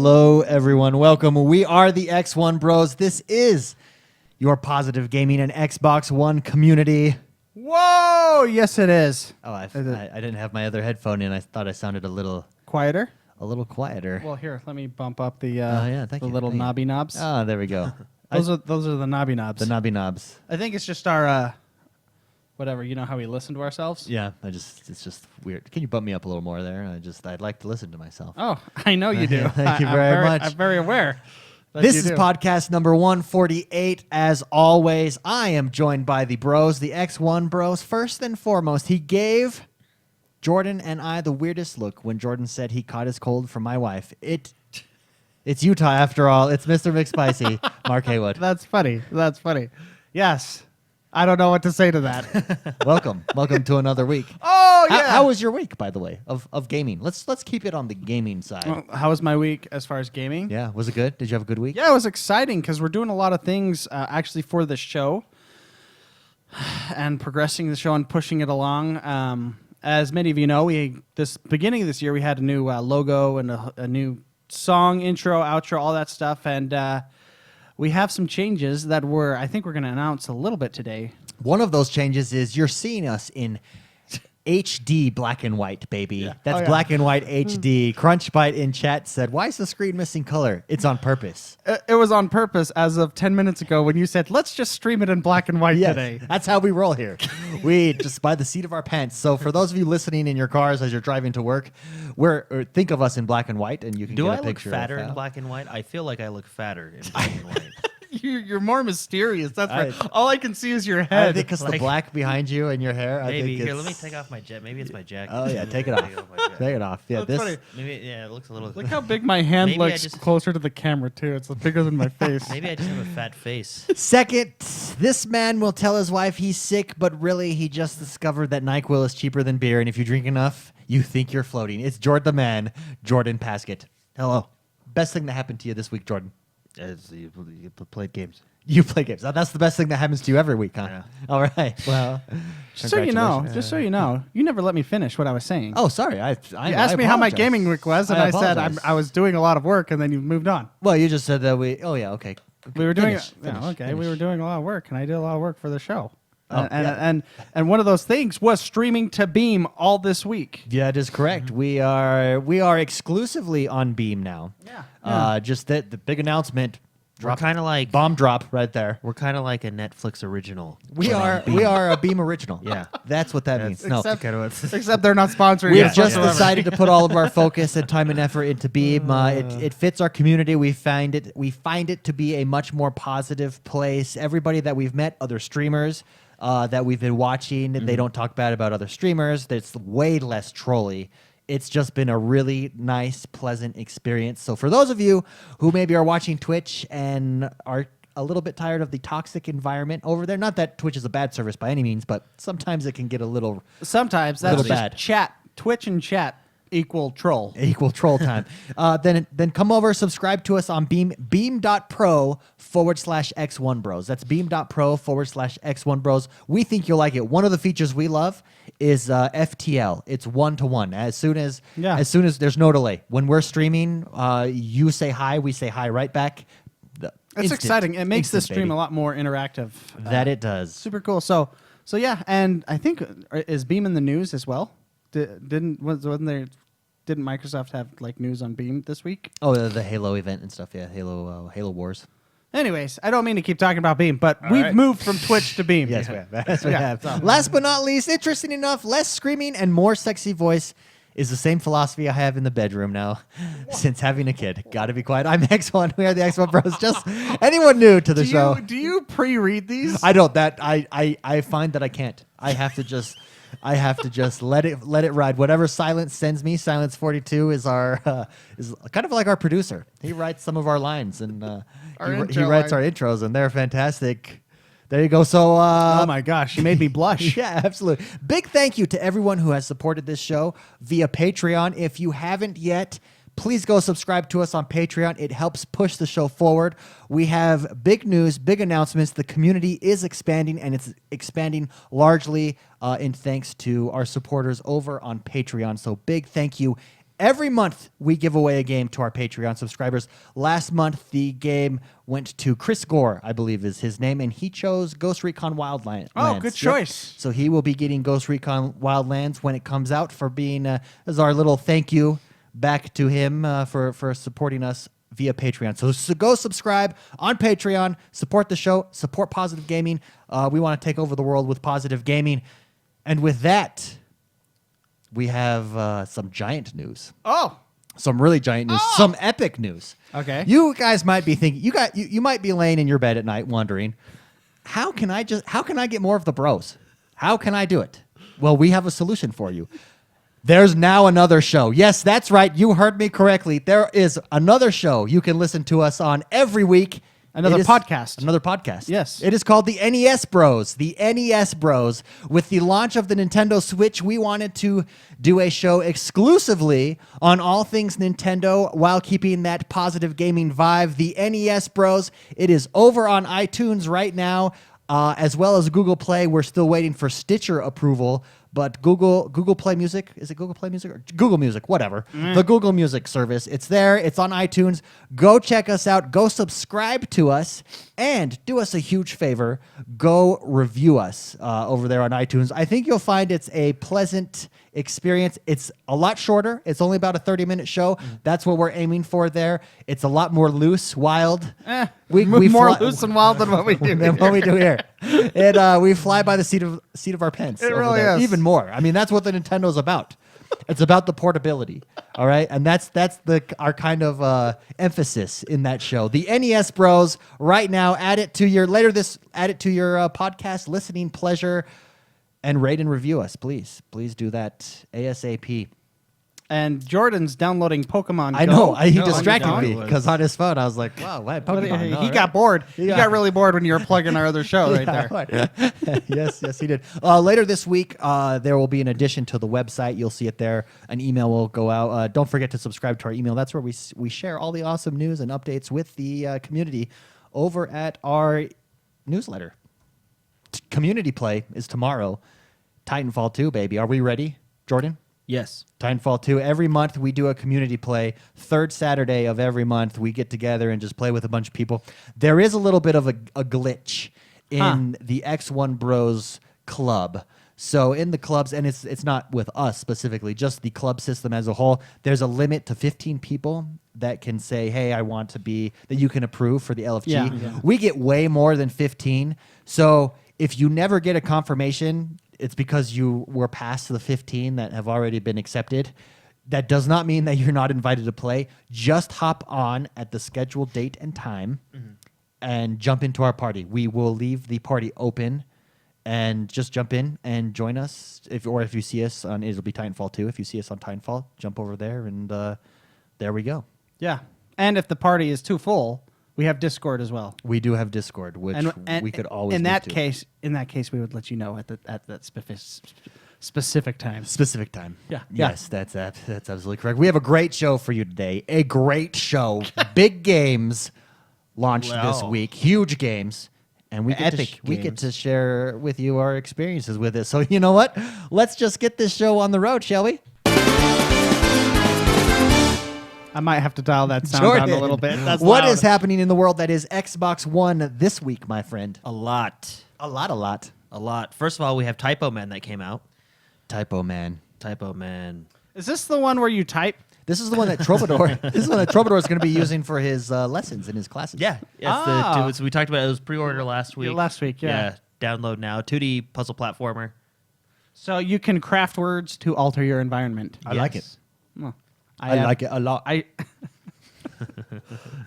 Hello, everyone. Welcome. We are the XoneBros. This is your positive gaming and Xbox One community. Whoa! Yes, it is. Oh, I didn't have my other headphone in. I thought I sounded a little Quieter? quieter. Well, here, let me bump up the Thank you. little knobby knobs. Oh, there we go. Those are the knobby knobs. The knobby knobs. I think it's just our whatever. You know how we listen to ourselves? Yeah, it's just weird. Can you bump me up a little more there? I'd like to listen to myself. Oh, I know you do. Thank you very much. I'm very aware. This is podcast number 148. As always, I am joined by the bros, the XoneBros. First and foremost, he gave Jordan and I the weirdest look when Jordan said he caught his cold from my wife. It's Utah after all. It's Mr. McSpicy, Mark Haywood. That's funny. Yes. I don't know what to say to that. Welcome to another week. Oh yeah. How was your week, by the way, of gaming? Let's keep it on the gaming side. Well, how was my week as far as gaming? Yeah, was it good? Did you have a good week? Yeah, it was exciting because we're doing a lot of things actually for the show and progressing the show and pushing it along. As many of you know, this beginning of this year we had a new logo and a new song, intro, outro, all that stuff, and we have some changes that I think we're going to announce a little bit today. One of those changes is you're seeing us in HD black and white, baby. Yeah. That's black and white HD. Crunchbite in chat said, "Why is the screen missing color?" It's on purpose. It was on purpose as of 10 minutes ago when you said, let's just stream it in black and white today. That's how we roll here. We just by the seat of our pants. So for those of you listening in your cars as you're driving to work, think of us in black and white, and you can Do get I a look picture. fatter in black and white? I feel like I look fatter in black and white. You're more mysterious. That's right. All I can see is your head. I think because the black behind you and your hair. Maybe. I think Here, let me take off my jacket. Maybe it's my jacket. Oh yeah, take it off. Take it off. Yeah, That's funny. Maybe, yeah, it looks a little... Look how big my hand Maybe I looks just- closer to the camera, too. It's bigger than my face. Maybe I just have a fat face. Second, this man will tell his wife he's sick, but really he just discovered that NyQuil is cheaper than beer, and if you drink enough, you think you're floating. It's Jordan the man, Jordan Paskett. Hello. Best thing that happened to you this week, Jordan? You played games. You play games. That's the best thing that happens to you every week, huh? Yeah. All right. Well, just so you know, you never let me finish what I was saying. Oh, sorry. I you asked me how my apologize. gaming week was, and I said apologize. I was doing a lot of work, and then you moved on. Well, you just said that we. Oh yeah. Okay. We were doing Finish. we were doing a lot of work, and I did a lot of work for the show. Oh, and one of those things was streaming to Beam all this week. Yeah, it is correct. We are exclusively on Beam now. Yeah. Just the big announcement. We're kind of like... Bomb drop right there. We're kind of like a Netflix original. We are a Beam original. Yeah. That's what that means. No. Except they're not sponsoring. We've us just whatsoever. decided to put all of our focus and time and effort into Beam. It fits our community. We find it to be a much more positive place. Everybody that we've met, other streamers that we've been watching, they don't talk bad about other streamers. It's way less trolly. It's just been a really nice, pleasant experience. So for those of you who maybe are watching Twitch and are a little bit tired of the toxic environment over there, not that Twitch is a bad service by any means, but sometimes it can get a little Sometimes that's little just bad. chat. Twitch and chat equal troll. troll time. Then come over, subscribe to us on beam.pro/X1Bros. That's beam.pro/X1Bros. We think you'll like it. One of the features we love is FTL. It's 1-to-1. As soon as there's no delay. When we're streaming, you say hi, we say hi right back. It's exciting. It makes the stream a lot more interactive. That it does. Super cool. So yeah, and I think is Beam in the news as well? Didn't Microsoft have like news on Beam this week? Oh, the Halo event and stuff. Yeah, Halo Wars. Anyways, I don't mean to keep talking about Beam, but we've moved from Twitch to Beam. Yes, we have. Yes, we have. Last but not least, interesting enough, less screaming and more sexy voice is the same philosophy I have in the bedroom now since having a kid. Got to be quiet. I'm X1. We are the XoneBros. Just anyone new to the show. Do you pre-read these? I don't. I find that I can't. I have to just let it ride. Whatever Silence sends me, Silence 42 is is kind of like our producer. He writes some of our lines and he writes our intros, and they're fantastic. There you go. So, oh my gosh, you made me blush. Yeah, absolutely. Big thank you to everyone who has supported this show via Patreon. If you haven't yet, please go subscribe to us on Patreon. It helps push the show forward. We have big news, big announcements. The community is expanding, and it's expanding largely in thanks to our supporters over on Patreon. So big thank you, every month we give away a game to our Patreon subscribers. Last month, the game went to Chris Gore, I believe is his name, and he chose Ghost Recon Wildlands. Oh, good choice. So he will be getting Ghost Recon Wildlands when it comes out for being, as our little thank you back to him for supporting us via Patreon. So go subscribe on Patreon, support the show, support Positive Gaming. We want to take over the world with Positive Gaming. And with that, we have some giant news. Oh. Some really giant news. Some epic news. Okay. You guys might be thinking, you might be laying in your bed at night wondering, how can I get more of the bros? How can I do it? Well, we have a solution for you. There's now another show. Yes, that's right. You heard me correctly. There is another show you can listen to us on every week. Another podcast. Another podcast. Yes. It is called the NES Bros. The NES Bros. With the launch of the Nintendo Switch, we wanted to do a show exclusively on all things Nintendo while keeping that positive gaming vibe. The NES Bros. It is over on iTunes right now, as well as Google Play. We're still waiting for Stitcher approval. But Google Play Music, is it Google Play Music or Google Music? Whatever. The Google Music service. It's there. It's on iTunes. Go check us out. Go subscribe to us. And do us a huge favor. Go review us over there on iTunes. I think you'll find it's a pleasant experience. It's a lot shorter. It's only about a 30-minute show. That's what we're aiming for there. It's a lot more loose, wild. We more loose and wild than what we do than what we do here. And we fly by the seat of our pants. It over really there. is. Even more. I mean, that's what the Nintendo's about. It's about the portability. All right, and that's our kind of emphasis in that show. The NES Bros. Right now, add it to your podcast listening pleasure, and rate and review us, please. Please do that ASAP. And Jordan's downloading Pokemon I Go. know. He No, distracted I me was. because on his phone I was like, "Wow, why Pokemon?" He got bored. He Yeah. got really bored when you were plugging our other show right there. Right. yes, he did. Later this week, there will be an addition to the website. You'll see it there. An email will go out. Don't forget to subscribe to our email. That's where we share all the awesome news and updates with the community over at our newsletter. Community Play is tomorrow. Titanfall 2, baby. Are we ready, Jordan? Yes. Titanfall 2. Every month we do a community play. Third Saturday of every month we get together and just play with a bunch of people. There is a little bit of a glitch in the XoneBros club. So in the clubs, and it's not with us specifically, just the club system as a whole, there's a limit to 15 people that can say, hey, I want to be, that you can approve for the LFG. Yeah. We get way more than 15. So if you never get a confirmation, it's because you were past the 15 that have already been accepted. That does not mean that you're not invited to play. Just hop on at the scheduled date and time and jump into our party. We will leave the party open and just jump in and join us. If you see us on, it'll be Titanfall 2. If you see us on Titanfall, jump over there and there we go. Yeah. And if the party is too full, we have Discord as well. We do have Discord, which And we could always in move that to. case, we would let you know at that specific time. Specific time. Yeah. Yes, that's absolutely correct. We have a great show for you today. A great show. Big games launched this Wow. week. Huge games. And we get, Epic we get games. to share with you our experiences with it. So you know what? Let's just get this show on the road, shall we? I might have to dial that sound down a little bit. That's What loud. is happening in the world that is Xbox One this week, my friend? A lot. A lot. A lot. First of all, we have Typo Man that came out. Typo Man. Typo Man. Is this the one where you type? This is the one that Troubadour. This is the one that Troubadour is going to be using for his lessons in his classes. Yeah. It's we talked about it. It was pre-order last week. last week, yeah. Download now. 2D puzzle platformer. So you can craft words to alter your environment. I like it. Well, I like it a lot.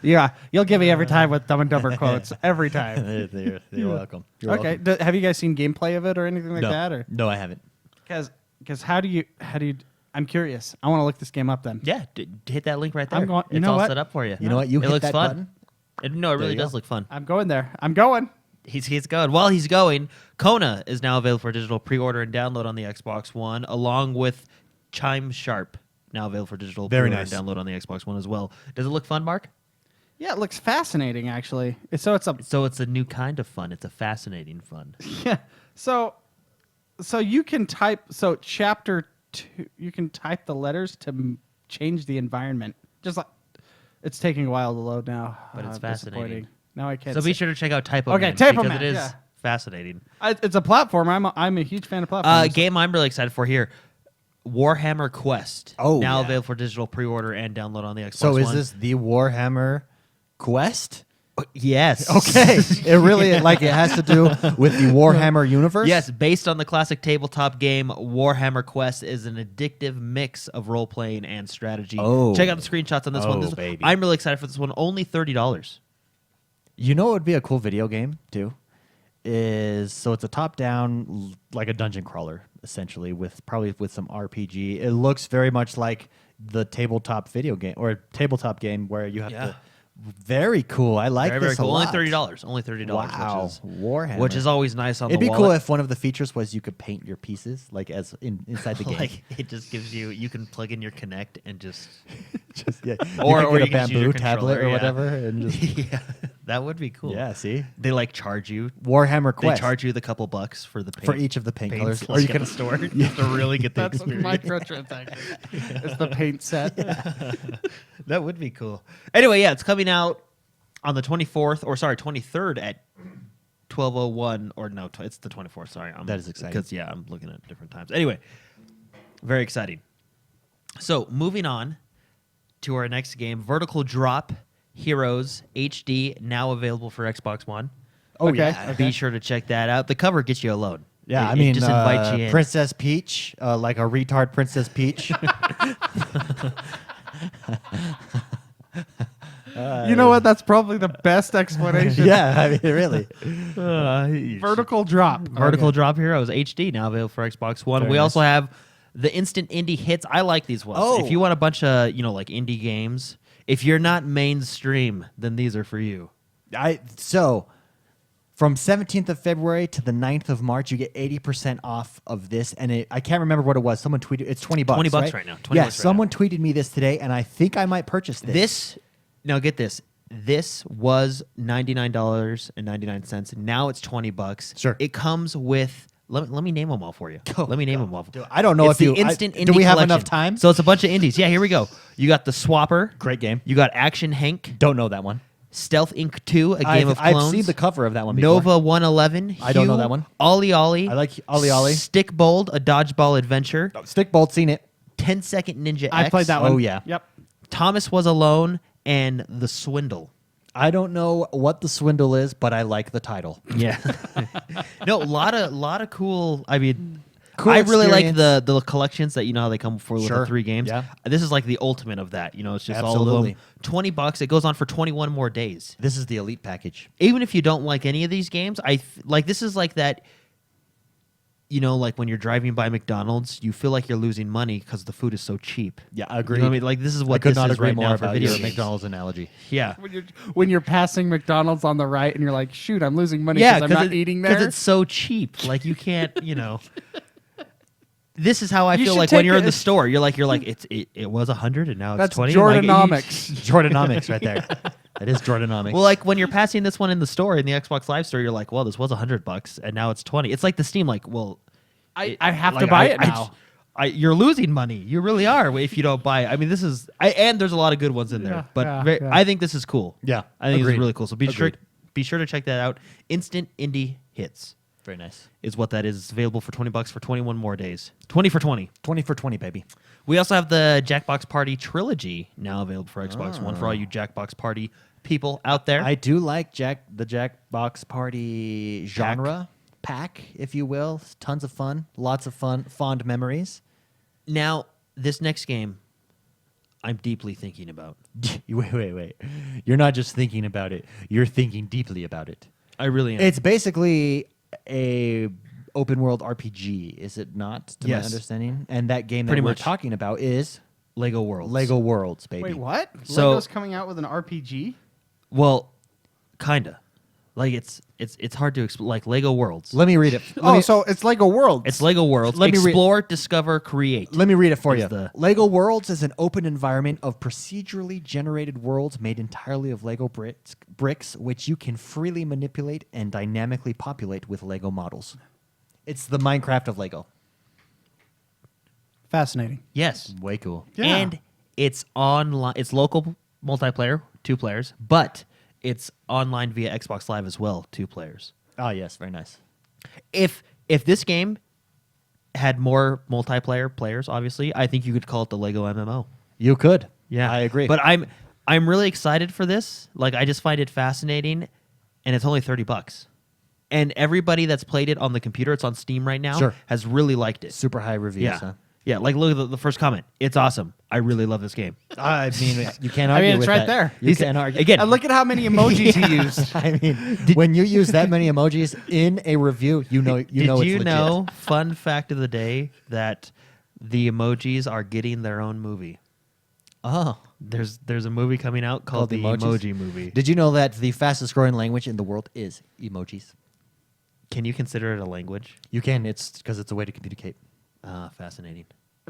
Yeah, you'll give me every time with Dumb and Dumber quotes. Every time. You're welcome. You're Okay. welcome. Have you guys seen gameplay of it or anything like that? Or No, I haven't. because how do you? I'm curious. I want to look this game up then. Yeah. Hit that link right there. I'm going- you it's know all what? set up for you. You know what? You it hit looks that fun. button. No, it really you does go. look fun. I'm going there. I'm going. He's going. While he's going, Kona is now available for digital pre-order and download on the Xbox One, along with Chime Sharp, now available for digital Very pre-order nice. and download on the Xbox One as well. Does it look fun, Mark? Yeah, it looks fascinating actually. So it's a So it's a new kind of fun. It's a fascinating fun. yeah. So you can type. So chapter 2, you can type the letters to change the environment. Just like it's taking a while to load now. But it's Disappointing. fascinating. Now I can't. So be sure to check out Typo Okay, Man Typo because Man, it is yeah. fascinating. It's a platform. I'm a huge fan of platforms. Game I'm really excited for here. Warhammer Quest. Oh, now yeah. available for digital pre-order and download on the Xbox So is One. this the Warhammer Quest? Yes. Okay. It really it has to do with the Warhammer universe? Yes, based on the classic tabletop game, Warhammer Quest is an addictive mix of role-playing and strategy. Oh. Check out the screenshots on this one. Oh, baby. I'm really excited for this one. Only $30. You know what would be a cool video game, too? It's a top-down, like a dungeon crawler, essentially, probably with some RPG. It looks very much like the tabletop video game, or tabletop game where you have to... Very cool. I like Very, this very cool. a lot. Only $30. Only $30. Wow. Warhammer. Warhammer. Which is always nice on It'd the be wallet. cool if one of the features was you could paint your pieces, like inside the game. Like, it just gives you can plug in your Kinect and just... Just, yeah. Or you could you get a can just use your bamboo tablet or controller, yeah. whatever, and just yeah, that would be cool. yeah. See, They like charge you. Warhammer Quest They charge you the couple bucks for the paint. for each of the paint paints, colors, like, at the store. You have to really get the That's experience. microtransaction. It's the paint set. That would be cool. Anyway, yeah, it's coming out on the 23rd at 12:01 or no, it's the 24th. Sorry, That is exciting. because I'm looking at different times. Anyway, very exciting. So moving on to our next game, Vertical Drop Heroes HD, now available for Xbox One. Oh Okay. yeah, Be sure to check that out. The cover gets you alone. yeah. It- I it mean, just invites you in. Princess Peach, like a retard Princess Peach. You know what? That's probably the best explanation. Yeah, I mean, really. Vertical drop. Vertical Okay. Drop Heroes HD, now available for Xbox One. Very We nice. also have the instant indie hits. I like these ones. Oh. If you want a bunch of like indie games, if you're not mainstream, then these are for you. So from 17th of February to the 9th of March, you get 80% off of this. And I can't remember what it was. Someone tweeted, it's $20. $20 right? right now. 20 Yeah, bucks right someone tweeted me this today, and I think I might purchase this. Now get this. This was $99.99. Now it's $20. Sure. It comes with. Let me name them all for you. Go, Let me name go. them all. Do- I don't know It's if the you- instant indie do we have collection. enough time? So it's a bunch of indies. Yeah, here we go. You got the Swapper. Great game. You got Action Hank. Don't know that one. Stealth Inc. 2, a game of I've clones. seen the cover of that one before. Nova 111. I don't know Hue, that one. Ollie Ollie. I like Ollie Ollie. Stick Bold, a dodgeball adventure. Stick Bolt, seen it. 10 Second Ninja I X. played that one. Oh, yeah. Yep. Thomas Was Alone and The Swindle. I don't know what the swindle is, but I like the title. Yeah. No, a lot of cool. I mean, Cool I really like experience. the collections that how they come for with Sure. the 3 games. Yeah. This is like the ultimate of that. It's just all Absolutely. of them. $20. It goes on for 21 more days. This is the elite package. Even if you don't like any of these games, this is like that. Like when you're driving by McDonald's, you feel like you're losing money because the food is so cheap. Yeah, You agreed. know what I mean? Like this is I what could this not is agree right more now for about video your games. McDonald's analogy. Yeah. When you're passing McDonald's on the right and you're like, shoot, I'm losing money Yeah, because I'm not eating there. Because it's so cheap. Like you can't, This is how I You feel should like when take you're in it- the store. You're like it was 100 and now That's it's 20. Jordanomics. Jordanomics right there. That is Jordanomics. Well, like when you're passing this one in the store in the Xbox Live store, you're like, well, this was $100 and now it's 20. It's like the Steam. Like, well, I have to like, buy it now. You're losing money. You really are if you don't buy it. I mean, this is and there's a lot of good ones in there, Yeah, but yeah, yeah. I think this is cool. Yeah, I think this agreed. is really cool. So be Agreed. sure to check that out. Instant Indie Hits Very nice. is what that is. It's available for $20 for 21 more days. 20 for 20. 20 for 20, baby. We also have the Jackbox Party Trilogy now available for Xbox One for all you Jackbox Party people out there. I do like the Jackbox Party genre pack, if you will. Tons of fun. Lots of fun. Fond memories. Now, this next game, I'm deeply thinking about. Wait. You're not just thinking about it. You're thinking deeply about it. I really am. It's basically a open world RPG, is it not? To Yes. my understanding. And that game Pretty that we're much. talking about is Lego Worlds. Lego Worlds, baby. Wait, what? So- Lego's coming out with an RPG? Well, kinda. Like it's hard to explain. Like Lego Worlds. Let me read it. So it's Lego Worlds. It's Lego Worlds. Let me read- Explore, discover, create. Let me read it for is you. the- Lego Worlds is an open environment of procedurally generated worlds made entirely of Lego bricks, which you can freely manipulate and dynamically populate with Lego models. It's the Minecraft of Lego. fascinating. Yes. Way cool. Yeah. And It's online. It's local multiplayer, 2 players, but it's online via Xbox Live as well, 2 players. Oh, yes. Very nice. If this game had more multiplayer players, obviously, I think you could call it the Lego MMO. You could. Yeah, I agree. But I'm really excited for this. Like, I just find it fascinating, and it's only $30. And everybody that's played it on the computer, it's on Steam right now, Sure. has really liked it. Super high reviews, Yeah. huh? Yeah, like look at the first comment. It's awesome. I really love this game. I mean, you can't I argue mean, it's with right that. there. You can't argue. Again, And look at how many emojis he used. I mean, when you use that many emojis in a review, you know did it's you legit. know, fun fact of the day, that the emojis are getting their own movie. Oh. There's a movie coming out called the Emojis? Emoji Movie. Did you know that the fastest growing language in the world is emojis? Can you consider it a language? You can. It's because it's a way to communicate. Fascinating.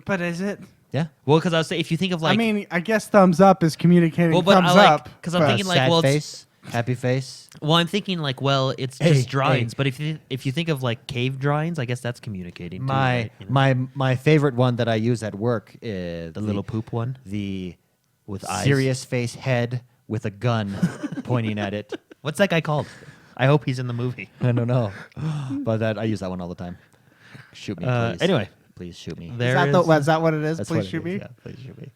But is it? Yeah. Well, because I was saying, if you think of like, I mean, I guess thumbs up is communicating well, but thumbs I like, up. because I'm but- thinking like, sad well, face, happy face. I'm thinking like, well, it's Hey, just drawings. hey. But if you think of like cave drawings, I guess that's communicating. Too, My right? You know? my favorite one that I use at work is the little poop one the with eyes. serious face head with a gun pointing at it. What's that guy called? I hope he's in the movie. I don't know, but I use that one all the time. Shoot me, please. Anyway. Please shoot me. There is that what it is? That's Please what it shoot is, me. Yeah, please shoot me.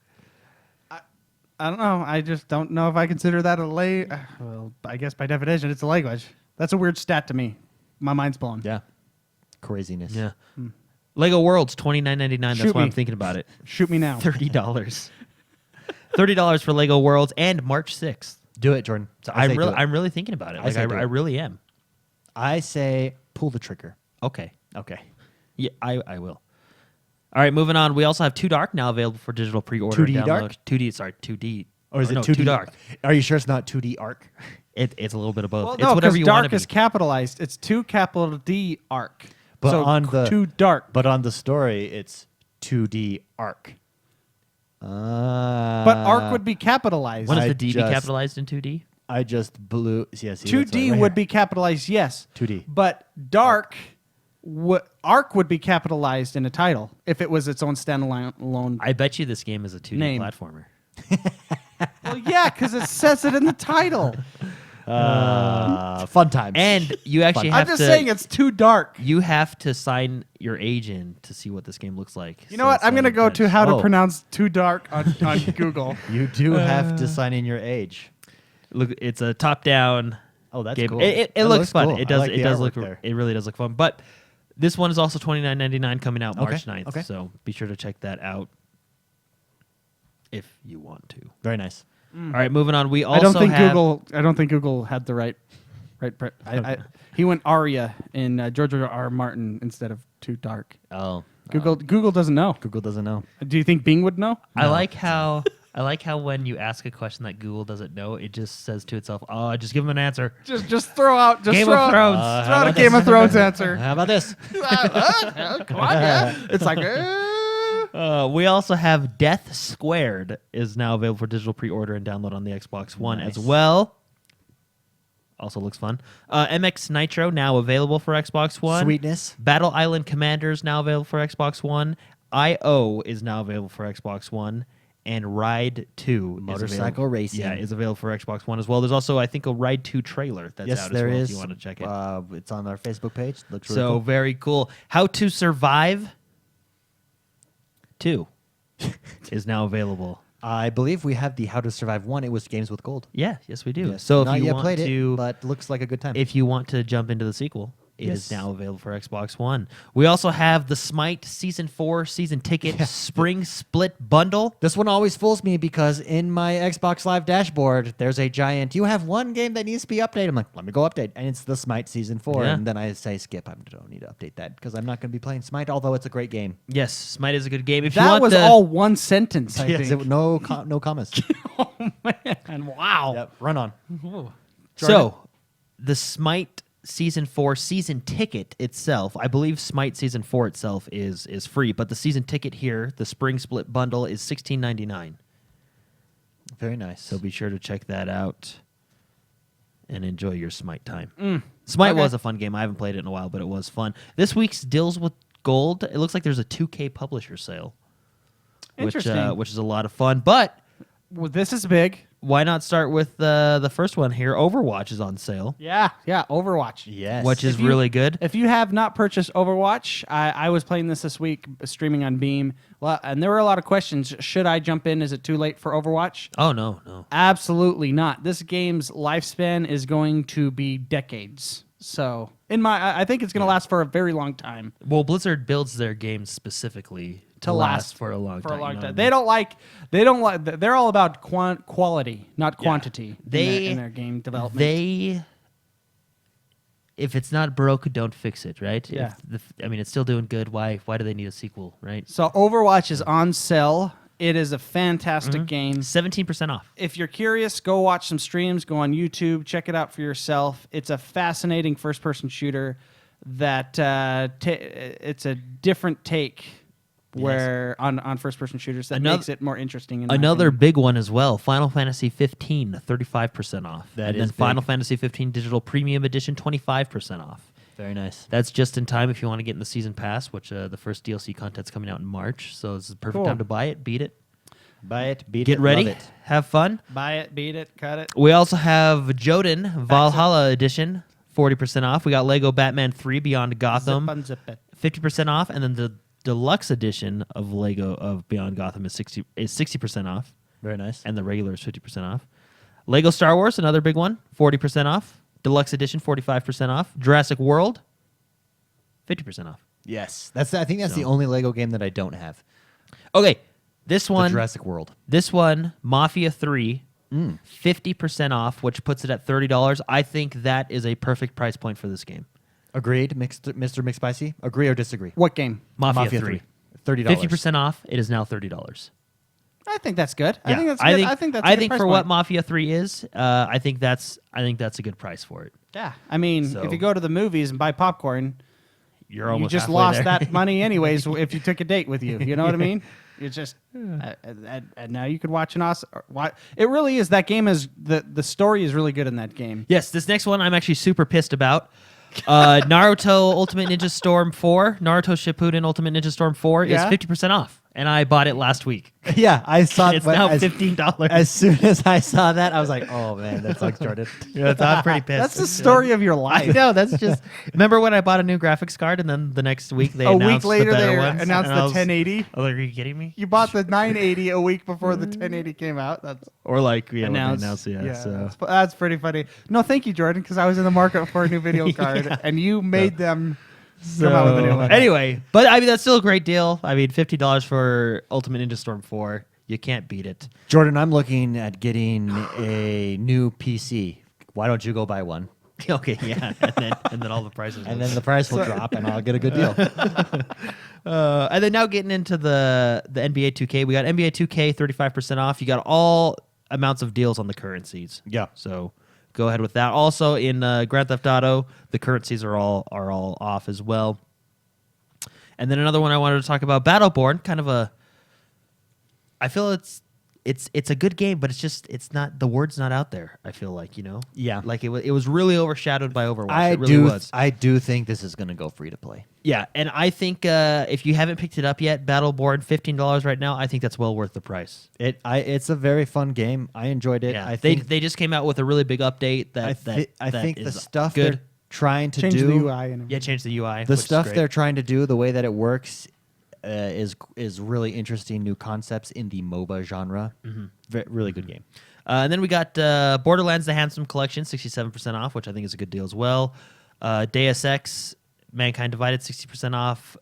I don't know. I just don't know if I consider that a well, I guess by definition, it's a language. That's a weird stat to me. My mind's blown. Yeah, craziness. Yeah. Lego Worlds $29.99. That's Shoot why I'm me. thinking about it. Shoot me now. $30. $30 for Lego Worlds and March 6th. Do it, Jordan. So I say do it. I'm really thinking about it. I Like say do I it. really am. I say pull the trigger. Okay. Okay. Yeah, I will. All right, moving on. We also have 2 Dark now available for digital pre-order. 2D and download. Dark? 2D, sorry, 2D. Or is it no, 2D? 2 Dark. Are you sure it's not 2D arc? It's a little bit of both. Well, it's no, whatever because you want to dark be. is capitalized. It's 2 capital D arc. But so on the 2 dark. But on the story, it's 2D arc. But arc would be capitalized. When does I the D be just- capitalized in 2D? I just blew. Yes, 2D would be capitalized, yes. 2D. But dark, arc would be capitalized in a title if it was its own standalone. I bet you this game is a 2D Name. platformer. Well, yeah, because it says it in the title. fun times. And you actually I'm have just to. saying it's too dark. You have to sign your age in to see what this game looks like. You know what? I'm going to go to how to Oh. pronounce too dark on Google. you do have to sign in your age. Look. It's a top-down. Oh, that's game. cool. It That looks looks fun. cool. It I does. like It the does artwork look. there. It really does look fun. But this one is also $29.99 coming out March 9th. Okay. So be sure to check that out if you want to. Very nice. All right, moving on. We also I don't think have, Google had the right. He went Aria in George R. Martin instead of too dark. Oh, Google doesn't know. Google doesn't know. Do you think Bing would know? I like how when you ask a question that Google doesn't know, it just says to itself, "Oh, just give them an answer." Just throw out Game of Thrones. Throw out a Game of Thrones answer. How about this? Come on, yeah. It's like. We also have Death Squared is now available for digital pre-order and download on the Xbox One as Nice. well. Also looks fun. MX Nitro now available for Xbox One. Sweetness. Battle Island Commanders now available for Xbox One. IO is now available for Xbox One. And Ride 2 Motorcycle racing. is available for Xbox One as well. There's also, I think, a Ride 2 trailer that's Yes, out there as well is. if you want to check it. It's on our Facebook page. Looks really So cool. very cool. How to Survive 2 is now available. I believe we have the How to Survive 1. It was Games with Gold. Yeah, yes we do. Yes. So if Not you yet want played to, it, but looks like a good time. if you want to jump into the sequel, it is Yes. now available for Xbox One. We also have the Smite Season 4 season ticket spring split bundle. This one always fools me because in my Xbox Live dashboard, there's a giant, you have one game that needs to be updated. I'm like, let me go update. And it's the Smite Season 4. Yeah. And then I say, skip. I don't need to update that because I'm not going to be playing Smite, although it's a great game. Yes, Smite is a good game. If you That want was the, all one sentence, I Yes, think. no commas. Oh, man. Wow. Yep, run on. So, the Smite Season 4 season ticket itself, I believe Smite Season 4 itself is free, but the season ticket here, the spring split bundle, is $16.99. Very nice. So be sure to check that out and enjoy your Smite time. Smite Okay. was a fun game. I haven't played it in a while, but it was fun. This week's Deals with Gold, it looks like there's a 2K publisher sale. Interesting. which is a lot of fun. But Well, this is big. why not start with the first one here? Overwatch is on sale, Yeah, Overwatch. Yes. which is If you- really good. If you have not purchased Overwatch, I was playing this week, streaming on Beam, and there were a lot of questions. Should I jump in? Is it too late for Overwatch? Oh no. Absolutely not. This game's lifespan is going to be decades. So, I think it's going to last for a very long time. Well, Blizzard builds their games specifically to last for a long time. you know what I They mean? don't like. They're all about quality, not quantity. They- in their game development. If it's not broke, don't fix it, right? Yeah. I mean, it's still doing good. Why do they need a sequel, right? So Overwatch is on sale. It is a fantastic game. 17% off. If you're curious, go watch some streams. Go on YouTube. Check it out for yourself. It's a fascinating first-person shooter that it's a different take where on first-person shooters that makes it more interesting. in my Another opinion. big one as well. Final Fantasy 15, 35% off. That and is then big. Final Fantasy 15 Digital Premium Edition, 25% off. Very nice. That's just in time if you want to get in the season pass, which the first DLC content's coming out in March. So this is the perfect Cool. time to buy it, beat it, Buy it, beat get it, ready, love it. have fun. Buy it, beat it, cut it. We also have Joden Valhalla Edition, 40% off. We got Lego Batman 3 Beyond Gotham, Zip it. 50% off, and then the deluxe edition of Lego of Beyond Gotham is 60% off, Very nice. and the regular is 50% off. Lego Star Wars, another big one, 40% off. Deluxe edition, 45% off. Jurassic World, 50% off. Yes. I think that's So- the only Lego game that I don't have. Okay, this The one, Jurassic World. Mafia 3, 50% off, which puts it at $30. I think that is a perfect price point for this game. Agreed, Mr. McSpicy? Agree or disagree? What game? Mafia 3. $30. 50% off, it is now $30. I think that's good. Yeah, I think that's good. I think that's a I good think price for point. what Mafia 3 is, I think that's a good price for it. Yeah, I mean, So- if you go to the movies and buy popcorn, You're you almost just halfway lost there. that money anyways. If you took a date with you, you know what I mean? It's just, and now you could watch an awesome. It really is. That game is the story is really good in that game. Yes, this next one I'm actually super pissed about. Naruto Ultimate Ninja Storm 4, Naruto Shippuden Ultimate Ninja Storm 4 is Yeah? 50% off, and I bought it last week. Yeah, I saw It's but now as, $15. As soon as I saw that, I was like, "Oh man, that sucks, Jordan." Yeah, I'm pretty pissed. That's the story of your I life. know. That's just. Remember when I bought a new graphics card, and then the next week they A announced week later, the better they ones, announced and I the was- 1080. I was like, are you kidding me? You bought the 980 a week before the 1080 came out. That's Or like, yeah, announced. yeah. So. That's pretty funny. No, thank you, Jordan, because I was in the market for a new video card, and you made them come out with a new one. Anyway, but I mean that's still a great deal. I mean, $50 for Ultimate Ninja Storm 4, you can't beat it. Jordan, I'm looking at getting a new PC. Why don't you go buy one? Okay, yeah, and then all the prices. And then the price will drop, and I'll get a good deal. And then now getting into the NBA 2K, we got NBA 2K 35% off. You got all amounts of deals on the currencies. Yeah. So go ahead with that. Also in Grand Theft Auto, the currencies are all off as well. And then another one I wanted to talk about, Battleborn, kind of a. I feel it's a good game, but it's not, the word's not out there. I feel like, Yeah. like it was really overshadowed by Overwatch. I it really was. I do think this is going to go free to play. Yeah, and I think if you haven't picked it up yet, Battleborn, $15 right now. I think that's well worth the price. It's a very fun game. I enjoyed it. Yeah, I they think just came out with a really big update I that think the is stuff good. they're trying to Change do. the UI and Yeah, change the UI. The which is stuff great. they're trying to do, the way that it works, is really interesting. New concepts in the MOBA genre. Really good game. And then we got Borderlands: The Handsome Collection, 67% off, which I think is a good deal as well. Deus Ex: Mankind Divided, 60% off.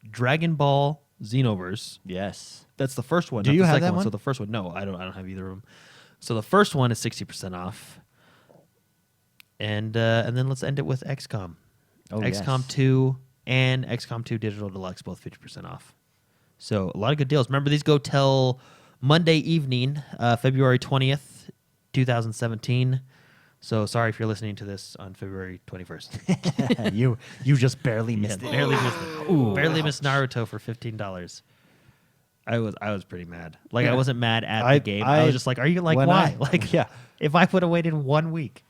Dragon Ball Xenoverse. Yes. That's the first one. Do not you the have second that one? So the first one, no, I don't have either of them. So the first one is 60% off. And then let's end it with XCOM. Oh, XCOM yes. 2 and XCOM 2 Digital Deluxe, both 50% off. So a lot of good deals. Remember, these go till Monday evening, February 20th, 2017. So sorry if you're listening to this on February 21st. you just barely missed it. Barely missed it. Ooh, barely missed Naruto for $15. I was pretty mad. Like, I wasn't mad at the game. I was just like, are you like, when why? I- Like, yeah. if I would have waited 1 week.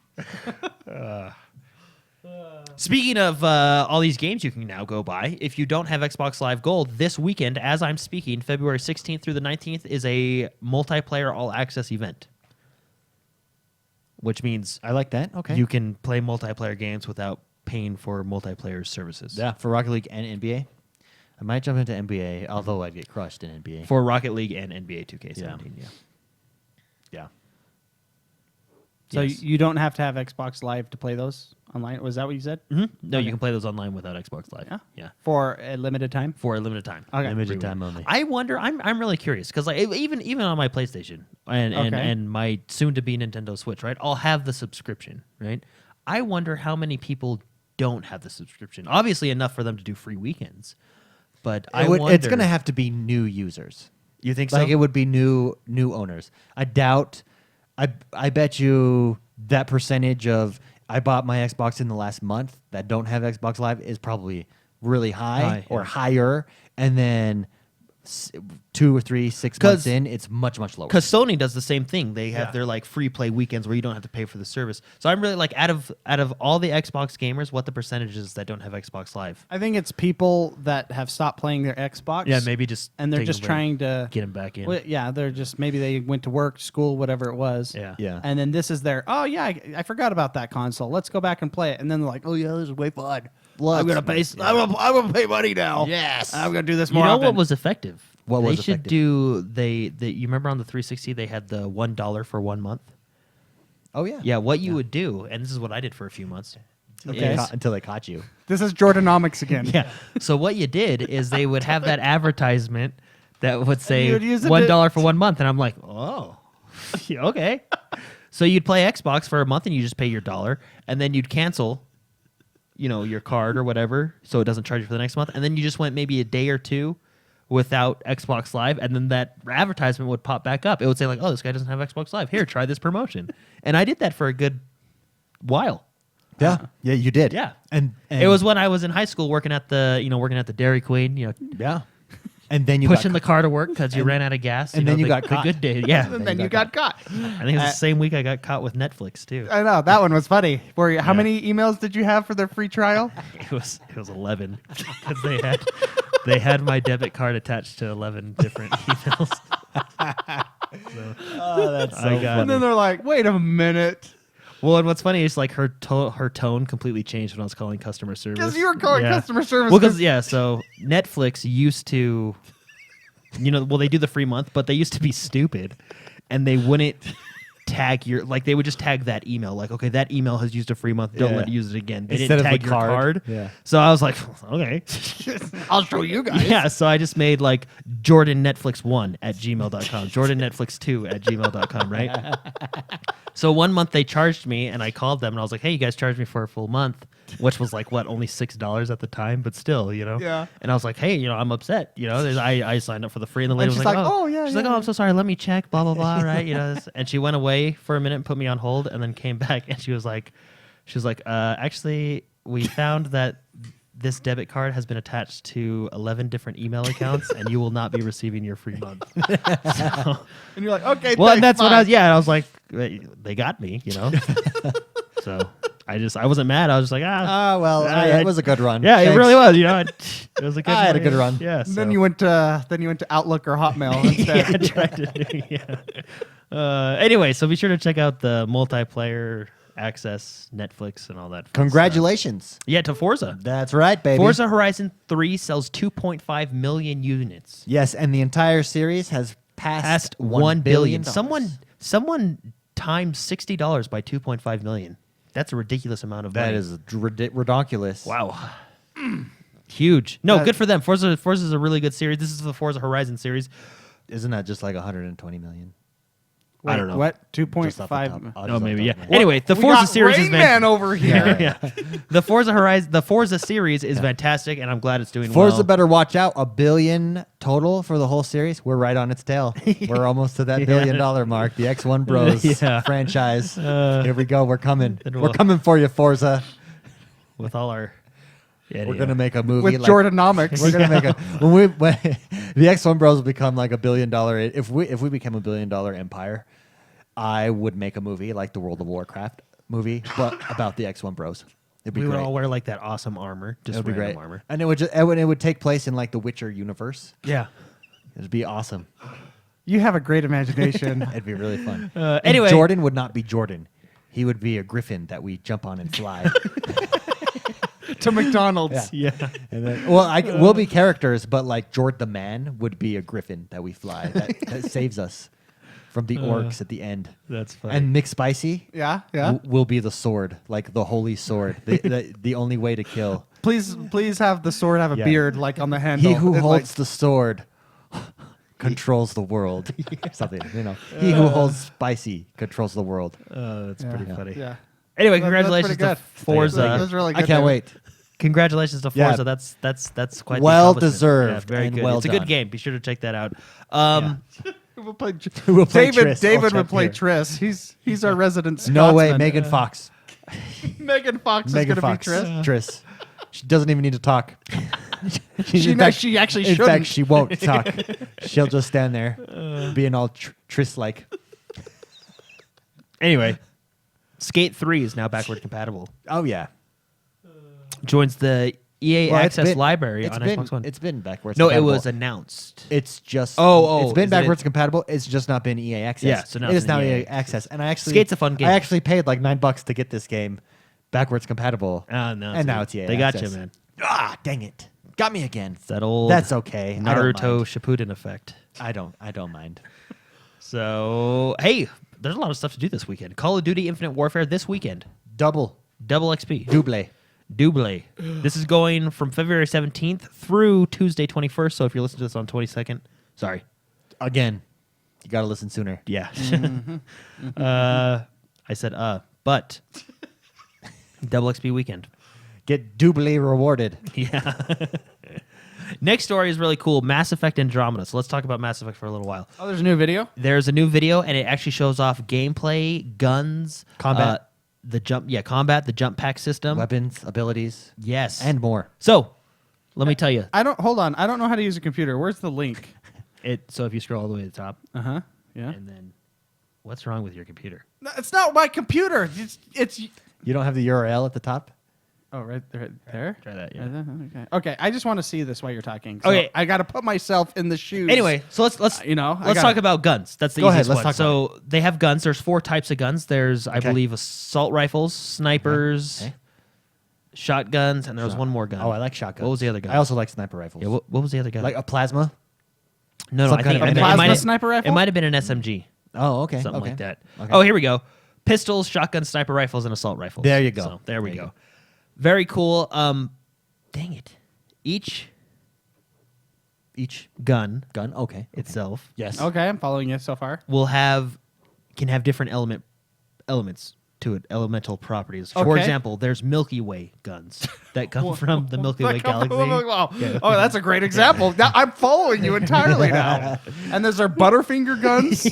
Speaking of all these games you can now go buy, if you don't have Xbox Live Gold, this weekend, as I'm speaking, February 16th through the 19th, is a multiplayer all-access event. Which means I like that. Okay. you can play multiplayer games without paying for multiplayer services. Yeah, for Rocket League and NBA. I might jump into NBA, although I'd get crushed in NBA. For Rocket League and NBA 2K17, yeah. Yeah. So Yes. you don't have to have Xbox Live to play those online. Was that what you said? No, Okay. you can play those online without Xbox Live. Yeah. Yeah. For a limited time. For a limited time. Okay. Limited time only. I wonder. I'm really curious because like even on my PlayStation and Okay. and my soon to be Nintendo Switch, right? I'll have the subscription, right? I wonder how many people don't have the subscription. Obviously, enough for them to do free weekends, but It's going to have to be new users. You think so? Like it would be new owners. I doubt. I bet you that percentage of I bought my Xbox in the last month that don't have Xbox Live is probably really high or yeah. higher, and then 2 or 3, 6 months in, it's much lower. Because Sony does the same thing. They have Yeah. their like free play weekends where you don't have to pay for the service. So I'm really like out of all the Xbox gamers, what the percentage is that don't have Xbox Live? I think it's people that have stopped playing their Xbox. Yeah, maybe just And they're take just a break, trying to get them back in. Well, yeah, they're just maybe they went to work, school, whatever it was. Yeah. Yeah. And then this is their I forgot about that console. Let's go back and play it. And then they're like, oh yeah, this is way fun. I'm gonna pay. I'm gonna pay money now. Yes. I'm gonna do this You more know often. what was effective? What they was should effective? do they you remember on the 360 they had the $1 for 1 month? Oh yeah. Yeah, what you would do, and this is what I did for a few months. Okay. is- Until they caught you. This is Jordanomics again. yeah. So what you did is they would have that advertisement that would say you would use it $1 to- for 1 month, and I'm like, oh, yeah, okay. So you'd play Xbox for a month, and you just pay your $1, and then you'd cancel, your card or whatever, so it doesn't charge you for the next month, and then you just went maybe a day or two without Xbox Live, and then that advertisement would pop back up. It would say like, oh, this guy doesn't have Xbox Live. Here, try this promotion. And I did that for a good while. Yeah. Yeah, you did. Yeah. And It was when I was in high school working at the Dairy Queen, yeah. And then you pushing got the car to work because you ran out of gas. and then you got the caught. good day. Yeah. And then you got caught. I think it was the same week I got caught with Netflix too. I know that one was funny. How Yeah. many emails did you have for their free trial? It was 11 because they had my debit card attached to 11 different emails. Oh, that's so I got- And then they're like, "Wait a minute," Well, and what's funny is like her tone completely changed when I was calling customer service. because you were calling Yeah. customer service. Well, because so Netflix used to, they do the free month, but they used to be stupid, and they wouldn't tag they would just tag that email, like, okay, that email has used a free month, don't Yeah. let it use it again. They Instead didn't of tag the your card. card. Yeah. So I was like, okay, I'll show you guys. yeah. So I just made like Jordan Netflix 1 at gmail.com, Jordan Netflix 2 at gmail.com, right? So 1 month they charged me, and I called them and I was like, hey, you guys charged me for a full month, which was like only $6 at the time, but still, Yeah. And I was like, hey, I'm upset, I signed up for the free, and the lady And was she's like, like, "Oh, yeah, she's yeah, like, oh, I'm so sorry, let me check, blah blah blah, right? And she went away for a minute, and put me on hold, and then came back, and she was like, actually, we found that this debit card has been attached to 11 different email accounts, and you will not be receiving your free month. So, And you're like, "Okay." well, and thanks, that's what bye." I was like, they got me, So I wasn't mad. I was just like, Oh, well, it was a good run. yeah, it Thanks. really was. It was a good. I had a good run. Yeah. And So. then you went to Outlook or Hotmail instead. yeah, tried to do, yeah. Anyway, so be sure to check out the multiplayer access, Netflix, and all that. fun Congratulations. stuff. Yeah, to Forza. That's right, baby. Forza Horizon 3 sells 2.5 million units. Yes, and the entire series has Past $1 $1 billion. Someone times $60 by 2.5 million. That's a ridiculous amount of money. That is ridiculous. Wow. Huge. No, That- good for them. Forza is a really good series. This is the Forza Horizon series. Isn't that just like 120 million? I don't know. What? Just off the 2.5. top. Oh, Just off maybe, the yeah. top of my head. Anyway, the We Forza got series Rain is Man over here. yeah. The Forza series is fantastic, and I'm glad it's doing Forza well. better watch out. $1 billion total for the whole series. We're right on its tail. We're almost to that $1 billion mark. The XoneBros Yeah. franchise. Here we go. We're coming. Then We're we'll- coming for you, Forza. With all our... Yeah, We're yeah. gonna make a movie With like, Jordanomics. We're gonna make a when the X1 Bros will become like $1 billion. If we became $1 billion empire, I would make a movie like the World of Warcraft movie, but about the X1 Bros. It'd be we would great. all wear like that awesome armor, just It'd be random great. armor. And it would take place in like the Witcher universe. Yeah. It'd be awesome. You have a great imagination. It'd be really fun. Anyway. And Jordan would not be Jordan. He would be a griffin that we jump on and fly. To McDonald's. Yeah. And then, we'll be characters, but like Jord the man would be a griffin that we fly that saves us from the orcs at the end. That's funny. And McSpicy Yeah. will be the sword, like the holy sword, the only way to kill. Please have the sword have a Yeah. beard like on the handle. He who It's holds the sword controls the world. Something, He who holds spicy controls the world. That's pretty funny. Yeah. Anyway, That's congratulations pretty to good. Forza. That's really good. I can't wait. Congratulations to Yeah. Forza. That's quite the Well accomplishment. deserved Yeah, very and good. well it's a done. good game. Be sure to check that out. We'll play We'll play David. Triss. David I'll would play check Triss. He's our resident Scotsman. No way, Megan Fox. Megan Fox is Megan going to be Fox. Triss. Triss. She doesn't even need to talk. She actually in shouldn't. fact, she won't talk. She'll just stand there, being all Triss-like. Anyway, Skate 3 is now backward compatible. Oh yeah. Joins the EA Well, Access library on been, Xbox One. It's been backwards. No, it compatible. was announced. It's just. Oh, It's been is it backwards compatible. It's just not been EA Access. Yeah, so now it it's is now an EA EA Access, and I actually Skate's a fun game. I actually paid like $9 to get this game backwards compatible. No, and now it's EA. They got Access. you, man. Ah, dang it! Got me again. It's that old That's okay. Naruto Shippuden effect. I don't mind. So, hey, there's a lot of stuff to do this weekend. Call of Duty Infinite Warfare this weekend. Double XP. double. This is going from February 17th through Tuesday 21st. So if you're listening to this on 22nd, sorry. Again, you got to listen sooner. Yeah. I said, but double XP weekend. Get doubly rewarded. Yeah. Next story is really cool. Mass Effect Andromeda. So let's talk about Mass Effect for a little while. Oh, there's a new video? There's a new video, and it actually shows off gameplay, guns, Combat. the jump pack system, Weapons, abilities, yes, and more. so let me tell you. Hold on. I don't know how to use a computer. Where's the link? So if you scroll all the way to the top, Uh-huh. Yeah. and then what's wrong with your computer? No, it's not my computer. It's You don't have the URL at the top? Oh, right there. Try that, yeah. Okay. Okay. I just want to see this while you're talking. So Okay. I got to put myself in the shoes. Anyway, so let's I let's gotta- talk about guns. That's the Go ahead, easiest let's one. talk So they have guns. There's 4 types of guns. There's I Okay. believe assault rifles, snipers, Okay. shotguns, and there was one more gun. Oh, I like shotguns. What was the other gun? I also like sniper rifles. Yeah, what was the other gun? Like a plasma? no, some I kind think of it plasma might have- sniper rifle? It might have been an SMG. Oh, okay. Something okay. like that. Okay. Oh, here we go. Pistols, shotguns, sniper rifles, and assault rifles. There you go. So, there we There you go. go. Very cool. Dang it. Each gun Gun? Okay. itself Yes. Okay, I'm following you so far. can have different elements to it, elemental properties. For Okay. example, there's Milky Way guns that come from the Milky Way galaxy. Wow. Yeah. Oh, that's a great example. Now, I'm following you entirely now. And there's our Butterfinger guns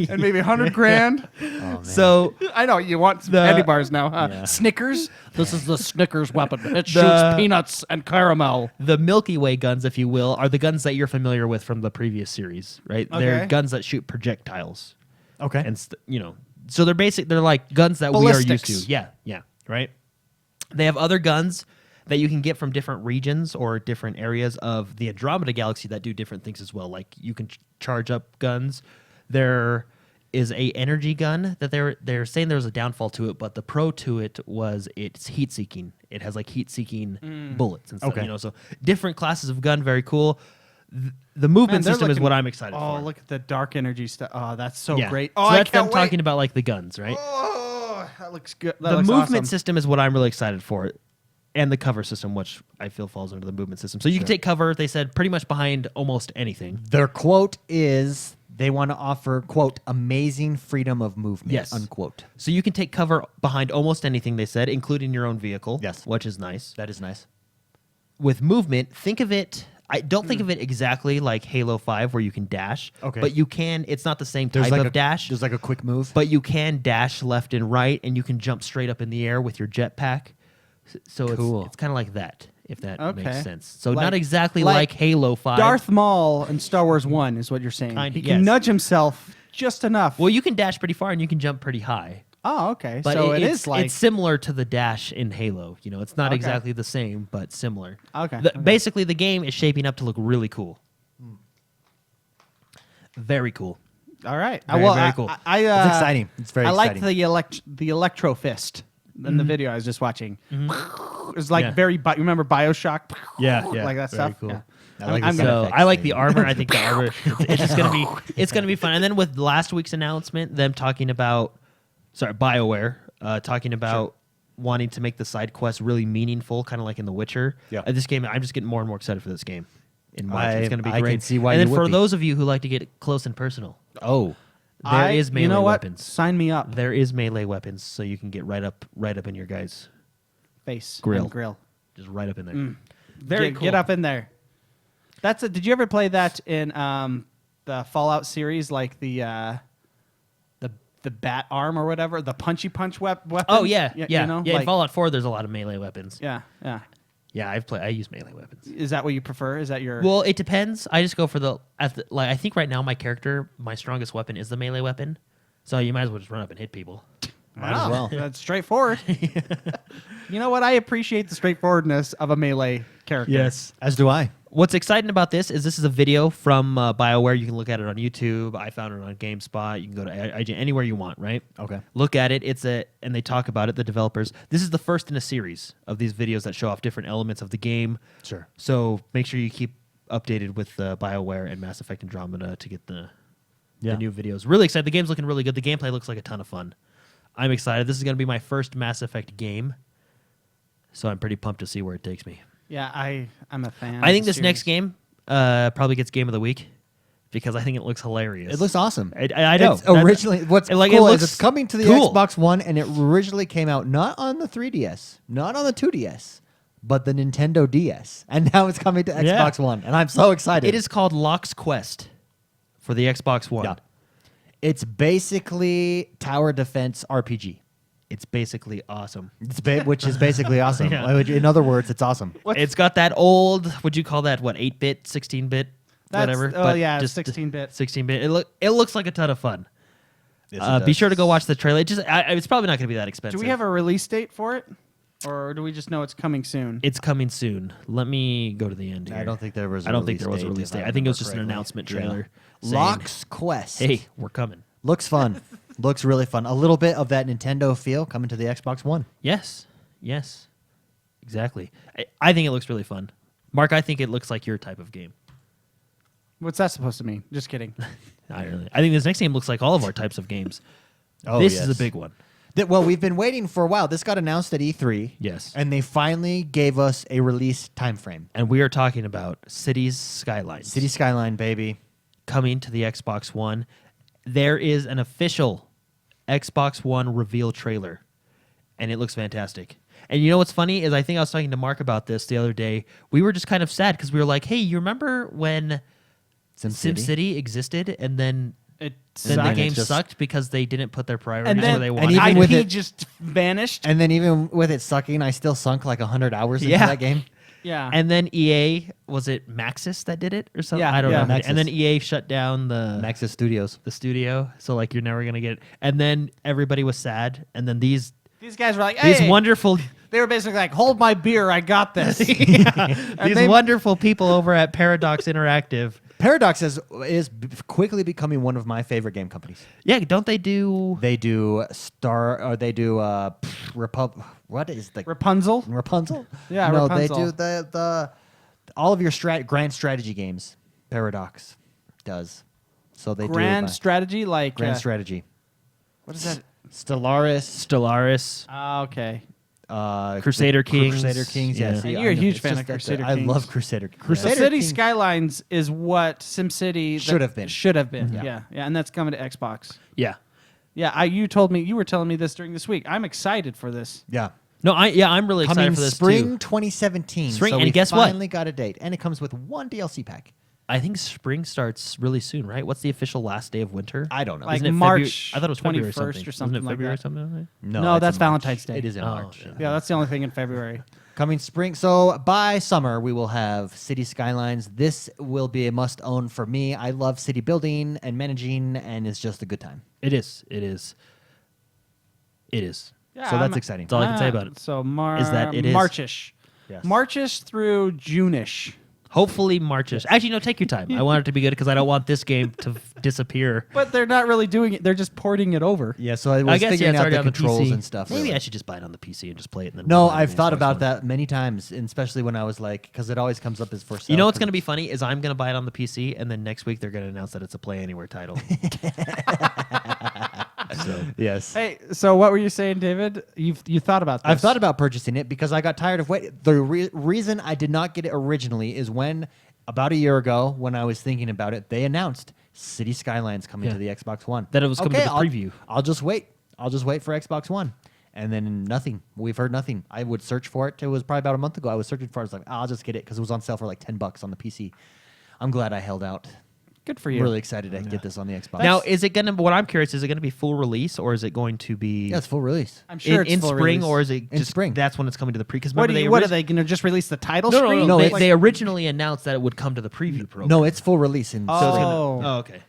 and maybe 100 grand. Oh, man. So I know you want some The- candy bars now, huh? Yeah. Snickers. This is the Snickers weapon. It The- shoots peanuts and caramel. the Milky Way guns, if you will, are the guns that you're familiar with from the previous series, right? They're Okay. guns that shoot projectiles. okay. And so they're like guns that we are used Ballistics. to. Yeah, right. They have other guns that you can get from different regions or different areas of the Andromeda galaxy that do different things as well. Like you can charge up guns. There is a energy gun that they're saying there was a downfall to it, but the pro to it was it's heat seeking. It has like heat seeking bullets and stuff. Okay. So different classes of gun, very cool. The movement they're system is looking- what I'm excited for. Oh, look at the dark energy stuff. Oh, that's so Yeah. great. So Oh, I that's can't them wait. talking about like the guns, right? Oh, that looks good. That The looks movement awesome. system is what I'm really excited for, and the cover system, which I feel falls under the movement system. So you can take cover, they said, pretty much behind almost anything. Their quote is they want to offer, quote, amazing freedom of movement, Yes. unquote. So you can take cover behind almost anything, they said, including your own vehicle. Yes. Which is nice. That is nice. With movement, think of it. I don't think of it exactly like Halo 5 where you can dash. Okay. But you can, it's not the same There's type like of a dash. There's like a quick move. But you can dash left and right, and you can jump straight up in the air with your jetpack. So Cool. it's kind of like that, if that Okay. makes sense. So Like- not exactly like like Halo 5. Darth Maul in Star Wars 1 is what you're saying. Kinda, He can yes. nudge himself just enough. Well, you can dash pretty far and you can jump pretty high. Oh, okay. But so it's, is like it's similar to the dash in Halo. You know, it's not Okay. exactly the same, but similar. Okay, The- okay. Basically, the game is shaping up to look really cool. Very cool. all right. Very, well, very cool. It's exciting. It's very I like exciting. the electro fist in the video I was just watching. It's like Yeah. very. You remember Bioshock? Yeah, like that very stuff. cool. Yeah. I like I'm the gonna- sound So effects I like the thing. armor. I think the armor it's just gonna be fun. And then with last week's announcement, them talking about BioWare talking about wanting to make the side quests really meaningful, kind of like in The Witcher. Yeah. This game, I'm just getting more and more excited for this game. In March, it's going to be I great. can see why and you then would for be. those of you who like to get close and personal, Oh, there is melee You know what? weapons. Sign me up. There is melee weapons, so you can get right up in your guys' Face Grill. and grill. just right up in there. Very cool. Get up in there. Did you ever play that in the Fallout series, like the bat arm or whatever, the punchy punch weapon? Oh yeah, You yeah. know, In like- Fallout 4, there's a lot of melee weapons. Yeah, yeah. Yeah, I use melee weapons. Is that what you prefer? Is that your? Well, it depends. I just go for like I think right now my character, my strongest weapon is the melee weapon. So you might as well just run up and hit people. might as well. That's straightforward. You know what? I appreciate the straightforwardness of a melee character. As do I. What's exciting about this is a video from BioWare. You can look at it on YouTube. I found it on GameSpot. You can go to IGN, anywhere you want, right? Okay. Look at it. And they talk about it, the developers. This is the first in a series of these videos that show off different elements of the game. Sure. So make sure you keep updated with BioWare and Mass Effect Andromeda to get the new videos. Really excited. The game's looking really good. The gameplay looks like a ton of fun. I'm excited. This is going to be my first Mass Effect game. So I'm pretty pumped to see where it takes me. Yeah, I'm a fan. I of think the this next series. game probably gets Game of the Week because I think it looks hilarious. It looks awesome. I know. It's originally, what's like, cool it is looks it's coming to the cool. Xbox One, and it originally came out not on the 3DS, not on the 2DS, but the Nintendo DS, and now it's coming to Yeah. Xbox One, and I'm so excited. It is called Locke's Quest for the Xbox One. Yeah. It's basically tower defense RPG. It's basically awesome. Which is basically awesome. Yeah. In other words, it's awesome. It's got that old, would you call that, 8-bit, 16-bit, whatever? Oh but yeah, just 16-bit. 16-bit. It looks like a ton of fun. Yes, it Be does. sure to go watch the trailer. It's probably not going to be that expensive. Do we have a release date for it, or do we just know it's coming soon? It's coming soon. Let me go to the end here. I don't think there was. I don't think there was a release if I date. I think it was remember just an correctly. announcement Yeah. trailer. saying, Locke's Quest. Hey, we're coming. Looks fun. Looks really fun. A little bit of that Nintendo feel coming to the Xbox One. Yes. Exactly. I think it looks really fun. Mark, I think it looks like your type of game. What's that supposed to mean? Just kidding. Not really. I think this next game looks like all of our types of games. Oh, this yes. is a big one. Well, we've been waiting for a while. This got announced at E3. Yes. And they finally gave us a release time frame. And we are talking about Cities Skylines. City Skyline, baby. Coming to the Xbox One. There is an official Xbox One reveal trailer, and it looks fantastic. And you know what's funny is I think I was talking to Mark about this the other day. We were just kind of sad because we were like, hey, you remember when SimCity existed and then It the sucked. game just- sucked because they didn't put their priorities and where then they and wanted. even IP with it- just vanished. And then even with it sucking, I still sunk like 100 hours into Yeah. that game. Yeah. And then EA, was it Maxis that did it or something? Yeah, I don't yeah. know. Maxis. And then EA shut down the Maxis Studios. studio, so like you're never gonna get it. And then everybody was sad. And then these These guys were like, hey. these wonderful They were basically like, hold my beer, I got this. these they- wonderful people over at Paradox Interactive. Paradox is quickly becoming one of my favorite game companies. Yeah, don't they do? They do what is the Rapunzel. Rapunzel? Yeah, no, Rapunzel. they do the all of your grand strategy games. Paradox does. So they Grand do strategy, like. grand strategy. What is that? Stellaris, Stellaris. Ah, okay. Crusader Kings. Crusader Kings. Yeah. Yeah, see, You're a I know. huge It's fan just of that Crusader I Kings. love Crusader. The Crusader City Kings. Skylines is what SimCity Should have been. Should have been. Yeah. Yeah. And that's coming to Xbox. Yeah. Yeah, you were telling me this during this week. I'm excited for this. Yeah. No, I'm really excited Coming for this spring too. 2017. Spring, so and we guess what? finally got a date, and it comes with one DLC pack. I think spring starts really soon, right? What's the official last day of winter? I don't know. Like Isn't it March February? I thought it was February 21st something. or something Isn't it like February that. something like that? No, it's that's in March. Valentine's Day. It is in Oh, March. yeah. Yeah, that's the only thing in February. Coming spring. So by summer, we will have City Skylines. This will be a must own for me. I love city building and managing, and it's just a good time. It is. It is. It is. So that's exciting. That's all I can say about it. So Is that it is. Marchish. Yes. Marchish through June-ish. Hopefully Marchish. Actually, no, take your time. I want it to be good because I don't want this game to disappear. But they're not really doing it. They're just porting it over. Yeah, so I was guess, figuring it's out already the on the controls PC. and stuff. Maybe really. I should just buy it on the PC and just play it. And then No, buy it on I've the thought Xbox about One. that many times, and especially when I was like, because it always comes up as for sale. You know what's going to be funny is I'm going to buy it on the PC, and then next week they're going to announce that it's a Play Anywhere title. So, Yes. Hey, so what were you saying, David? You thought about this? I've thought about purchasing it because I got tired of waiting. The reason I did not get it originally is when, about a year ago, when I was thinking about it, they announced City Skylines coming Yeah. to the Xbox One. That it was coming to the I'll- preview. I'll just wait. I'll just wait for Xbox One. And then nothing. We've heard nothing. I would search for it. It was probably about a month ago. I was searching for it. I was like, I'll just get it because it was on sale for like $10 on the PC. I'm glad I held out. Good for I'm you. really excited to get this on the Xbox. now, is it going to? What I'm curious is it going to be full release or is it going to be yeah, it's full release. I'm sure in it's full spring release. or is it In just spring. That's when it's coming to the pre. Because What, remember are they going to just release the title No, screen? no, no. No, They originally announced that it would come to the preview program. No, it's full release. In So it's gonna, Oh. oh, okay.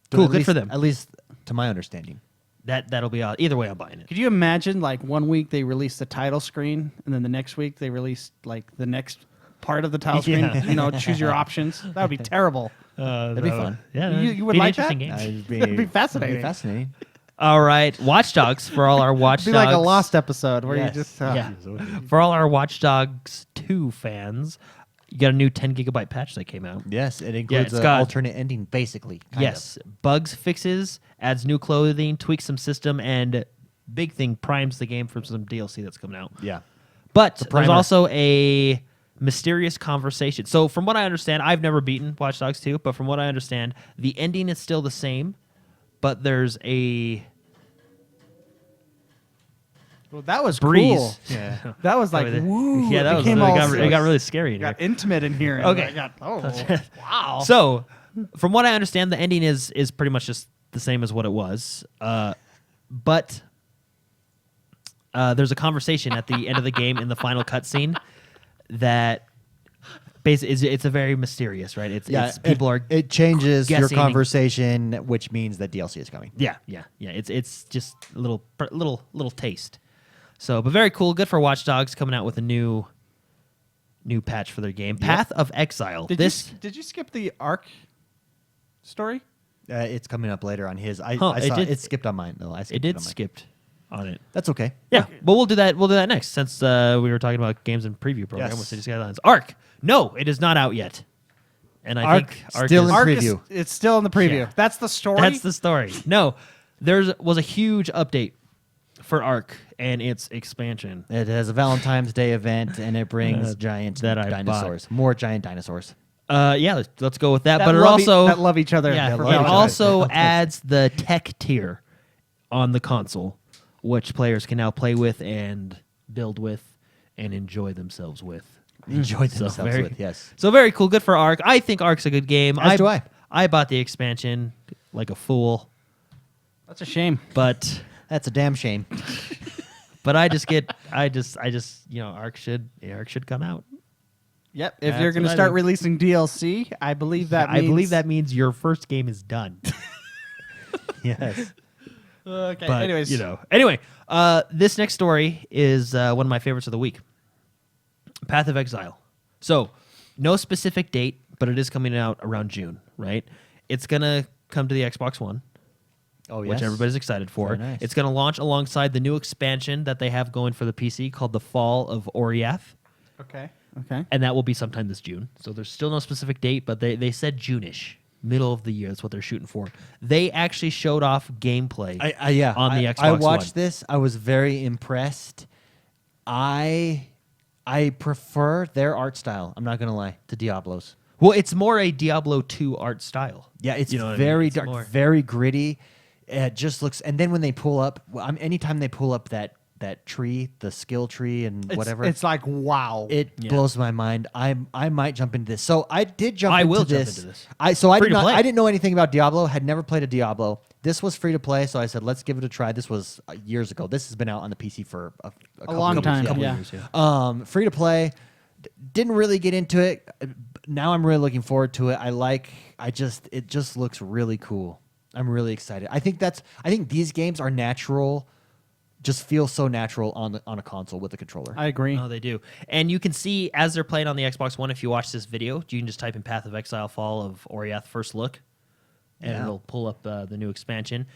But Cool, at good least- for them. At least to my understanding. That'll be either way. I'm buying it. Could you imagine, like, one week they release the title screen, and then the next week they release, like, the next part of the title screen? Yeah. You know, choose your options. That would be terrible. That'd be fun. Yeah, You would be an like that? interesting game. That'd be fascinating. It'd be fascinating. All right, Watch Dogs for all our Watch It'd Dogs. be like a Lost episode where Yes. you just... Yeah. For all our Watch Dogs 2 fans, you got a new 10 gigabyte patch that came out. Yes, it includes it's an got- alternate ending, basically. kind Yes, bugs fixes, adds new clothing, tweaks some system, and big thing, primes the game for some DLC that's coming out. of. Yeah. But there's primer. also a mysterious conversation. So from what I understand, I've never beaten Watch Dogs 2, but from what I understand, the ending is still the same, but there's a Well, that was breeze. cool. Yeah. That was like, woo. Yeah, that was it became all got really scary in here. got intimate in here. and Okay. I got, wow. So, from what I understand, the ending is pretty much just the same as what it was. But there's a conversation at the end of the game in the final cutscene that basically it's a very mysterious, right? It's people are It changes your guessing. conversation, which means that DLC is coming. yeah. It's just a little taste. So, but very cool. Good for Watch Dogs coming out with a new patch for their game. Path of Exile. Did you skip the Ark story? It's coming up later on his. I Huh, saw it did- it skipped on mine though. I skipped it did on mine. skipped on it. That's okay. Yeah, but we'll do that. We'll do that next, since we were talking about games and preview program Yes. with City Skylines. Arc, no, it is not out yet, and I Arc, think Arc still is, in Ark preview. it's still in the preview. Yeah. That's the story? That's the story. No, there was a huge update for Arc and its expansion. It has a Valentine's Day event and it brings giant that I dinosaurs. More giant dinosaurs. Yeah, let's go with that. That but it love also that love each other. yeah, for it love each other. also adds the tech tier on the console, which players can now play with and build with and enjoy themselves with. Enjoy So themselves very- with, yes. So very cool. Good for Arc. I think Arc's a good game. As do I. I bought the expansion like a fool, That's a shame. but That's a damn shame. I just Arc should come out. Yep. If That's you're going to what I start think. releasing DLC, I believe that I means... believe that means your first game is done. Yes. Okay. But anyways. Anyway, this next story is one of my favorites of the week. Path of Exile. So, no specific date, but it is coming out around June, right? It's gonna come to the Xbox One, Oh, yes. which everybody's excited for. Very nice. It's gonna launch alongside the new expansion that they have going for the PC called The Fall of Oriath, Okay. Okay. and that will be sometime this June. So there's still no specific date, but they said June-ish, middle of the year. That's what they're shooting for. They actually showed off gameplay. on the Xbox I watched One. this. I was very impressed. I prefer their art style. I'm not gonna lie to Diablo's. Well, it's more a Diablo 2 art style. Yeah, it's You know what I mean? very It's dark, more- very gritty. It just looks. And then when they pull up, anytime they pull up that tree, the skill tree, and whatever, It's like, wow. it Yeah. blows my mind. I might jump into this. So I did jump. I into will jump this. into this. I Free did to not. play. I didn't know anything about Diablo. Had never played a Diablo. This was free to play, so I said, let's give it a try. This was years ago. This has been out on the PC for a couple long years. time, couple yeah. years, yeah. Free to play. Didn't really get into it. Now I'm really looking forward to it. It just looks really cool. I'm really excited. I think these games are natural just feels so natural on a console with a controller. I agree. Oh, they do. And you can see as they're playing on the Xbox One, if you watch this video, you can just type in Path of Exile Fall of Oriath First Look, and it'll pull up the new expansion.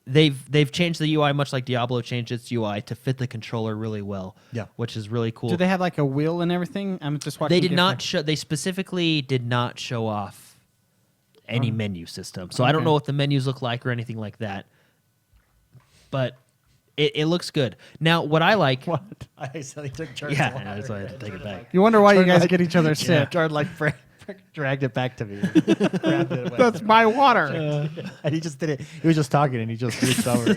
They've changed the UI much like Diablo changed its UI to fit the controller really well. Yeah. Which is really cool. Do they have like a wheel and everything? I'm just watching. They did not show. They specifically did not show off any menu system. So I don't Okay. know what the menus look like or anything like that. But it looks good. Now, what I like. What? I accidentally took Jordan's Yeah, water. that's why I had to take it back. You wonder why you guys Like- get each other sick. Jordan like dragged it back to me. Grabbed it away. That's my water. And he just did it. He was just talking and he just reached over.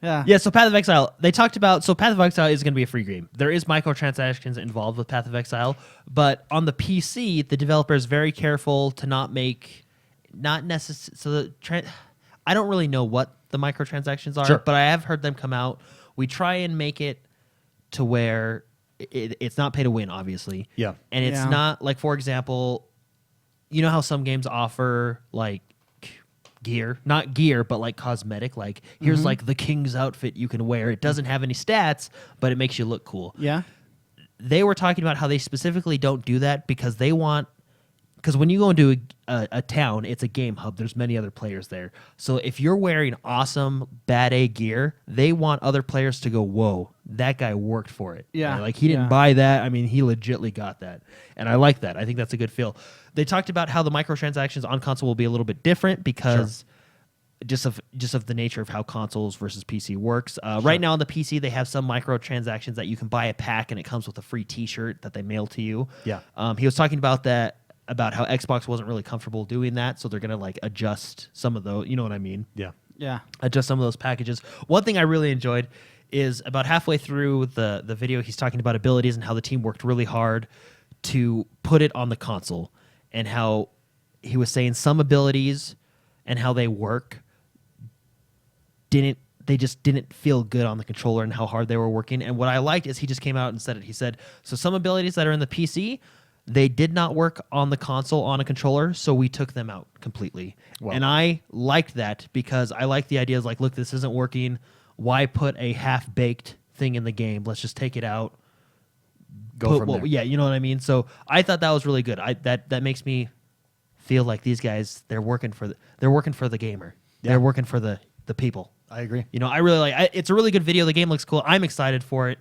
Yeah. Yeah, so Path of Exile, they talked about, so Path of Exile is going to be a free game. There is microtransactions involved with Path of Exile, but on the PC, the developer is very careful to not make, not necessarily, so I don't really know what the microtransactions are, Sure. but I have heard them come out. We try and make it to where it's not pay to win, obviously. Yeah. And it's Yeah. not, like, for example, you know how some games offer, like, gear, not gear, but like cosmetic, like here's like the king's outfit you can wear. It doesn't have any stats, but it makes you look cool. Yeah. They were talking about how they specifically don't do that because they want, because when you go into a town, it's a game hub. There's many other players there. So if you're wearing awesome bad A gear, they want other players to go, whoa, that guy worked for it. Yeah, Like he didn't yeah. buy that. I mean, he legitly got that. And I like that. I think that's a good feel. They talked about how the microtransactions on console will be a little bit different because just of the nature of how consoles versus PC works. Right now on the PC, they have some microtransactions that you can buy a pack and it comes with a free T-shirt that they mail to you. Yeah. He was talking about that, about how Xbox wasn't really comfortable doing that, so they're gonna like adjust some of those. You know what I mean? Yeah. Yeah. Adjust some of those packages. One thing I really enjoyed is about halfway through the video, he's talking about abilities and how the team worked really hard to put it on the console, and how he was saying some abilities and how they work they just didn't feel good on the controller and how hard they were working. And what I liked is he just came out and said it. He said, so some abilities that are in the PC, they did not work on the console on a controller, so we took them out completely. Wow. And I liked that because I like the idea of like, look, this isn't working. Why put a half-baked thing in the game? Let's just take it out. Go from there. Yeah, you know what I mean? So I thought that was really good. That makes me feel like these guys, they're working for the gamer. Yeah. They're working for the people. I agree. You know, I really like it's a really good video. The game looks cool. I'm excited for it.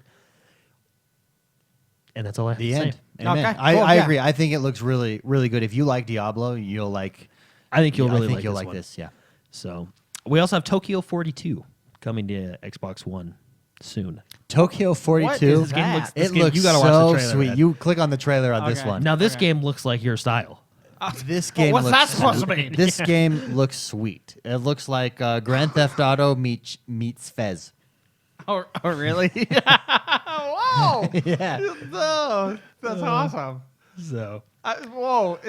And that's all I have The to end. say. Amen. Okay, I cool, yeah. agree. I think it looks really, really good. If you like Diablo, you'll like. I think you'll really I think like you'll this like one. this. Yeah. So we also have Tokyo 42 coming to Xbox One soon. Tokyo 42. What is This game looks- that? this It game- looks you gotta so watch the trailer, sweet. man. You click on the trailer on this Okay. one. Now this Okay. game looks like your style. This game. what's looks that supposed to sweet. mean? This game looks sweet. It looks like Grand Theft Auto meets Fez. Oh, really? Whoa. Yeah. No, that's awesome. So Whoa.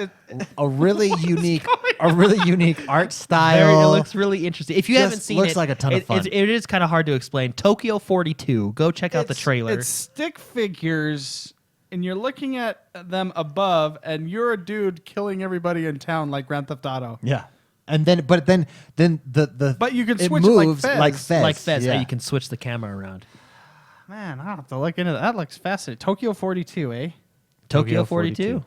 A really unique art it style. looks really interesting. If you Just haven't seen looks it, like a ton of fun. It is kind of hard to explain. Tokyo 42. Go check out the trailer. It's stick figures, and you're looking at them above, and you're a dude killing everybody in town like Grand Theft Auto. Yeah. And then the But you can it switch it like moves Fez. like Fez. like Fez, Yeah. how you can switch the camera around. Man, I'll have to look into that. That looks fascinating. Tokyo 42, eh? Tokyo Tokyo 42. 42.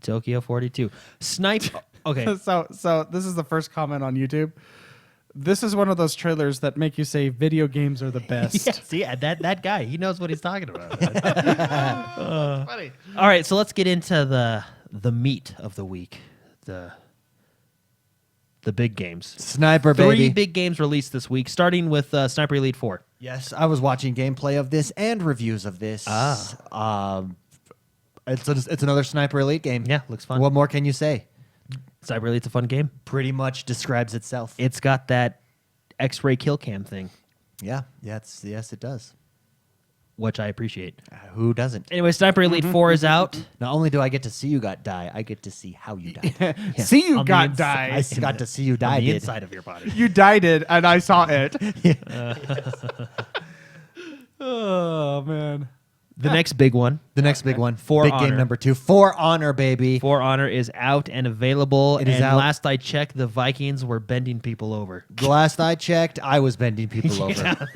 Tokyo 42. Snipe. Okay. So this is the first comment on YouTube. This is one of those trailers that make you say video games are the best. Yeah, see, that guy, he knows what he's talking about. Funny. All right, so let's get into the meat of the week. The big games. Sniper Three baby. big games released this week, starting with Sniper Elite 4. Yes, I was watching gameplay of this and reviews of this. It's another Sniper Elite game. Yeah, looks fun. What more can you say? Sniper Elite's a fun game. Pretty much describes itself. It's got that X-ray kill cam thing, yes, it does. which I appreciate. Who doesn't? Anyway, Sniper Elite 4 is out. Not only do I get to see you die, I get to see how you died. See you On the got inside. died. I got to see you die. On the Did. inside of your body. You died it, and I saw it. Oh man. The next big one. The next big one. For big Honor. game number 2. For Honor, baby. For Honor is out and available. It is and out. last I checked, the Vikings were bending people over. The last I checked, I was bending people over.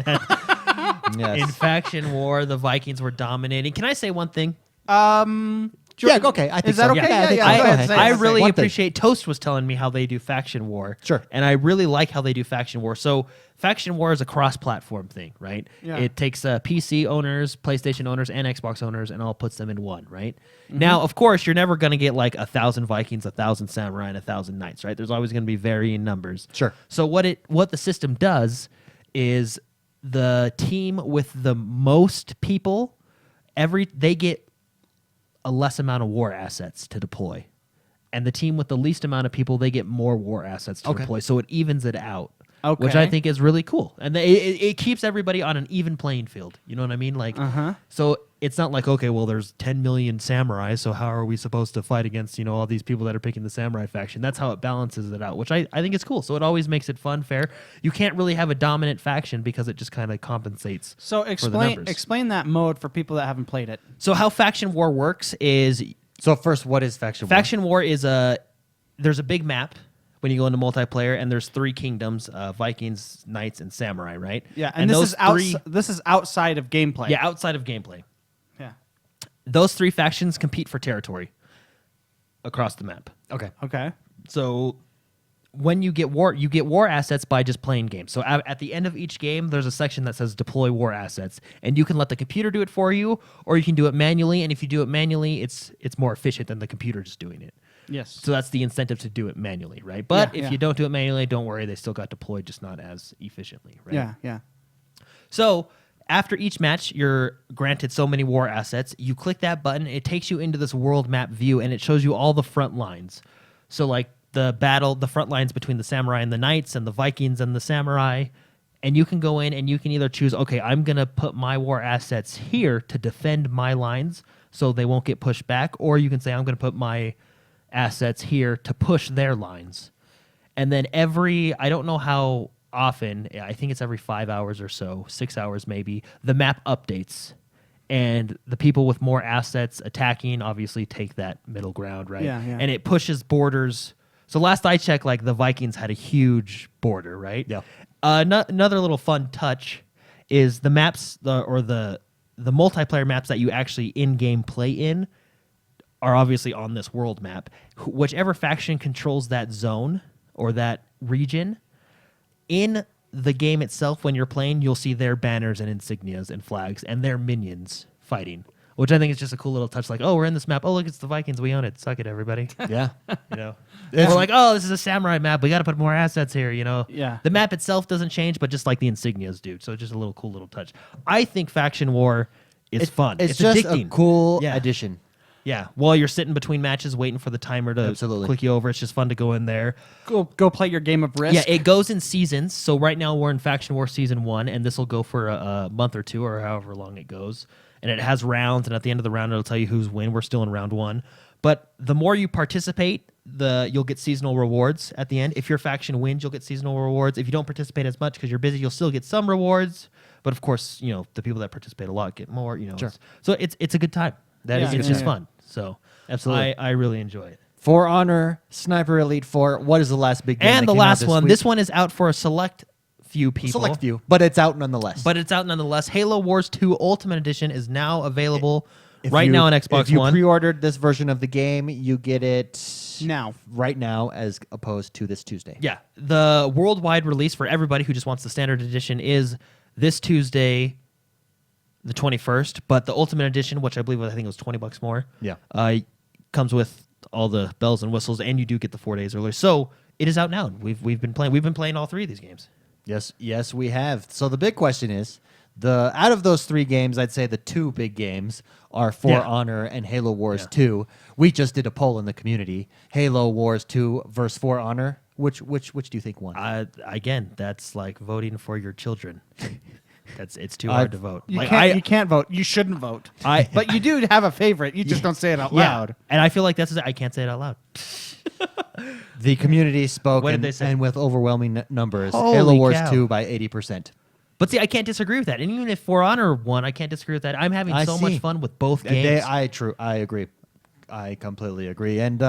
Yes. In Faction War, the Vikings were dominating. Can I say one thing? Yeah, okay. I think Is that so. okay? I think Yeah, so. yeah, Go go ahead. ahead, say I it. really One thing. appreciate Toast was telling me how they do Faction War. Sure. And I really like how they do Faction War. So Faction War is a cross-platform thing, right? Yeah. It takes PC owners, PlayStation owners, and Xbox owners, and all puts them in one, right? Now, of course, you're never going to get like 1,000 Vikings, 1,000 Samurai, and 1,000 Knights, right? There's always going to be varying numbers. Sure. So what the system does is the team with the most people, they get a less amount of war assets to deploy. And the team with the least amount of people, they get more war assets to deploy. So it evens it out, which I Okay. think is really cool. And it keeps everybody on an even playing field. You know what I mean? Like, so it's not like, okay, well, there's 10 million samurai, so how are we supposed to fight against, all these people that are picking the samurai faction? That's how it balances it out, which I think is cool. So it always makes it fun, fair. You can't really have a dominant faction because it just kind of compensates So for the explain numbers. explain that mode for people that haven't played it. So how Faction War works is So first, what is Faction War? Faction War is there's a big map when you go into multiplayer, and there's 3 kingdoms: Vikings, Knights, and Samurai. Right? Yeah, and this is this is outside of gameplay. Yeah, outside of gameplay. Yeah. Those 3 factions compete for territory across the map. Okay. Okay. So when you get war assets by just playing games. So at the end of each game, there's a section that says deploy war assets, and you can let the computer do it for you, or you can do it manually. And if you do it manually, it's more efficient than the computer just doing it. Yes. So that's the incentive to do it manually, right? But Yeah, if yeah. you don't do it manually, don't worry, they still got deployed, just not as efficiently, right? Yeah. Yeah. So after each match, you're granted so many war assets. You click that button, it takes you into this world map view, and it shows you all the front lines. So like the front lines between the samurai and the knights, and the Vikings and the samurai. And you can go in and you can either choose, okay, I'm going to put my war assets here to defend my lines so they won't get pushed back, or you can say, I'm going to put my assets here to push their lines. And then I don't know how often, I think it's every 5 hours or so, 6 hours maybe, the map updates. And the people with more assets attacking obviously take that middle ground, right? Yeah, yeah. And it pushes borders. So last I checked, like the Vikings had a huge border, right? Yeah. Another little fun touch is the maps, the multiplayer maps that you actually in-game play in are obviously on this world map. Whichever faction controls that zone or that region, in the game itself, when you're playing, you'll see their banners and insignias and flags and their minions fighting, which I think is just a cool little touch. Like, oh, we're in this map. Oh, look, it's the Vikings. We own it. Suck it, everybody. Yeah. We're like, oh, this is a samurai map. We got to put more assets here. Yeah. The map itself doesn't change, but just like the insignias do. So just a little cool little touch. I think Faction War is fun. It's just addicting. a cool Yeah. addition. Yeah, while you're sitting between matches waiting for the timer to Absolutely. click you over, it's just fun to go in there. Go play your game of Risk. Yeah, it goes in seasons. So right now we're in Faction War Season 1, and this will go for a month or 2 or however long it goes. And it has rounds, and at the end of the round, it'll tell you who's win. We're still in round 1. But the more you participate, you'll get seasonal rewards at the end. If your faction wins, you'll get seasonal rewards. If you don't participate as much because you're busy, you'll still get some rewards. But of course, the people that participate a lot get more. Sure. So it's a good time. It's just fun. So Absolutely. I really enjoy it. For Honor, Sniper Elite 4. What is the last big game? And that the came out last one, week? this one is out for a select few people. Select few, but it's out nonetheless. But it's out nonetheless. Halo Wars 2 Ultimate Edition is now available If right you- now on Xbox If you One. pre-ordered this version of the game, you get it Now. right now, as opposed to this Tuesday. Yeah. The worldwide release for everybody who just wants the standard edition is this Tuesday, the 21st. But the Ultimate Edition, which I think it was $20 more, Yeah. comes with all the bells and whistles, and you do get the 4 days earlier. So it is out now. We've been playing all 3 of these games. Yes, we have. So the big question is, out of those 3 games, I'd say the 2 big games are For Yeah. Honor and Halo Wars Yeah. 2. We just did a poll in the community: Halo Wars 2 versus For Honor. Which do you think won? Again, that's like voting for your children. It's too hard to vote. You Like, can't. You can't vote. You shouldn't vote. But you do have a favorite. You just don't say it out loud. And I feel like I can't say it out loud. The community spoke, What did and, they say? and with overwhelming numbers, Holy Halo Wars cow. 2 by 80%. But see, I can't disagree with that. And even if For Honor won, I can't disagree with that. I'm having so much fun with both games. I agree. I completely agree. And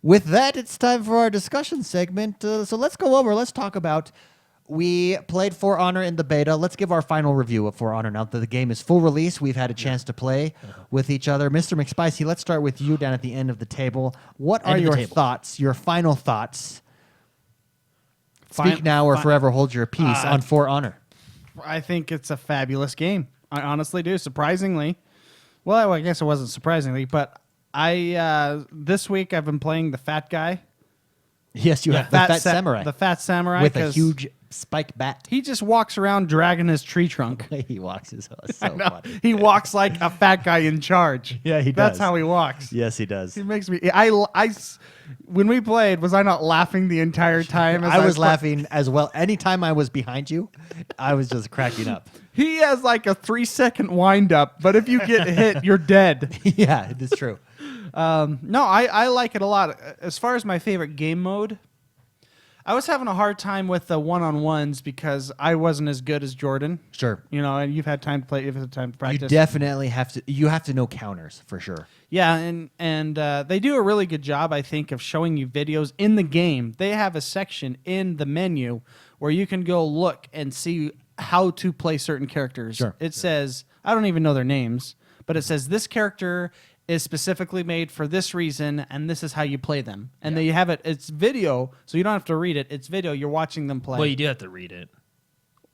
with that, it's time for our discussion segment. So let's go over. Let's talk about. We played For Honor in the beta. Let's give our final review of For Honor now that the game is full release. We've had a chance to play with each other. Mr. McSpicy, let's start with you down at the end of the table. What are your thoughts, your final thoughts? Speak now or forever hold your peace on For Honor. I think it's a fabulous game. I honestly do. Surprisingly. Well, I guess it wasn't surprisingly, but this week I've been playing the fat guy. Yes, you have the fat samurai. The fat samurai. With a huge spike bat. He just walks around dragging his tree trunk. He walks is so funny. He walks like a fat guy in charge. Yeah, he does. That's how he walks. Yes, he does. He makes me. When we played, was I not laughing the entire time? I was laughing as well. Anytime I was behind you, I was just cracking up. He has like a 3-second wind up, but if you get hit, you're dead. Yeah, it is true. No, I like it a lot. As far as my favorite game mode, I was having a hard time with the one-on-ones because I wasn't as good as Jordan. Sure. You know, and you've had time to play, you've had time to practice. You definitely have to. You have to know counters for sure. Yeah, and they do a really good job, I think, of showing you videos in the game. They have a section in the menu where you can go look and see how to play certain characters. Sure. It says, I don't even know their names, but it says this character is specifically made for this reason, and this is how you play them. And they have it. It's video, so you don't have to read it. It's video. You're watching them play. Well, you do have to read it.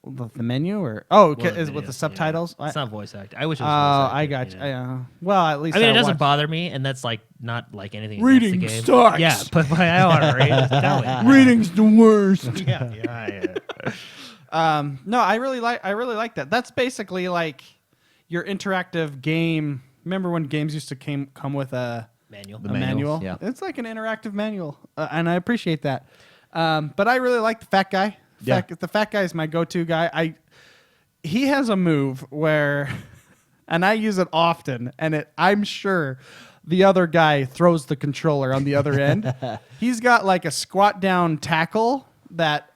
The menu, or is with the subtitles? Yeah. It's not voice acting. I wish it was Oh, voice acting. I got you. Well, at least I mean, it doesn't watched. bother me, and that's like not like anything Reading against the game. sucks. Yeah, but I want to read. Just tell me. Reading's the worst. Yeah. No, I really like that. That's basically like your interactive game. Remember when games used to come with a Manual. The a manuals, manual? yeah. It's like an interactive manual, and I appreciate that. But I really like the fat guy. The fat guy is my go-to guy. He has a move where, and I use it often, and I'm sure the other guy throws the controller on the other end. He's got like a squat down tackle that,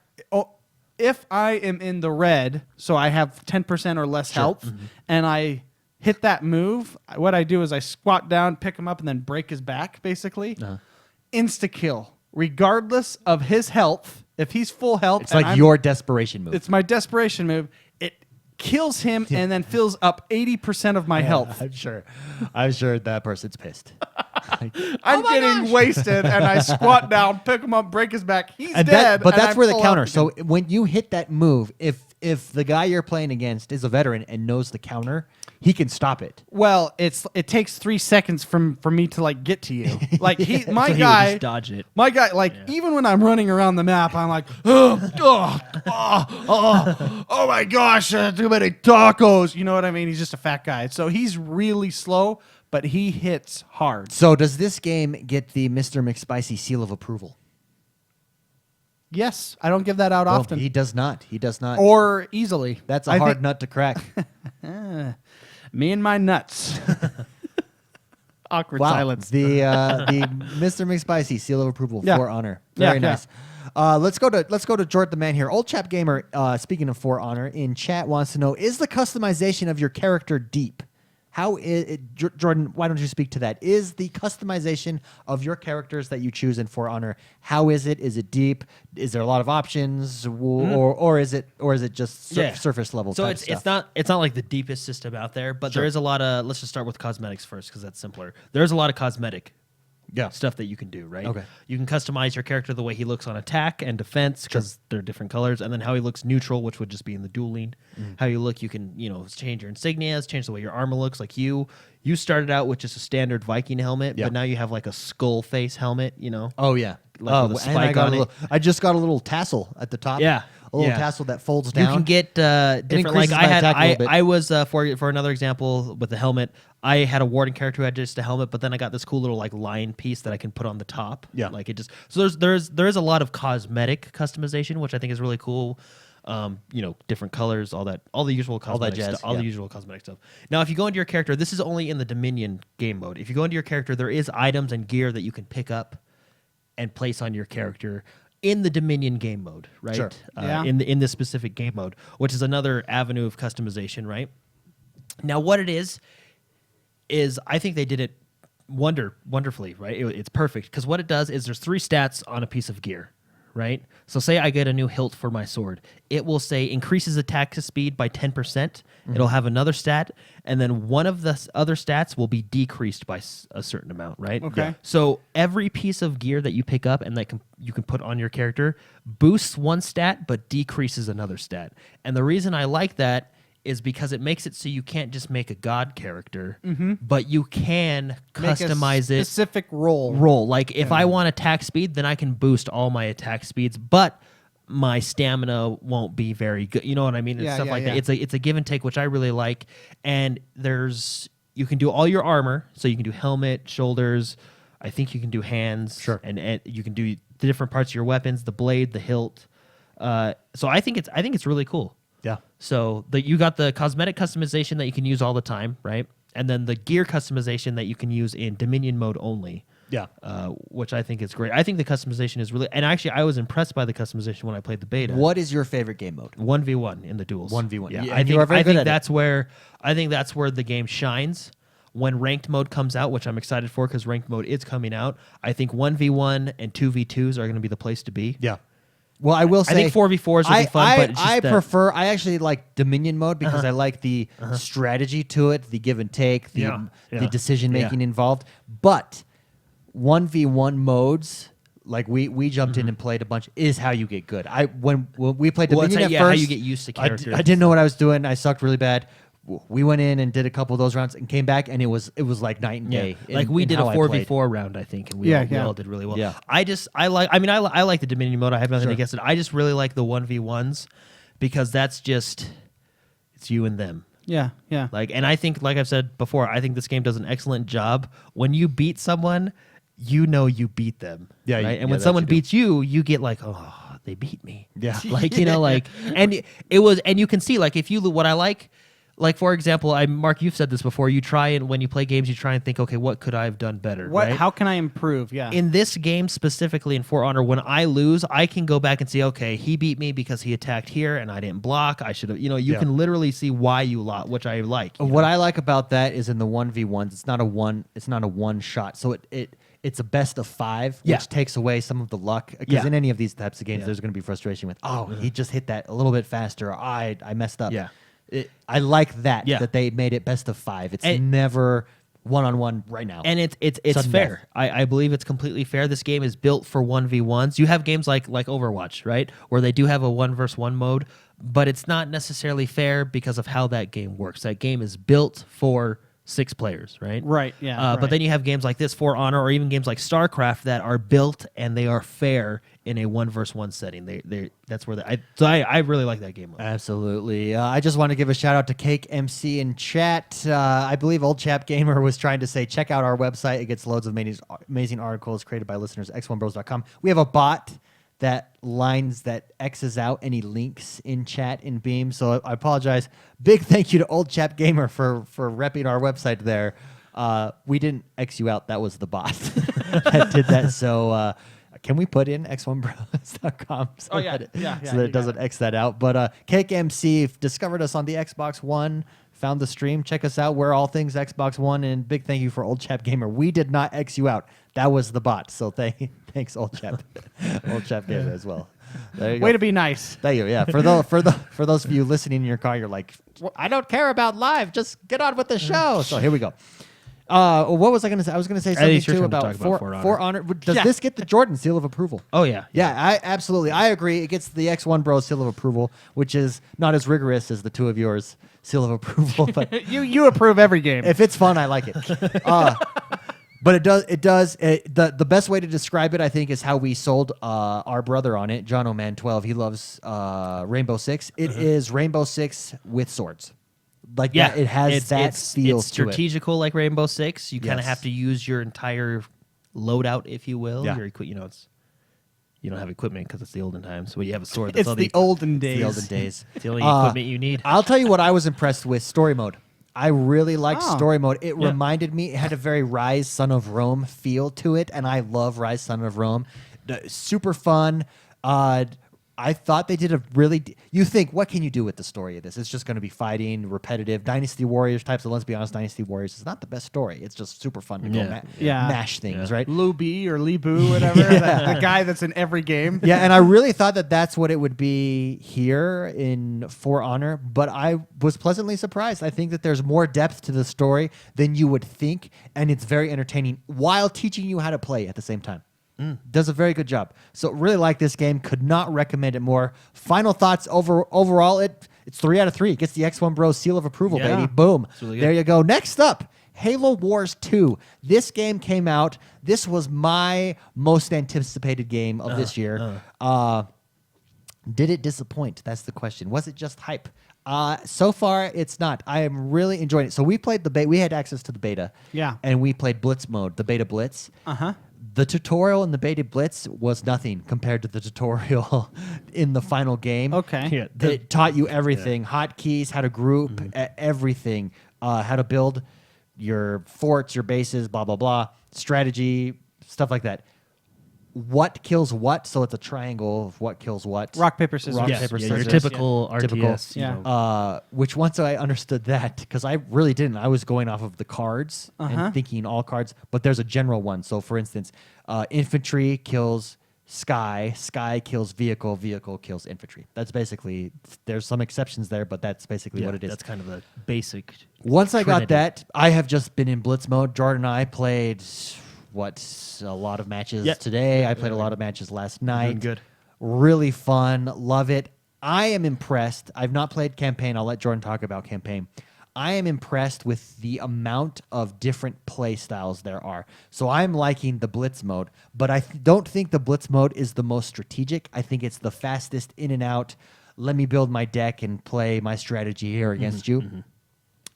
if I am in the red, so I have 10% or less health, and I hit that move, what I do is I squat down, pick him up, and then break his back, basically. Insta-kill. Regardless of his health, if he's full health... It's like your desperation move. It's my desperation move. It kills him and then fills up 80% of my health. I'm sure that person's pissed. I'm getting wasted, and I squat down, pick him up, break his back. He's dead. But and that's I'm where the full counter. health So again. when you hit that move, if the guy you're playing against is a veteran and knows the counter, he can stop it. Well, it takes 3 seconds for me to like get to you. Like So he would guy, just dodge it. my guy, like even when I'm running around the map, I'm like, oh my gosh, too many tacos. You know what I mean? He's just a fat guy, so he's really slow, but he hits hard. So does this game get the Mr. McSpicy seal of approval? Yes, I don't give that out Well, often he does not. He does not. or easily. That's a I hard think- nut to crack. Me and my nuts. Awkward Wow. silence. The Mr. McSpicy seal of approval Yeah. for honor. Very Yeah. nice. Let's go to Jordan the man here. Old Chap Gamer, speaking of For Honor, in chat wants to know, is the customization of your character deep? How is it, Jordan, why don't you speak to that? Is the customization of your characters that you choose in For Honor, how is it? Is it deep? Is there a lot of options? Or is it just surface level So type it's stuff? it's not like the deepest system out there, but there is a lot of. Let's just start with cosmetics first because that's simpler. There's a lot of cosmetic stuff that you can do, right? Okay. You can customize your character the way he looks on attack and defense because they're different colors, and then how he looks neutral, which would just be in the dueling. How you look, you can change your insignias, change the way your armor looks. Like you started out with just a standard Viking helmet, but now you have like a skull face helmet. Oh, yeah. Like with a and spike on it. I just got a little tassel at the top. Yeah. A little Yeah. tassel that folds You down. can get different. increases Like my attack a little bit. I was for another example with the helmet. I had a warden character who had just a helmet, but then I got this cool little like line piece that I can put on the top. Yeah. like it just so there's a lot of cosmetic customization, which I think is really cool. Different colors, all the usual cosmetic jazz, stuff, the usual cosmetic stuff. Now, if you go into your character, this is only in the Dominion game mode. If you go into your character, there is items and gear that you can pick up and place on your character in the Dominion game mode, right? Sure. Yeah. In this specific game mode, which is another avenue of customization, right? Now, what it is I think they did it wonderfully, right? It's perfect because what it does is there's 3 stats on a piece of gear, right? So say I get a new hilt for my sword. It will say increases attack speed by 10%. It'll have another stat, and then one of the other stats will be decreased by a certain amount, right? Okay. Yeah. So every piece of gear that you pick up and that you can put on your character boosts one stat but decreases another stat. And the reason I like that is because it makes it so you can't just make a god character, but you can customize Make a it. specific role. Like if I want attack speed, then I can boost all my attack speeds, but my stamina won't be very good. You know what I mean? And Yeah, stuff yeah, like yeah. that. It's a give and take, which I really like. And you can do all your armor, so you can do helmet, shoulders. I think you can do hands. Sure. And you can do the different parts of your weapons, the blade, the hilt. So I think it's really cool. Yeah. So you got the cosmetic customization that you can use all the time, right? And then the gear customization that you can use in Dominion mode only. Yeah. Which I think is great. I think the customization is really, and actually I was impressed by the customization when I played the beta. What is your favorite game mode? 1v1 in the duels. 1v1. Yeah, Yeah, I and think, you are very I good think at it. that's where the game shines. When ranked mode comes out, which I'm excited for because ranked mode is coming out, I think 1v1 and 2v2s are going to be the place to be. Yeah. Well, I will say I think 4v4s will be fun, but it's just I actually like Dominion mode because I like the strategy to it, the give and take, the decision making involved. But 1v1 modes, like we jumped in and played a bunch, is how you get good. When we played Well, it's Dominion how at first, you get used to characters. I didn't know what I was doing. I sucked really bad. We went in and did a couple of those rounds and came back, and it was like night and day. Like we did a 4v4 round, I think, and we all did really well. Yeah. I like the Dominion mode. I have nothing against it. I just really like the 1v1s because that's just it's you and them. Yeah, yeah. And I think, like I've said before, I think this game does an excellent job. When you beat someone, you know you beat them. Yeah, right? And yeah, when that someone you do. beats you, you get like, oh, they beat me. Yeah. And you can see, like, if you, what I like, for example, Mark, you've said this before, you try and when you play games, you try and think, okay, what could I have done better? Right? How can I improve? Yeah. In this game specifically in For Honor, when I lose, I can go back and see, okay, he beat me because he attacked here and I didn't block. I should have, you can literally see why you lost, which I like. What I like about that is in the 1v1s, it's not a one shot. So it's a best of 5, Yeah. which takes away some of the luck. Because Yeah. in any of these types of games, Yeah. there's going to be frustration with, he just hit that a little bit faster. Or, I messed up. Yeah. I like that, Yeah. that they made it best of 5. It's And- never one-on-one right now. And it's Sudden fair. death. I believe it's completely fair. This game is built for 1v1s. You have games like Overwatch, right? Where they do have a 1v1 mode, but it's not necessarily fair because of how that game works. That game is built for 6 players, right? Right, yeah, But right. then you have games like this, For Honor, or even games like StarCraft that are built and they are fair in a 1v1 setting. That's where I really like that game mode. Absolutely. I just want to give a shout out to Cake MC in chat. I believe Old Chap Gamer was trying to say, check out our website. It gets loads of amazing articles created by listeners, XoneBros.com. We have a bot that X's out any links in chat in Beam. So I apologize. Big thank you to Old Chap Gamer for repping our website there. We didn't X you out. That was the bot that did that. So can we put in XoneBros.com so that it doesn't X that out? But Cake MC discovered us on the Xbox One, found the stream. Check us out. We're all things Xbox One. And big thank you for Old Chap Gamer. We did not X you out. That was the bot. So thanks, Old Chap, Old Chap Gamer as well. There you go. Way to be nice. Thank you. Yeah, for those of you listening in your car, you're like, I don't care about live. Just get on with the show. So here we go. What was I going to say? I was going to say something it's your too turn to about talk about For Honor. For Honor. Does this get the Jordan seal of approval? Oh, yeah. Yeah, I absolutely. I agree. It gets the X1Bros seal of approval, which is not as rigorous as the two of yours seal of approval. But You approve every game. if it's fun, I like it. But it does. The best way to describe it, I think, is how we sold our brother on it, John O'Man 12. He loves Rainbow Six. It is Rainbow Six with swords. Like Yeah, that, it has that feel it's to it. strategical like Rainbow Six. You kind of Yes. have to use your entire loadout, if you will. Yeah. Your it's you don't have equipment because it's the olden times. But you have a sword. That's it's all the olden The days. olden days. It's the only equipment you need. I'll tell you what I was impressed with story mode. I really liked Oh. story mode. It Yeah. reminded me, it had a very Rise Son of Rome feel to it, and I love Rise Son of Rome. Super fun. I thought they did a really. You think, what can you do with the story of this? It's just going to be fighting, repetitive, Dynasty Warriors types. So let's be honest, Dynasty Warriors is not the best story. It's just super fun to go mash things, right? Lou B or Lee Boo, whatever. The guy that's in every game. Yeah, and I really thought that that's what it would be here in For Honor, but I was pleasantly surprised. I think that there's more depth to the story than you would think, and it's very entertaining while teaching you how to play at the same time. Does a very good job. So really like this game. Could not recommend it more. Final thoughts overall. It's 3 out of 3. It gets the XoneBros seal of approval, baby. Boom. Really there you go. Next up, Halo Wars 2. This game came out. This was my most anticipated game of this year. Did it disappoint? That's the question. Was it just hype? So far, it's not. I am really enjoying it. So we played the beta. We had access to the beta. Yeah. And we played Blitz mode, the beta Blitz. Uh-huh. The tutorial in the beta Blitz was nothing compared to the tutorial in the final game. Okay. Yeah, It taught you everything. Hotkeys, how to group, everything. How to build your forts, your bases, blah, blah, blah. Strategy, stuff like that. What kills what? So it's a triangle of what kills what. Rock, paper, scissors. Rock, Yes, paper, your scissors. typical RTS. Typical. you Yeah. know. Which once I understood that, because I really didn't. I was going off of the cards and thinking all cards, but there's a general one. So for instance, infantry kills sky, sky kills vehicle, vehicle kills infantry. That's basically, there's some exceptions there, but that's basically what it is. That's kind of the basic. Once I got Trinity. that, I have just been in Blitz mode. Jordan and I played, a lot of matches today. I played a lot of matches last night. good. Really fun. Love it. I am impressed. I've not played campaign. I'll let Jordan talk about campaign. I am impressed with the amount of different play styles there are. So I'm liking the Blitz mode, but I don't think the Blitz mode is the most strategic. I think it's the fastest in and out. Let me build my deck and play my strategy here against you.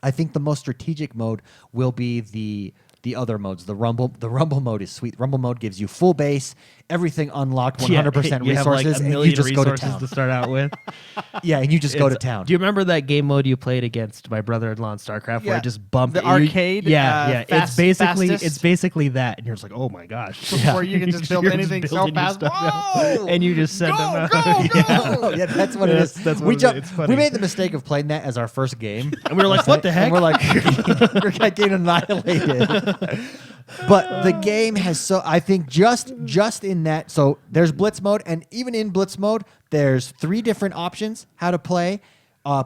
I think the most strategic mode will be the other modes. The rumble mode is sweet. Rumble mode gives you full base, everything unlocked, 100% you have, like, resources, a and million you just go to resources town. to start out with. Yeah, and you just go to It's- town. Do you remember that game mode you played against my brother-in-law in StarCraft where Yeah. I just bumped The you- arcade, Yeah. fast- It's fastest? basically that, and you're just like, oh my gosh. Before you can just build You're anything so building your fast. stuff out. Whoa! And you just send them out. Oh, yeah, that's what it is. That's what we it is. jumped- It's funny. we made the mistake of playing that as our first game. And we were like, what the heck? And we're like, we're getting annihilated. But the game has I think just in that, so there's Blitz mode, and even in Blitz mode, there's 3 different options how to play,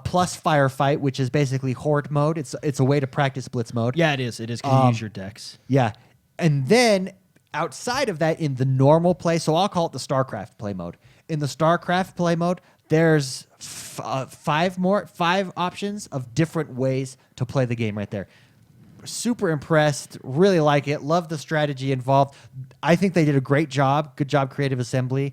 plus Firefight, which is basically Horde mode. It's a way to practice Blitz mode. Yeah, it is. It is because you use your decks. Yeah. And then outside of that, in the normal play, so I'll call it the StarCraft play mode. In the StarCraft play mode, there's 5 options of different ways to play the game right there. Super impressed. Really like it. Love the strategy involved. I think they did a great job. Good job, Creative Assembly.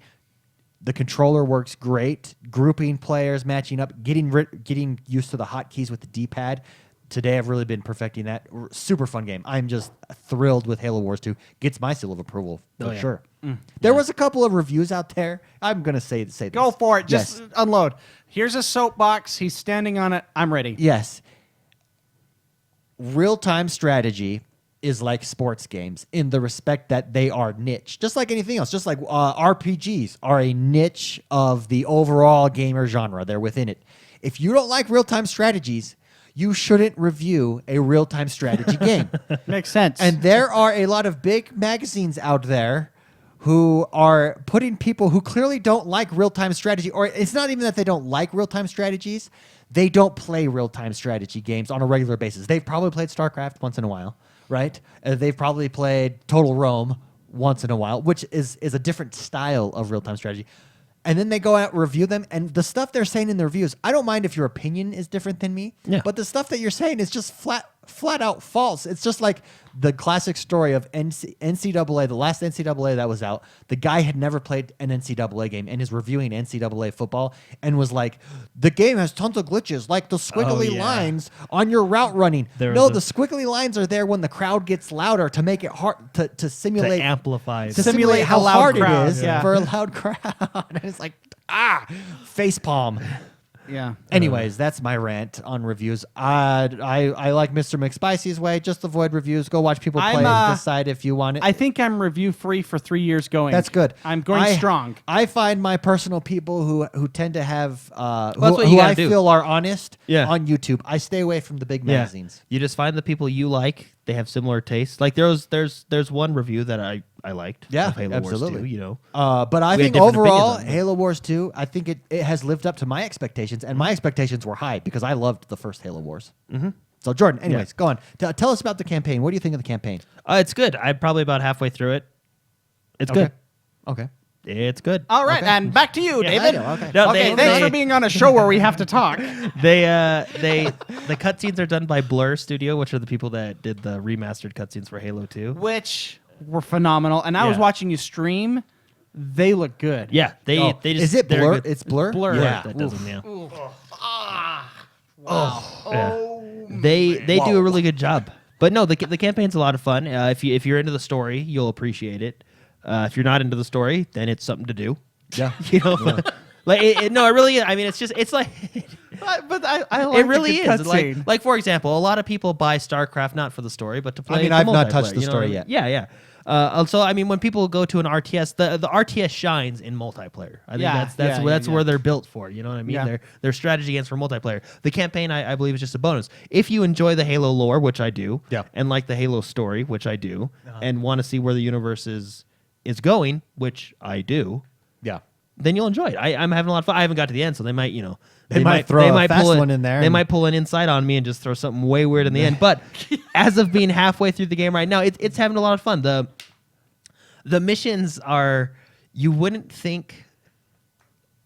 The controller works great. Grouping players, matching up, getting used to the hotkeys with the D-pad. Today, I've really been perfecting that. Super fun game. I'm just thrilled with Halo Wars 2. Gets my seal of approval for sure. There was a couple of reviews out there. I'm gonna say this. Go for it. Yes. Just unload. Here's a soapbox. He's standing on it. I'm ready. Yes. Real-time strategy is like sports games in the respect that they are niche, just like anything else. Just like RPGs are a niche of the overall gamer genre. They're within it. If you don't like real-time strategies, you shouldn't review a real-time strategy game. Makes sense. And there are a lot of big magazines out there who are putting people who clearly don't like real-time strategy, or it's not even that they don't like real-time strategies. They don't play real-time strategy games on a regular basis. They've probably played StarCraft once in a while, right? They've probably played Total Rome once in a while, which is a different style of real-time strategy. And then they go out and review them, and the stuff they're saying in the reviews, I don't mind if your opinion is different than me, but the stuff that you're saying is just flat out false. It's just like the classic story of NCAA, the last NCAA that was out. The guy had never played an NCAA game and is reviewing NCAA football and was like, the game has tons of glitches, like the squiggly lines on your route running. The squiggly lines are there when the crowd gets louder to make it hard to simulate. To amplify. To simulate simulate a how loud hard crowd, it is yeah. for a loud crowd. And it's like, face palm. Yeah. Anyways, that's my rant on reviews. I like Mr. McSpicy's way. Just avoid reviews. Go watch people play and decide if you want it. I think I'm review free for 3 years going. That's good. I'm going strong. I find my personal people who tend to have that's what you who gotta I do. feel are honest Yeah. on YouTube. I stay away from the big magazines. You just find the people you like. They have similar tastes. Like there's one review that I liked. Yeah, of Halo absolutely. Wars 2, you know. But I We had think different overall, opinions on it. Halo Wars 2, I think it has lived up to my expectations, and my expectations were high because I loved the first Halo Wars. Mm-hmm. So, Jordan, anyways, go on. Tell us about the campaign. What do you think of the campaign? It's good. I'm probably about halfway through it. It's Okay. good. Okay. It's good. All right, Okay. and back to you, Yeah, David. I know, okay. No, Okay, thanks for being on a show where we have to talk. The cutscenes are done by Blur Studio, which are the people that did the remastered cutscenes for Halo 2. Which were phenomenal. And I was Yeah. watching you stream. They look good. Yeah, they just Is it they're Blur? good. It's Blur? Blur. Yeah, that does them. Yeah. They do a really good job. But no, the campaign's a lot of fun. If you're into the story, you'll appreciate it. If you're not into the story, then it's something to do. Yeah. You know, like it really is. I mean, it's like But I like it really a good is. cutscene. Like for example, a lot of people buy StarCraft not for the story, but to play. mean, the I've not touched multiplayer, the you know story what I mean? yet. Yeah, yeah. So I mean, when people go to an RTS, the RTS shines in multiplayer. I think Yeah, that's yeah. where they're built for. You know what I mean? Yeah. Their strategy games for multiplayer. The campaign, I believe, is just a bonus. If you enjoy the Halo lore, which I do, Yeah. and like the Halo story, which I do, and want to see where the universe is going, which I do, Yeah. then you'll enjoy it. I'm having a lot of fun. I haven't got to the end, so they might, you know, They might throw a fast pull one in there They and- might pull an inside on me and just throw something way weird in the end. But as of being halfway through the game right now, it's having a lot of fun. The missions are, you wouldn't think.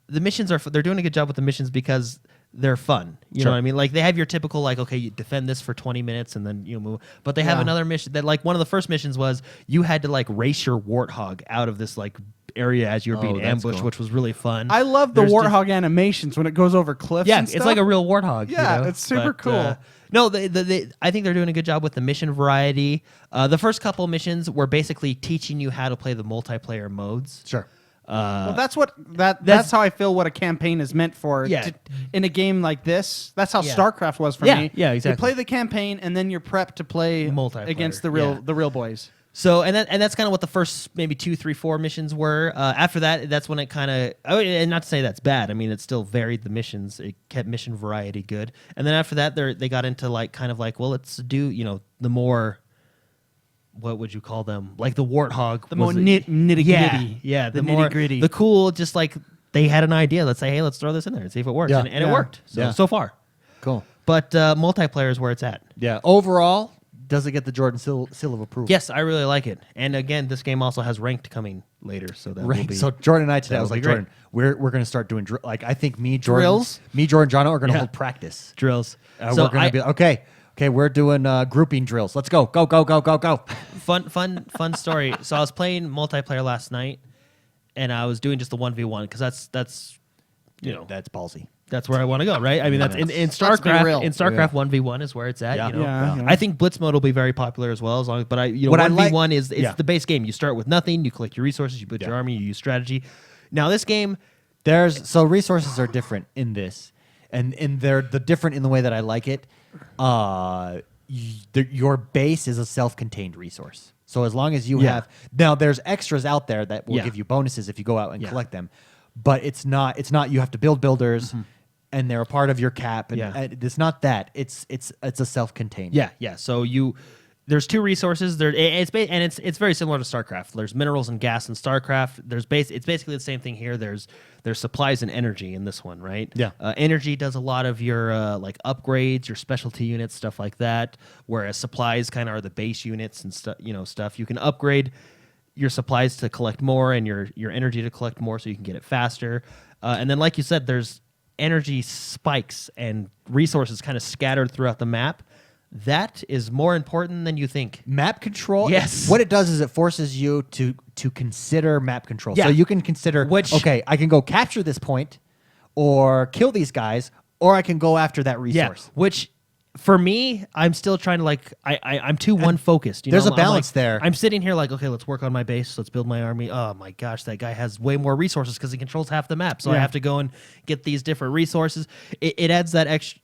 The missions are. They're doing a good job with the missions because they're fun. You know what I mean? Like they have your typical like, okay, you defend this for 20 minutes and then you move. But they have Yeah. another mission that like one of the first missions was you had to like race your warthog out of this like area as you were being that's ambushed, cool. which was really fun. I love the There's just- warthog animations when it goes over cliffs. yeah, and it's stuff. like a real warthog. Yeah, you know? it's super But, cool. No, I think they're doing a good job with the mission variety. The first couple missions were basically teaching you how to play the multiplayer modes. Sure. Well, that's how I feel what a campaign is meant for. Yeah. In a game like this, that's how Yeah. StarCraft was for Yeah, me. yeah, You exactly. play the campaign and then you're prepped to play Multiplayer, against the yeah. real boys. So and that's kind of what the first maybe 2, 3, 4 missions were. After that, that's when it kind of and not to say that's bad. I mean, it still varied the missions. It kept mission variety good. And then after that, they got into like kind of like, well, let's do the more. What would you call them? Like the warthog, The more was nitty yeah, gritty. yeah, the more nitty gritty. the cool. Just like they had an idea. Let's say, hey, let's throw this in there and see if it works. Yeah. And Yeah. it worked. Yeah. So far, Cool. but multiplayer is where it's at. Yeah. Overall, does it get the Jordan seal of approval? Yes, I really like it. And again, this game also has ranked coming later, so that will Right. be. So Jordan and I today, I that'll was be like, great. Jordan, we're going to start doing like I think me, Jordan, Drills? John are going to Yeah. hold practice. drills. We're going to be okay. Okay, we're doing grouping drills. Let's go. Go. fun story. So I was playing multiplayer last night, and I was doing just the 1v1 because that's That's ballsy. that's where I want to go, right? I mean, that's in Let's be StarCraft. real. In StarCraft, 1v1 is where it's at. Yeah. You know? Yeah. I think Blitz mode will be very popular as well. But What I 1v1 like- is yeah. the base game. You start with nothing. You collect your resources. You build your army. You use strategy. Now this game, So resources are different in this, and they're different in the way that I like it. Your base is a self-contained resource. So as long as you Yeah. have now, there's extras out there that will Yeah. give you bonuses if you go out and Yeah. collect them, but it's not. You have to build builders, and they're a part of your cap. And Yeah. it's not that. It's a self-contained. yeah. So there's two resources. It's very similar to StarCraft. There's minerals and gas in StarCraft. It's basically the same thing here. There's supplies and energy in this one, right? Yeah. Energy does a lot of your like upgrades, your specialty units, stuff like that. Whereas supplies kind of are the base units and stuff. You can upgrade your supplies to collect more and your energy to collect more, so you can get it faster. And then, like you said, there's energy spikes and resources kind of scattered throughout the map. That is more important than you think. Map control. Yes. What it does is it forces you to consider map control. Yeah. So you can consider okay, I can go capture this point, or kill these guys, or I can go after that resource. Which for me, I'm still trying to I'm too one focused. there's a I'm balance there. I'm sitting here like, okay, let's work on my base. Let's build my army. Oh my gosh, that guy has way more resources because he controls half the map. So I Yeah. have to go and get these different resources. It adds that extra.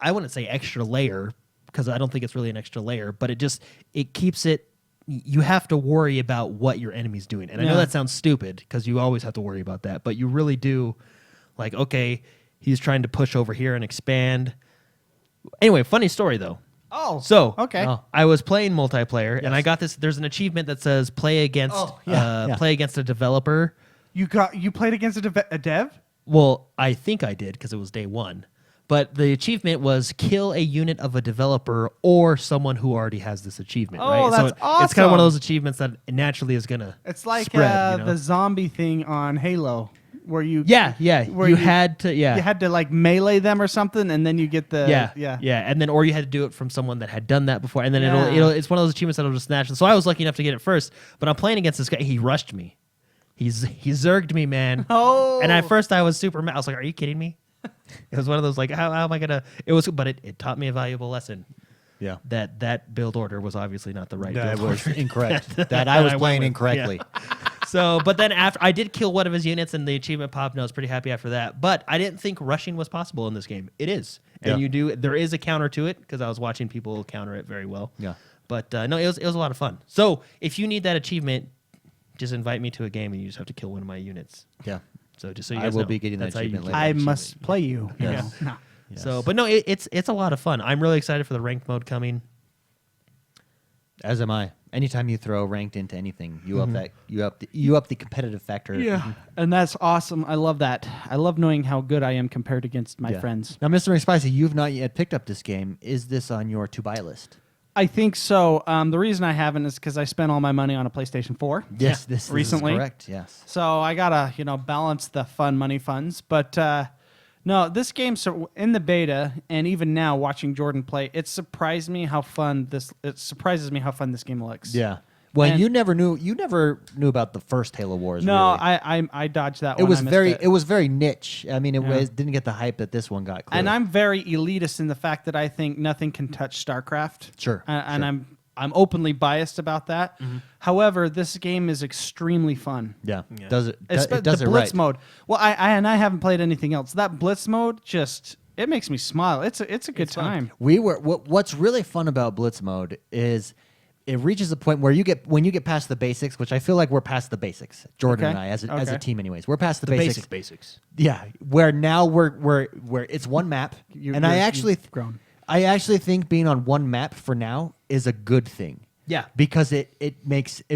I wouldn't say extra layer because I don't think it's really an extra layer, but it keeps it. You have to worry about what your enemy's doing, and I know Yeah. that sounds stupid because you always have to worry about that, but you really do. Like, okay, he's trying to push over here and expand. Anyway, funny story though. Oh, So okay. Oh. I was playing multiplayer, and I got this. There's an achievement that says play against yeah. play against a developer. You played against a dev? Well, I think I did because it was day one. But the achievement was kill a unit of a developer or someone who already has this achievement. Oh, right? that's It's kind of one of awesome. those achievements that naturally is gonna. It's like spread, you know? the zombie thing on Halo, where you Yeah. where You had to. Yeah. you had to like melee them or something, and then you get the yeah, and then or you had to do it from someone that had done that before, and then Yeah. it'll it's one of those achievements that'll just snatch. So I was lucky enough to get it first, but I'm playing against this guy. He rushed me, he zerged me, man. Oh. And at first I was super mad. I was like, "Are you kidding me?" It was one of those like, how am I gonna? It was, but it taught me a valuable lesson. Yeah. That build order was obviously not the right That build was order. incorrect. That I was I went playing with, incorrectly. So, but then after I did kill one of his units and the achievement popped, and I was pretty happy after that. But I didn't think rushing was possible in this game. It is, and Yeah. there is a counter to it because I was watching people counter it very well. Yeah. But no, it was a lot of fun. So if you need that achievement, just invite me to a game and you just have to kill one of my units. Yeah. So just so you I guys will know, be getting that that's how you achievement get later. I that achievement. must play you. Yes. No. Yes. So, but no, it's a lot of fun. I'm really excited for the ranked mode coming. As am I. Anytime you throw ranked into anything, you up the competitive factor. Yeah, and that's awesome. I love that. I love knowing how good I am compared against my Yeah. friends. Now, Mr. McSpicy, you've not yet picked up this game. Is this on your to buy list? I think so. The reason I haven't is because I spent all my money on a PlayStation 4. Yes, this recently. is correct. Yes. So I gotta, balance the fun money funds. But no, this game in the beta and even now watching Jordan play, it surprises me how fun this game looks. Yeah. Well, And- you never knew about the first Halo Wars. No, really. I dodged that It one. was I missed very it. it was very niche. I mean, Yeah. didn't get the hype that this one got. Clearly. And I'm very elitist in the fact that I think nothing can touch StarCraft. Sure, And sure. I'm openly biased about that. However, this game is extremely fun. yeah. Yeah. Does it Espe- does the it Blitz right. mode. Well, I haven't played anything else. That Blitz mode it makes me smile. It's a good time. What's really fun about Blitz mode is it reaches a point where when you get past the basics, which I feel like we're past the basics. Jordan Okay. and I as a Okay. team, anyways, we're past the, The basics. basics. Yeah, where now we're it's one map, and You've grown. I actually think being on one map for now is a good thing. Yeah. because it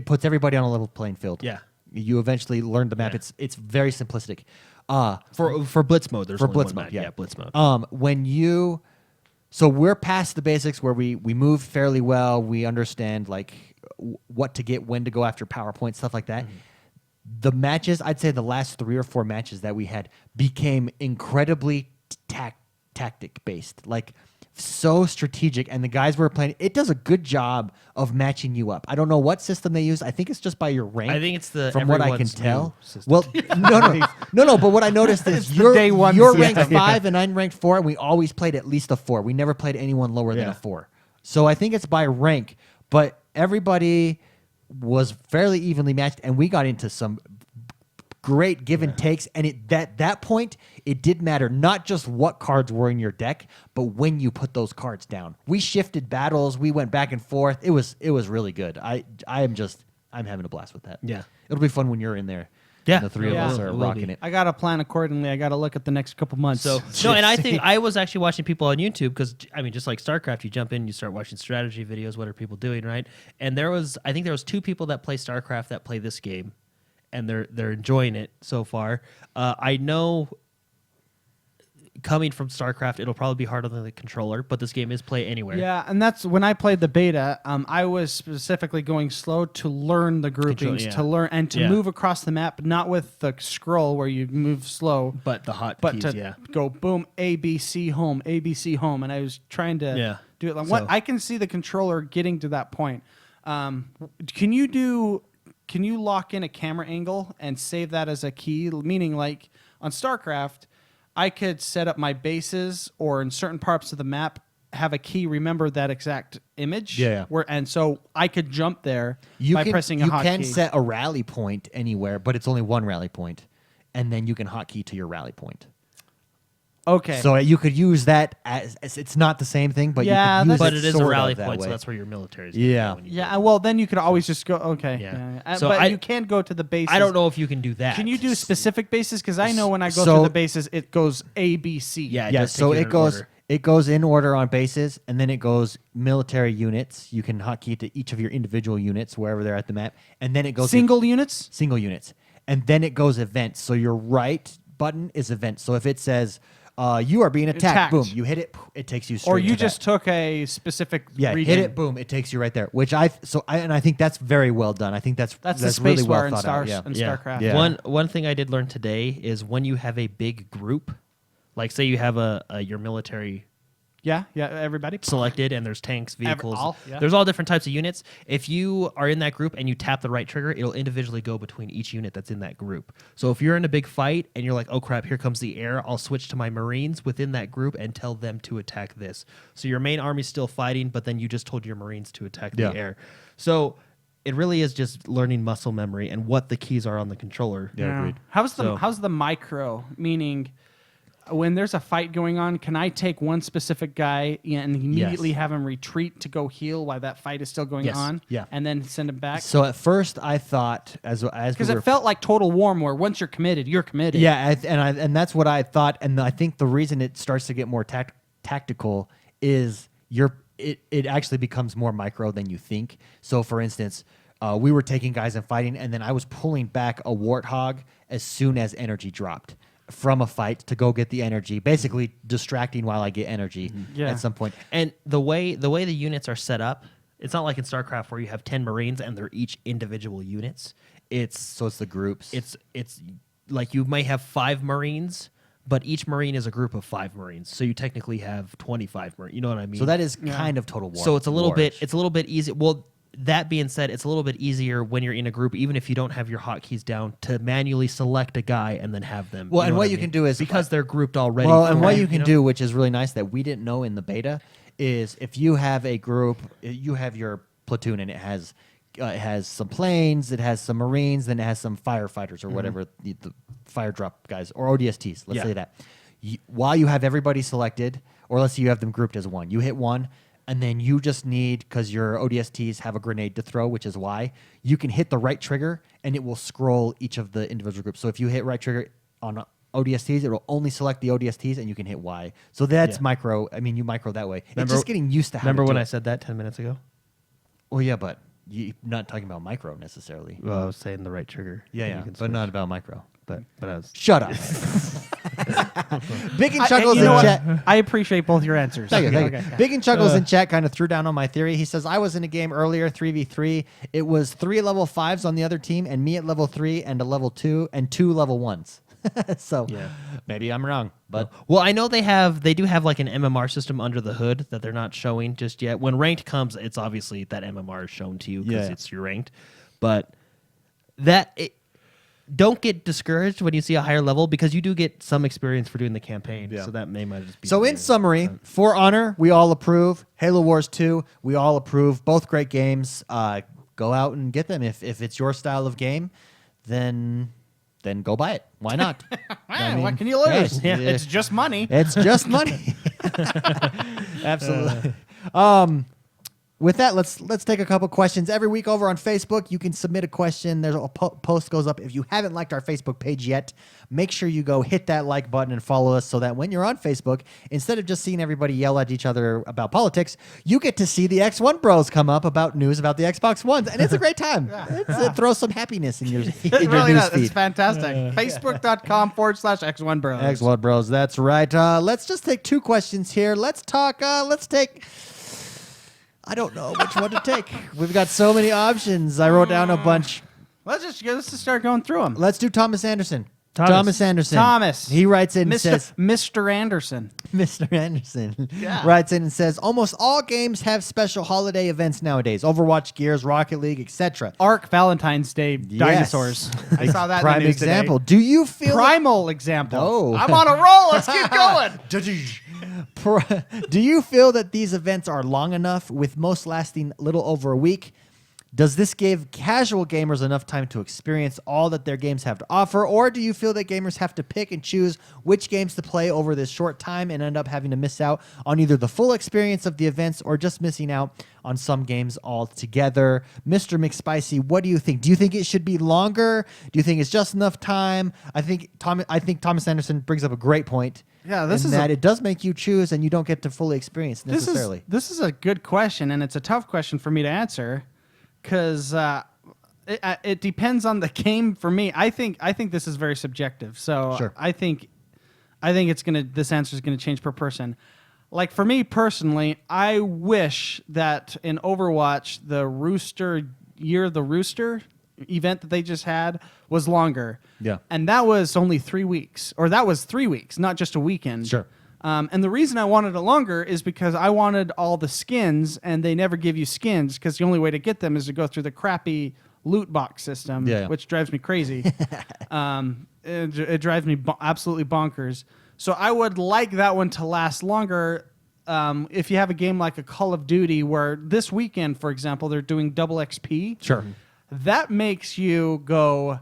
puts everybody on a level playing field. Yeah. you eventually learn the map. Yeah. It's very simplistic. For Blitz mode, there's For only Blitz one mode, map. yeah. Blitz mode. So we're past the basics where we move fairly well. We understand what to get, when to go after PowerPoint, stuff like that. The matches, I'd say the last 3 or 4 matches that we had became incredibly tactic based, so strategic. And the guys we were playing, it does a good job of matching you up. I don't know what system they use. I think it's just by your rank. I think it's the from what I can everyone's new tell. system. Well, no. But what I noticed is the day one you're system. ranked 5 and I'm ranked 4, and we always played at least a 4. We never played anyone lower than Yeah. a 4. So I think it's by rank. But everybody was fairly evenly matched, and we got into some great give and takes. And that point, it did matter not just what cards were in your deck, but when you put those cards down. We shifted battles. We went back and forth. It was really good. I'm having a blast with that. Yeah. It'll be fun when you're in there. Yeah. And the 3 Yeah. of us are It will rocking be. it. I got to plan accordingly. I got to look at the next couple months. So no, and I think I was actually watching people on YouTube because just like StarCraft, you jump in, you start watching strategy videos. What are people doing, right? And I think there was 2 people that play StarCraft that play this game, and they're enjoying it so far. I know coming from StarCraft, it'll probably be harder than the controller, but this game is play anywhere. Yeah, and that's when I played the beta. I was specifically going slow to learn the groupings, yeah. to learn and to Yeah. move across the map, not with the scroll where you move slow, But the hot but keys, to yeah. go boom, A B C home, A B C home, and I was trying to Yeah. do it. Like, So- what I can see the controller getting to that point. Can you lock in a camera angle and save that as a key? Meaning, like on StarCraft, I could set up my bases or in certain parts of the map have a key remember that exact image. Yeah. And so I could jump there You by can, pressing a you hotkey. can set a rally point anywhere, but it's only one rally point, and then you can hotkey to your rally point. Okay. So you could use that as it's not the same thing, but Yeah, you could use But it it is a sort rally of that point, way. so that's where your military is. Yeah. yeah. Well, then you could always just go. Okay. Yeah. So but you can't go to the bases. I don't know if you can do that. Can you do specific bases? Because I know when I go So- to the bases, it goes A, B, C. Yeah. Yeah, does take so you it in goes order. it goes in order on bases, and then it goes military units. You can hotkey to each of your individual units wherever they're at the map, and then it goes Single units. single units, and then it goes events. So your right button is events. So if it says you are being attacked, Attacked. boom, you hit it, it takes you straight. Or you to just that. took a specific region. hit it, boom, it takes you right there. Which I think that's very well done. I think that's That's the space really bar well in thought Star out. Yeah. and Yeah. StarCraft. Yeah. One thing I did learn today is when you have a big group, like say you have your military Yeah. Everybody. selected and there's tanks, vehicles, yeah. there's all different types of units. If you are in that group and you tap the right trigger, it'll individually go between each unit that's in that group. So if you're in a big fight and you're like, oh crap, here comes the air, I'll switch to my Marines within that group and tell them to attack this. So your main army's still fighting, but then you just told your Marines to attack Yeah. the air. So it really is just learning muscle memory and what the keys are on the controller. Yeah. Agreed. How's the micro? Meaning, when there's a fight going on, can I take one specific guy and immediately Yes. have him retreat to go heal while that fight is still going Yes. on? Yeah. And then send him back? So at first I thought as Because we were it felt like Total War, where once you're committed, you're committed. Yeah, and that's what I thought, and I think the reason it starts to get more tactical is it actually becomes more micro than you think. So, for instance, we were taking guys and fighting, and then I was pulling back a warthog as soon as energy dropped from a fight to go get the energy, basically distracting while I get energy Yeah. at some point. And the way the units are set up, it's not like in StarCraft where you have 10 Marines and they're each individual units. So it's the groups. It's like you might have 5 Marines, but each Marine is a group of 5 Marines. So you technically have 25 Marines. You know what I mean? so that is kind of Total War. So it's a little War-ish. bit easy. Well, that being said, it's a little bit easier when you're in a group, even if you don't have your hotkeys down, to manually select a guy and then have them. Well, know and what I you mean? can do is because they're grouped already. Well, and what right, you can know? do, which is really nice that we didn't know in the beta, is if you have a group, you have your platoon and it has some planes, it has some Marines, then it has some firefighters or whatever, the fire drop guys, or ODSTs, let's Yeah. say that. While you have everybody selected, or let's say you have them grouped as one, you hit one, and then you just need, because your ODSTs have a grenade to throw, which is why, you can hit the right trigger and it will scroll each of the individual groups. So if you hit right trigger on ODSTs, it will only select the ODSTs and you can hit Y. So that's Yeah. micro. I mean, you micro that way. Remember- it's just getting used to how Remember to when do I it. said that 10 minutes ago? Well, yeah, but you're not talking about micro necessarily. Well, I was saying the right trigger. Yeah, You yeah, can but switch. not about micro. But I was. Shut up. Big and I- Chuckles you in know what? chat. I appreciate both your answers. Thank you, thank you. Okay. Big and Chuckles in chat kind of threw down on my theory. He says, I was in a game earlier, 3v3. It was 3 level 5s on the other team, and me at level 3 and a level 2 and 2 level 1s. So Yeah. maybe I'm wrong, but Well, I know they do have like an MMR system under the hood that they're not showing just yet. When ranked comes, it's obviously that MMR is shown to you because Yeah. it's your ranked. But don't get discouraged when you see a higher level because you do get some experience for doing the campaign. Yeah. So that might just be. So in the- summary, For Honor, we all approve. Halo Wars 2, we all approve. Both great games. Go out and get them. If it's your style of game, then go buy it. Why not? I mean, what can you lose? yeah. It's just money. It's just money. Absolutely. With that, let's take a couple questions. Every week over on Facebook, you can submit a question. There's a post goes up. If you haven't liked our Facebook page yet, make sure you go hit that like button and follow us so that when you're on Facebook, instead of just seeing everybody yell at each other about politics, you get to see the XoneBros come up about news about the Xbox Ones, and it's a great time. It throws some happiness in your, in It your really news does. feed. It's fantastic. Facebook.com/X1Bros. XoneBros, that's right. Let's just take 2 questions here. Let's take... I don't know which one to take. We've got so many options. I wrote down a bunch. Let's just start going through them. Let's do Thomas Anderson. Thomas. Anderson. Thomas. He writes in and says, Mr. Anderson. Mr. Anderson Yeah. writes in and says, almost all games have special holiday events nowadays. Overwatch, Gears, Rocket League, etc. Arc Valentine's Day dinosaurs. I saw that Prime in the news example. Today. Do you feel Primal example. Oh. I'm on a roll. Let's keep going. Do you feel that these events are long enough, with most lasting little over a week? Does this give casual gamers enough time to experience all that their games have to offer, or do you feel that gamers have to pick and choose which games to play over this short time and end up having to miss out on either the full experience of the events or just missing out on some games altogether? Mr. McSpicy, what do you think? Do you think it should be longer? Do you think it's just enough time? I think Thomas Anderson brings up a great point. Yeah, this in is that it does make you choose, and you don't get to fully experience necessarily. This is a good question, and it's a tough question for me to answer. Because it depends on the game for me. I think this is very subjective. So Sure. I think this answer is gonna change per person. Like for me personally, I wish that in Overwatch the Year of the Rooster event that they just had was longer. Yeah. And that was only 3 weeks, or that was 3 weeks, not just a weekend. Sure. And the reason I wanted it longer is because I wanted all the skins, and they never give you skins because the only way to get them is to go through the crappy loot box system, which drives me crazy. It drives me absolutely bonkers. So I would like that one to last longer. If you have a game like a Call of Duty, where this weekend, for example, they're doing double XP. Sure. That makes you go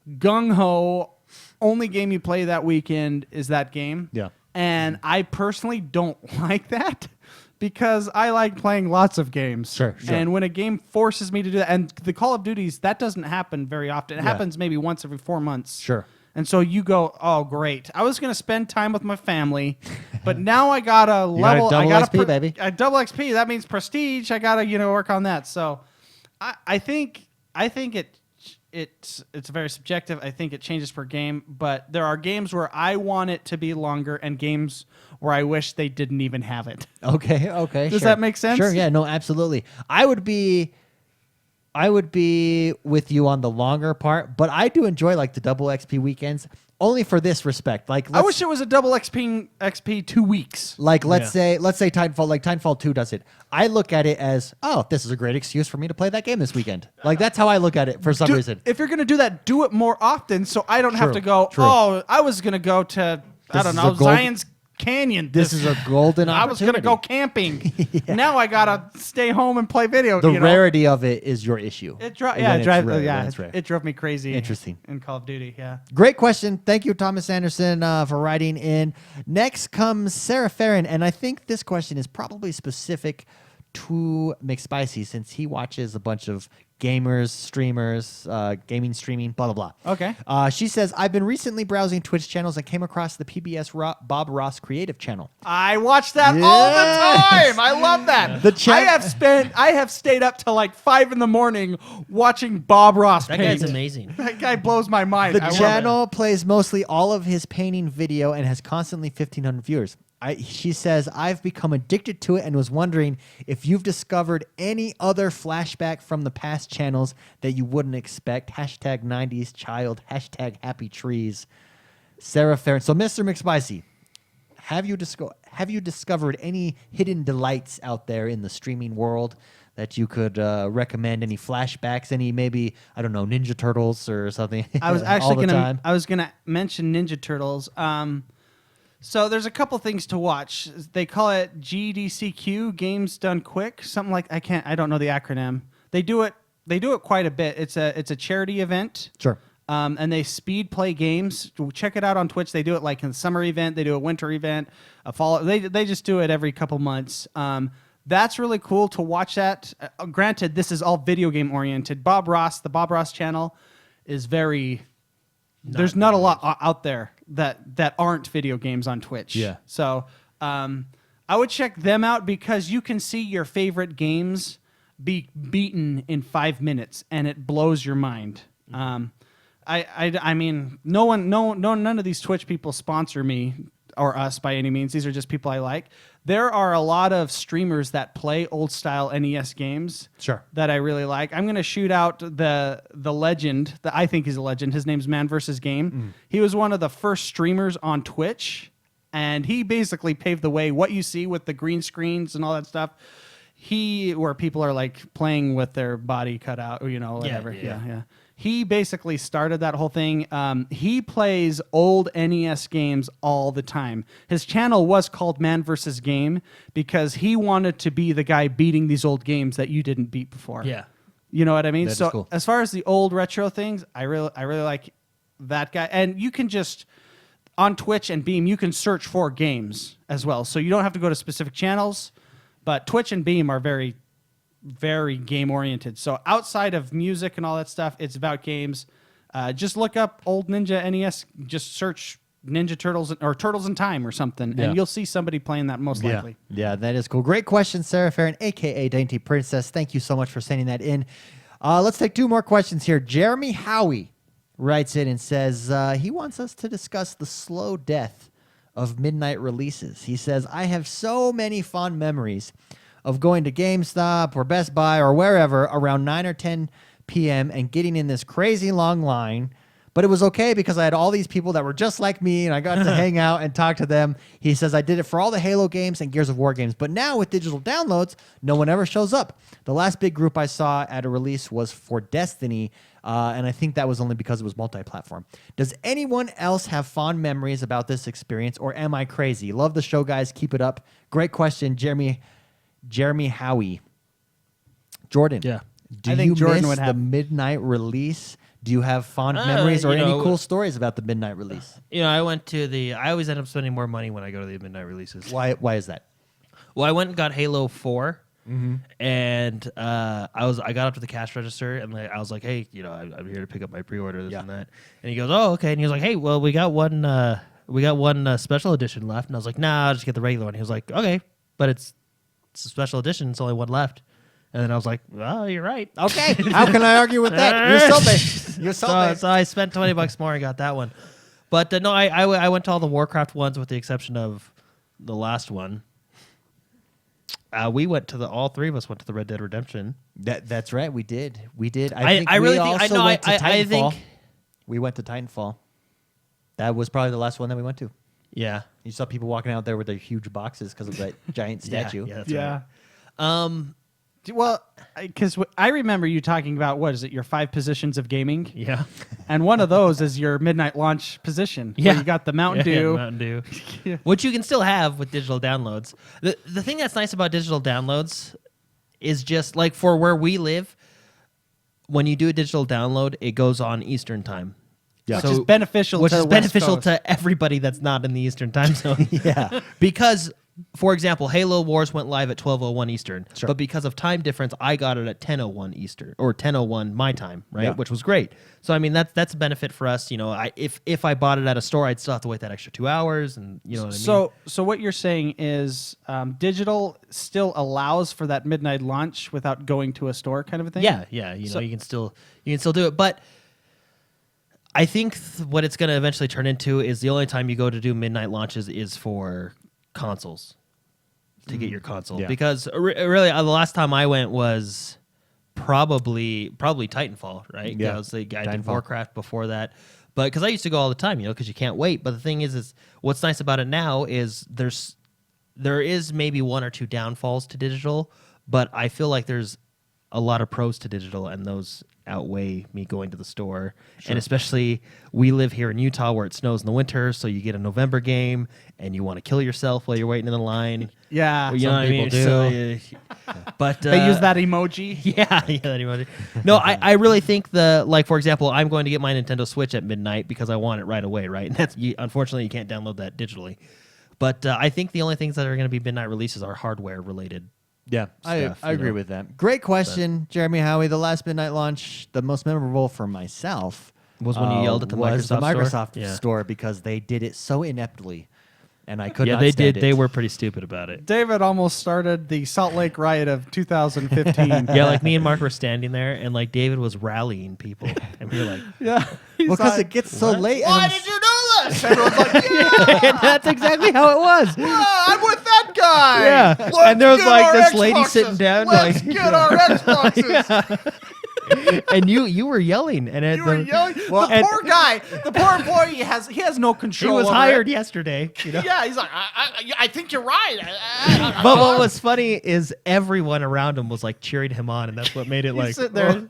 gung-ho. Only game you play that weekend is that game. Yeah. And I personally don't like that because I like playing lots of games. Sure. And when a game forces me to do that, and the Call of Duties, that doesn't happen very often. It happens maybe once every 4 months. Sure. And so you go, oh, great. I was going to spend time with my family, but now I got to level. Double I got XP, baby. Double XP. That means prestige. I got to work on that. So I think it's very subjective. I think it changes per game, but there are games where I want it to be longer and games where I wish they didn't even have it. Okay. Does that make sense? Sure, yeah, no, absolutely. I would be with you on the longer part, but I do enjoy like the double XP weekends only for this respect. Like I wish it was a double XP 2 weeks. Like let's say Titanfall, like Titanfall 2 does it. I look at it as, oh, this is a great excuse for me to play that game this weekend. Like that's how I look at it for some reason. If you're going to do that, do it more often so I don't have to go, True. oh, I was going to go to, I don't know, Zion's Canyon. This is a golden opportunity. I was going to go camping. Now I got to stay home and play video games. The rarity of it is your issue. It drove me crazy. Interesting. In Call of Duty, yeah. Great question. Thank you, Thomas Anderson, for writing in. Next comes Sarah Farron, and I think this question is probably specific to McSpicy since he watches a bunch of gamers, streamers, gaming, streaming, blah, blah, blah. Okay. She says, I've been recently browsing Twitch channels and came across the PBS Bob Ross Creative channel. I watch that all the time. I love that. I have stayed up till like 5 a.m. watching Bob Ross That paint. guy's amazing. That guy blows my mind. The channel plays mostly all of his painting video and has constantly 1,500 viewers. She says, I've become addicted to it and was wondering if you've discovered any other flashback from the past channels that you wouldn't expect. Hashtag 90s child. Hashtag happy trees. Sarah Farron. So, Mr. McSpicy, have you discovered any hidden delights out there in the streaming world that you could recommend? Any flashbacks? Any maybe, I don't know, Ninja Turtles or something? I was actually gonna mention Ninja Turtles. So there's a couple things to watch. They call it GDCQ, Games Done Quick, something like I don't know the acronym. They do it quite a bit. It's a charity event. Sure. And they speed play games. Check it out on Twitch. They do it like in the summer event. They do a winter event, a fall. They just do it every couple months. That's really cool to watch that. Granted, this is all video game oriented. Bob Ross, the Bob Ross channel, is very. There's not a lot out there that aren't video games on Twitch. Yeah. So I would check them out because you can see your favorite games be beaten in 5 minutes, and it blows your mind. I mean, none of these Twitch people sponsor me or us by any means. These are just people I like. There are a lot of streamers that play old style NES games. Sure. That I really like. I'm going to shoot out the legend that I think is a legend. His name's Man vs. Game. He was one of the first streamers on Twitch, and he basically paved the way. What you see with the green screens and all that stuff, where people are like playing with their body cut out, whatever. Yeah. he basically started that whole thing. He plays old NES games all the time. His channel was called Man vs. Game because he wanted to be the guy beating these old games that you didn't beat before. Yeah. You know what I mean? That is So cool. as far as the old retro things, I really like that guy. And you can just on Twitch and Beam, you can search for games as well. So you don't have to go to specific channels, but Twitch and Beam are very, very game oriented. So outside of music and all that stuff, it's about games. Just look up old Ninja NES. Just search Ninja Turtles or Turtles in Time or something, Yeah. and you'll see somebody playing that most likely. Yeah, that is cool. Great question, Sarah Farron, a.k.a. Dainty Princess. Thank you so much for sending that in. Let's take 2 more questions here. Jeremy Howie writes in and says he wants us to discuss the slow death of midnight releases. He says, I have so many fond memories of going to GameStop or Best Buy or wherever around 9 or 10 p.m. and getting in this crazy long line. But it was okay because I had all these people that were just like me and I got to hang out and talk to them. He says, I did it for all the Halo games and Gears of War games. But now with digital downloads, no one ever shows up. The last big group I saw at a release was for Destiny, and I think that was only because it was multi-platform. Does anyone else have fond memories about this experience, or am I crazy? Love the show, guys. Keep it up. Great question, Jeremy Howie. Jordan, Yeah. do I think you Jordan miss would the have- midnight release? Do you have fond memories or you any know, cool stories about the midnight release? You know, I always end up spending more money when I go to the midnight releases. Why is that? Well, I went and got Halo 4, Mm-hmm. and I got up to the cash register, and I was like, hey, you know, I'm here to pick up my pre-order, this Yeah. and that. And he goes, oh, okay. And he was like, hey, well, we got one special edition left. And I was like, nah, I'll just get the regular one. He was like, okay, but it's a special edition. It's only one left. And then I was like, well, you're right. Okay, how can I argue with that? You're so big. You're so big. So I spent $20 more and got that one. But no, I went to all the Warcraft ones with the exception of the last one. All 3 of us went to the Red Dead Redemption. That's right. We did. I really think we went to Titanfall. That was probably the last one that we went to. yeah. You saw people walking out there with their huge boxes because of that giant statue. Yeah, that's Yeah. right. Well, because I remember you talking about, what is it, your 5 positions of gaming? Yeah. And one of those is your midnight launch position. Yeah. Where you got the Mountain Yeah, Dew. Mountain Dew. Yeah. Which you can still have with digital downloads. The thing that's nice about digital downloads is just like for where we live, when you do a digital download, it goes on Eastern time. Yeah. Which is beneficial Which to is the West beneficial Coast. to everybody that's not in the Eastern time zone. Yeah. Because, for example, Halo Wars went live at 12:01 Eastern, Sure. but because of time difference, I got it at 10:01 Eastern or 10:01 my time, right? Yeah. Which was great. So I mean, that's a benefit for us. You know, if I bought it at a store, I'd still have to wait that extra 2 hours, and you know what I mean. So what you're saying is digital still allows for that midnight launch without going to a store kind of a thing? Yeah, you know, you can still do it, but I think what it's going to eventually turn into is the only time you go to do midnight launches is for consoles to get your console. Yeah. Because really, the last time I went was probably Titanfall, right? Yeah, I did Titanfall. Warcraft before that. But because I used to go all the time, you know, because you can't wait. But the thing is what's nice about it now is there is maybe 1 or 2 downfalls to digital, but I feel like there's a lot of pros to digital, and those outweigh me going to the store. And especially, we live here in Utah where it snows in the winter, so you get a November game, and you want to kill yourself while you're waiting in the line. Yeah. You know what I people mean? do. So, but They use that emoji. Yeah, that emoji. No, I really think for example, I'm going to get my Nintendo Switch at midnight because I want it right away, right? And unfortunately, you can't download that digitally. But I think the only things that are going to be midnight releases are hardware related. Yeah, Stuff, I you agree know. with that. Great question, Jeremy Howie. The last midnight launch, the most memorable for myself Was when you yelled at the was the Microsoft store? Microsoft Yeah. store because they did it so ineptly, and I could Yeah, not they stand did. it. They were pretty stupid about it. David almost started the Salt Lake riot of 2015. Yeah, like me and Mark were standing there, and like David was rallying people, and we were like, Yeah. Well, because it gets so What? late. Why and did you do this? Everyone's like, yeah, and that's exactly how it was. I'm with that guy. Yeah, Let's and there was get like our this lady Xboxes. sitting down, Let's like, get our Xboxes. and you were yelling, and You were yelling. and- The poor guy, the poor employee has no he control. was over hired it. yesterday. You know? Yeah, he's like, I think you're right. But what was funny is everyone around him was like cheering him on, and that's what made it You like. sit there.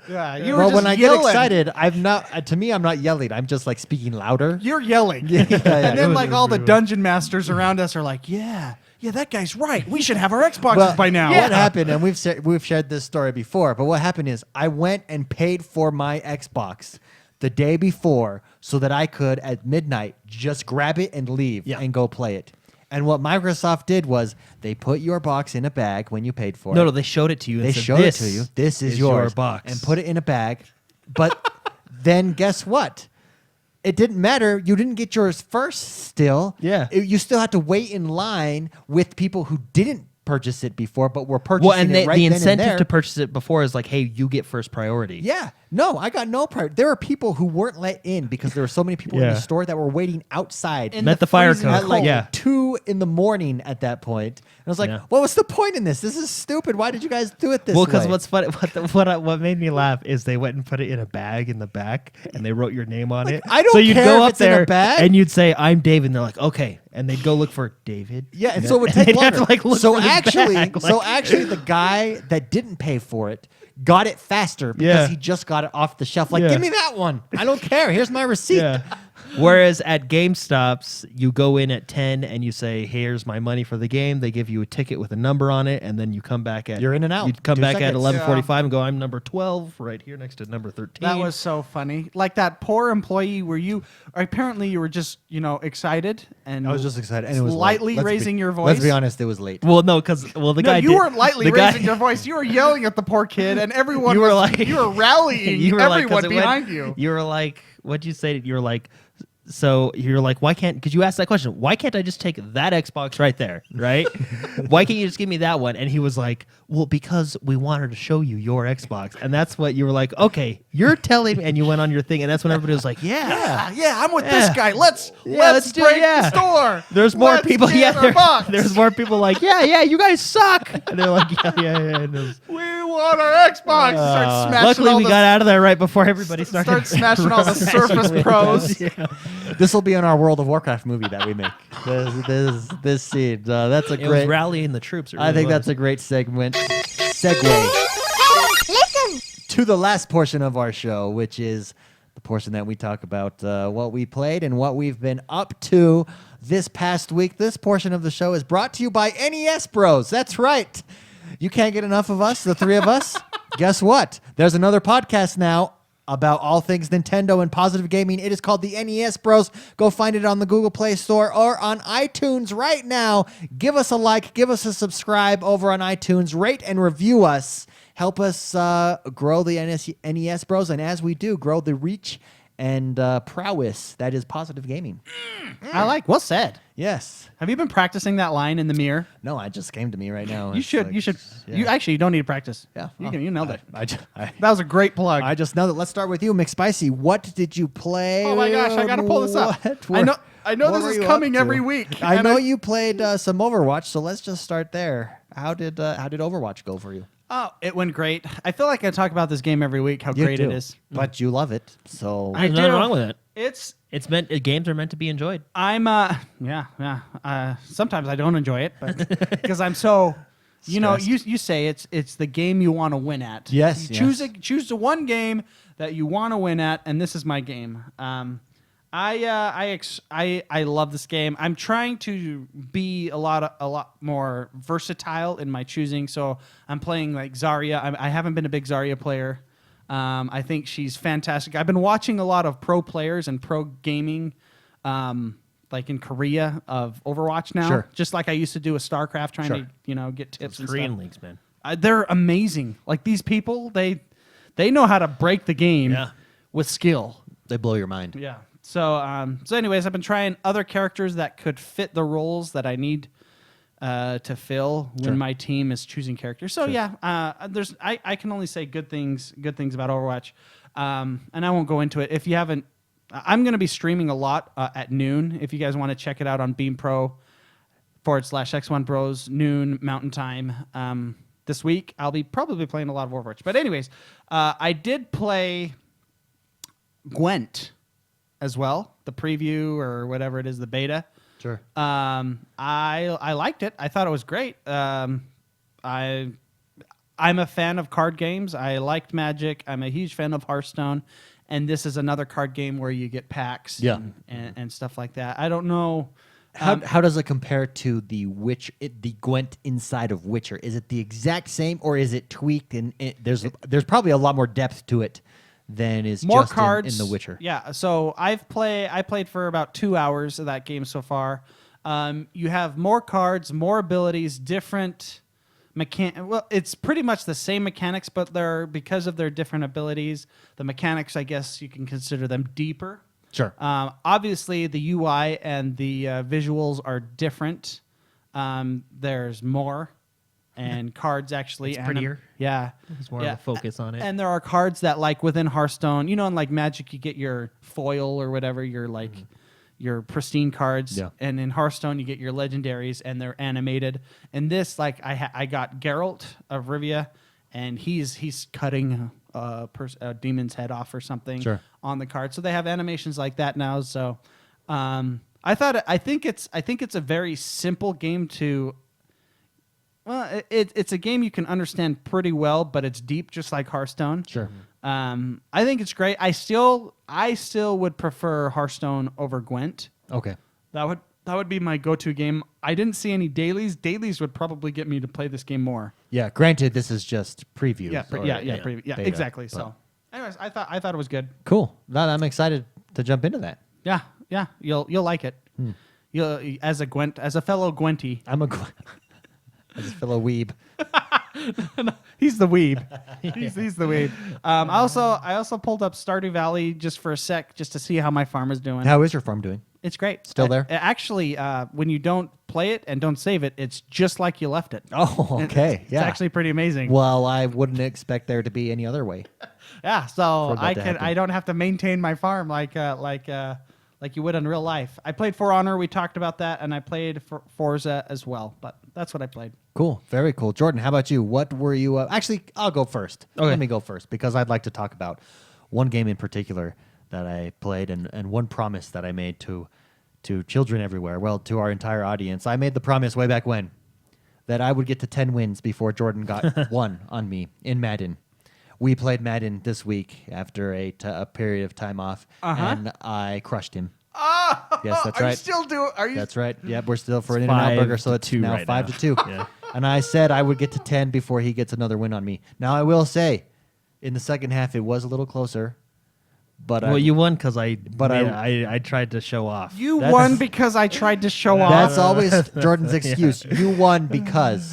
Yeah, you were Well, just when I yelling. get excited, I'm not. To me, I'm not yelling. I'm just like speaking louder. You're yelling. Yeah, And then it was- like all the dungeon masters around us are like, yeah, that guy's right. We should have our Xboxes by now. What happened, and we've shared this story before, but what happened is I went and paid for my Xbox the day before so that I could at midnight just grab it and leave and go play it. And what Microsoft did was they put your box in a bag when you paid for it. No, they showed it to you. And They said, showed it "This to you. This is your yours. box, And put it in a bag. But then guess what? It didn't matter. You didn't get yours first still. Yeah. You still had to wait in line with people who didn't purchase it before but were purchasing Well, and it right the then and incentive there. to purchase it before is like, hey, you get first priority. Yeah. No, I got no priority. There were people who weren't let in because there were so many people in Yeah. the store that were waiting outside. In Met the the fire freezing code. at like Yeah. 2 a.m. at that point. And I was like, Yeah. what was the point in this? This is stupid. Why did you guys do it this Well, way? because what's funny, what made me laugh is they went and put it in a bag in the back, and they wrote your name on it. I don't so you'd care go if up it's in a there bag. and you'd say, "I'm David," and they're like, "Okay," and they'd go look for David. Yeah, and so it would And take they'd have longer. to, like, look so for the actually, bag, so like- actually, the guy that didn't pay for it got it faster because Yeah. he just got it off the shelf. Like, Yeah. give me that one. I don't care. Here's my receipt. Yeah. Whereas at GameStops, you go in at 10 and you say, "Here's my money for the game." They give you a ticket with a number on it, and then you come back at You're in and out. You come 2 back at seconds. 11:45 and go, "I'm number 12 right here next to number 13." That was so funny. Like that poor employee where apparently you were just, excited and I was just excited. And it was lightly late. raising your voice. Let's be honest, it was late. well, no, because the No, guy you did- weren't lightly the guy- raising your voice. You were yelling at the poor kid, and everyone You were was, like- you were rallying you were like, 'cause everyone it went- behind you. You were like, what'd you say? You were like, so you're like, why can't? Because you asked that question. Why can't I just take that Xbox right there, right? Why can't you just give me that one? And he was like, well, because we wanted to show you your Xbox, and that's what you were like. Okay, you're telling me, and you went on your thing, and that's when everybody was like, Yeah, I'm with Yeah. this guy. Let's let's do it, break yeah. the store. There's more Let's people. get Yeah, our box. there's more people like, yeah, you guys suck. And they're like, yeah. And it was, We want our Xbox. Start smashing luckily, all we the, got out of there right before everybody started. Start smashing all the Surface Pros. This will be in our World of Warcraft movie that we make. This scene. That's a It was great. rallying the troops. I think that's a great segue to the last portion of our show, which is the portion that we talk about what we played and what we've been up to this past week. This portion of the show is brought to you by NES Bros. That's right. You can't get enough of us, the three of us. Guess what? There's another podcast now about all things Nintendo and positive gaming. It is called the NES Bros. Go find it on the Google Play Store or on iTunes right now. Give us a like, give us a subscribe over on iTunes, rate and review us. Help us grow the NES Bros. And as we do, grow the reach and prowess that is positive gaming. I like. Well said. Yes. Have you been practicing that line in the mirror? No, it just came to me right now. You It's should. like, You should. yeah. You actually don't need to practice. Yeah. You nailed it. I That was a great plug. I just know that. Let's start with you, McSpicy. What did you play? Oh my gosh, I gotta pull this up. What? I know What this were is you up coming to? every week. I and know you played some Overwatch, so let's just start there. How did Overwatch go for you? Oh, it went great. I feel like I talk about this game every week. How You great do, it is. but you love it. So I There's nothing do. wrong with it. It's Games are meant to be enjoyed. I'm sometimes I don't enjoy it, but because I'm so you say it's the game you want to win at. Yes, You yes. choose the one game that you want to win at, and this is my game. I love this game. I'm trying to be a lot more versatile in my choosing. So I'm playing like Zarya. I haven't been a big Zarya player. I think she's fantastic. I've been watching a lot of pro players and pro gaming, like in Korea of Overwatch now. Sure. Just like I used to do with StarCraft, trying Sure. to get tips and Korean stuff. leagues, man. They're amazing. Like these people, they know how to break the game Yeah. with skill. they blow your mind. Yeah. So anyways, I've been trying other characters that could fit the roles that I need to fill when Sure. my team is choosing characters. So yeah, I can only say good things about Overwatch, and I won't go into it. If you haven't, I'm going to be streaming a lot at noon. If you guys want to check it out on Beam Pro /XoneBros noon Mountain Time. this week. I'll be probably playing a lot of Overwatch. But anyways, I did play Gwent as well, the preview or whatever it is, the beta. Sure. I liked it. I thought it was great. I'm a fan of card games. I liked Magic. I'm a huge fan of Hearthstone, and this is another card game where you get packs and stuff like that. I don't know. How does it compare to the Gwent inside of Witcher? Is it the exact same, or is it tweaked? And there's probably a lot more depth to it than is More just cards in The Witcher. Yeah. So I played for about 2 hours of that game so far. You have more cards, more abilities, different. Well, it's pretty much the same mechanics, but because of their different abilities, the mechanics, I guess you can consider them deeper. Sure. Obviously, the UI and the visuals are different. There's more, and cards actually. It's prettier. Yeah. There's more of a focus on it. And there are cards that, like within Hearthstone, in like Magic, you get your foil or whatever, your like. Your pristine cards, and in Hearthstone you get your legendaries, and they're animated. And this, like, I got Geralt of Rivia, and he's cutting a demon's head off or something on the card. So they have animations like that now. So I think it's a very simple game to. Well, it's a game you can understand pretty well, but it's deep, just like Hearthstone. Sure. I think it's great. I still would prefer Hearthstone over Gwent. Okay. That would be my go-to game. I didn't see any dailies. Dailies would probably get me to play this game more. Yeah. Granted, this is just preview. Preview. Yeah, beta, exactly. but- So, anyways, I thought it was good. Cool. I'm excited to jump into that. Yeah. You'll like it. You'll as a fellow Gwenty. I'm a as a fellow weeb. He's the weeb. He's the weeb. I also pulled up Stardew Valley just for a sec, just to see how my farm is doing. How is your farm doing? It's great. Still there? Actually, when you don't play it and don't save it, it's just like you left it. Oh, okay. It's actually pretty amazing. Well, I wouldn't expect there to be any other way. Yeah, so that to happen. I don't have to maintain my farm like you would in real life. I played For Honor. We talked about that, and I played Forza as well. But that's what I played. Cool. Very cool. Jordan, how about you? What were you... Actually, I'll go first. Okay. Let me go first, because I'd like to talk about one game in particular that I played and one promise that I made to children everywhere, well, to our entire audience. I made the promise way back when that I would get to 10 wins before Jordan got one on me in Madden. We played Madden this week after a period of time off, and I crushed him. Oh, Yes, that's right. Are you? That's right. Yep, we're still for It's an In-N-Out burger, so 5-2 it's now right 5-2. Yeah. And I said I would get to 10 before he gets another win on me. Now I will say, in the second half, it was a little closer. But Well, you won because I I tried to show off. You That's- won because I tried to show off. that's always Jordan's excuse. You won because.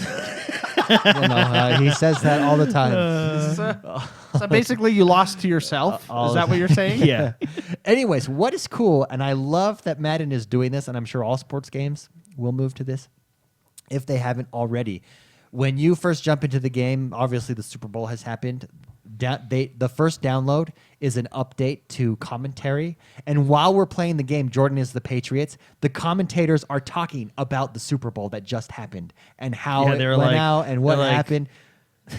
He says that all the time. So basically, you lost to yourself. Is that what you're saying? Yeah. Anyways, what is cool, and I love that Madden is doing this, and I'm sure all sports games will move to this, if they haven't already. When you first jump into the game, obviously the Super Bowl has happened. The first download is an update to commentary. And while we're playing the game, Jordan is the Patriots. The commentators are talking about the Super Bowl that just happened and how it went out and what happened.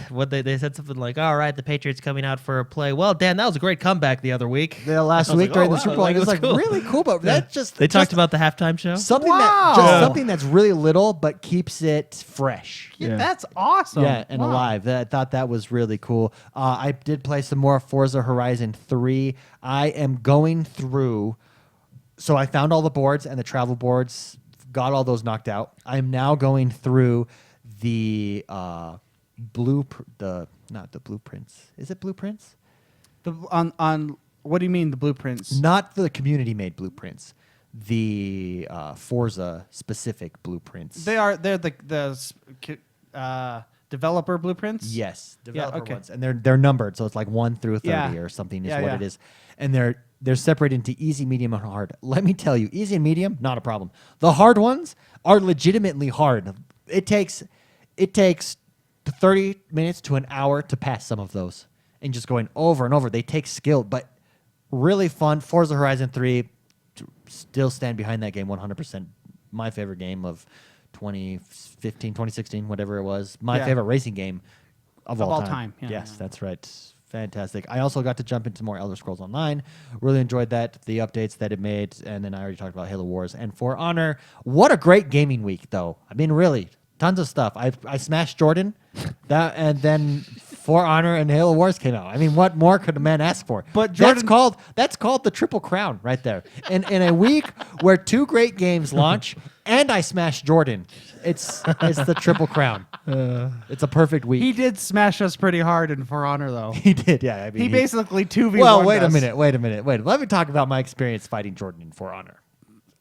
What they said something like, "All right, the Patriots coming out for a play." Well, Dan, that was a great comeback the other week. The last I was week like, during oh, the wow, Super Bowl, like, it was that's like cool. really cool, but that just They talked about the halftime show. something Wow. something that's really little but keeps it fresh. Yeah, that's awesome. Yeah, and Wow. alive. I thought that was really cool. I did play some more Forza Horizon 3. I am going through. So I found all the boards and the travel boards, got all those knocked out. I'm now going through the not the blueprints. Is it blueprints? On what do you mean the blueprints? Not the community made blueprints. The Forza specific blueprints. They're the developer blueprints. Yes, developer okay. ones, and they're numbered, so it's like 1 through 30 Yeah. or something is Yeah, what yeah. it is, and they're separated into easy, medium, and hard. Let me tell you, easy and medium, not a problem. The hard ones are legitimately hard. It takes 30 minutes to an hour to pass some of those, and just going over and over. They take skill, but really fun. Forza Horizon 3, still stand behind that game 100%. My favorite game of 2015, 2016, whatever it was. My Yeah. favorite racing game of all time. Yeah, Yes, yeah. that's right. Fantastic. I also got to jump into more Elder Scrolls Online. Really enjoyed that, the updates that it made, and then I already talked about Halo Wars and For Honor. What a great gaming week, though. I mean, really, tons of stuff. I smashed Jordan, and then For Honor and Halo Wars came out. I mean, what more could a man ask for? But Jordan- that's called the Triple Crown right there. In a week where 2 great games launch, and I smashed Jordan, it's the Triple Crown. It's a perfect week. He did smash us pretty hard in For Honor, though. He did, yeah. I mean, He basically 2v1. Well, wait a us. minute. Wait. Let me talk about my experience fighting Jordan in For Honor.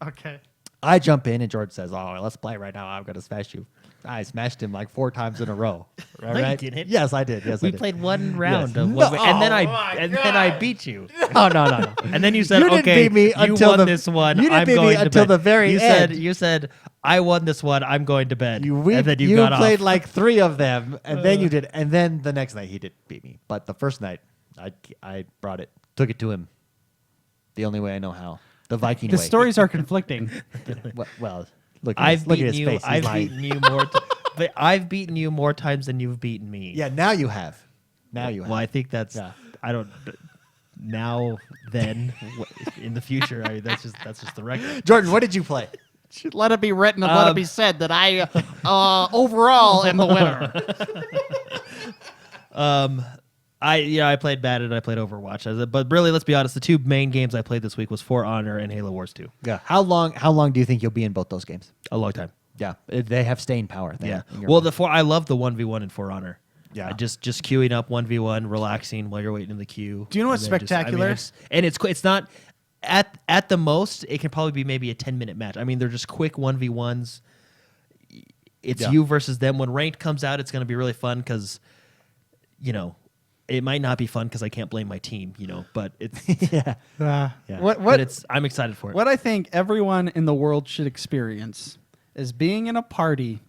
Okay. I jump in and Jordan says, "Oh, let's play right now. I'm gonna smash you." I smashed him like 4 times in a row. No, you didn't. Yes, I did. Yes, I We did. played one round, Yes. of No. one, and then Oh my I beat you. No, no. And then you said, You didn't "Okay, beat me you until won the- this one. you didn't I'm beat me going to until bed." the very you end. You said, "I won this one. I'm going to bed." and then you You got played off. like 3 of them, and then you did. And then the next night he did beat me. But the first night, I brought it, took it to him. The only way I know how. The Viking The way. stories are conflicting. Well, look at I've his, look at beaten his you. face. He's I've lying. beaten you more. But I've beaten you more times than you've beaten me. Yeah, now you have. Now you have. Well, I think that's. Yeah. I don't. Now, then, in the future, that's just the record. Jordan, what did you play? Should let it be written and let it be said that I, overall, am the winner. I played Madden. I played Overwatch. But really, let's be honest. The 2 main games I played this week was For Honor and Halo Wars 2. Yeah. How long do you think you'll be in both those games? A long time. Yeah. They have staying power. Yeah. in your Well, mind. I love the 1v1 in For Honor. Yeah. Just queuing up 1v1, relaxing while you're waiting in the queue. Do you know what's And then spectacular? it's not at the most. It can probably be maybe a 10-minute match. I mean, they're just quick 1v1s. It's Yeah. you versus them. When ranked comes out, it's going to be really fun because, it might not be fun because I can't blame my team. But it's. yeah. Yeah. What I'm excited for it. What I think everyone in the world should experience is being in a party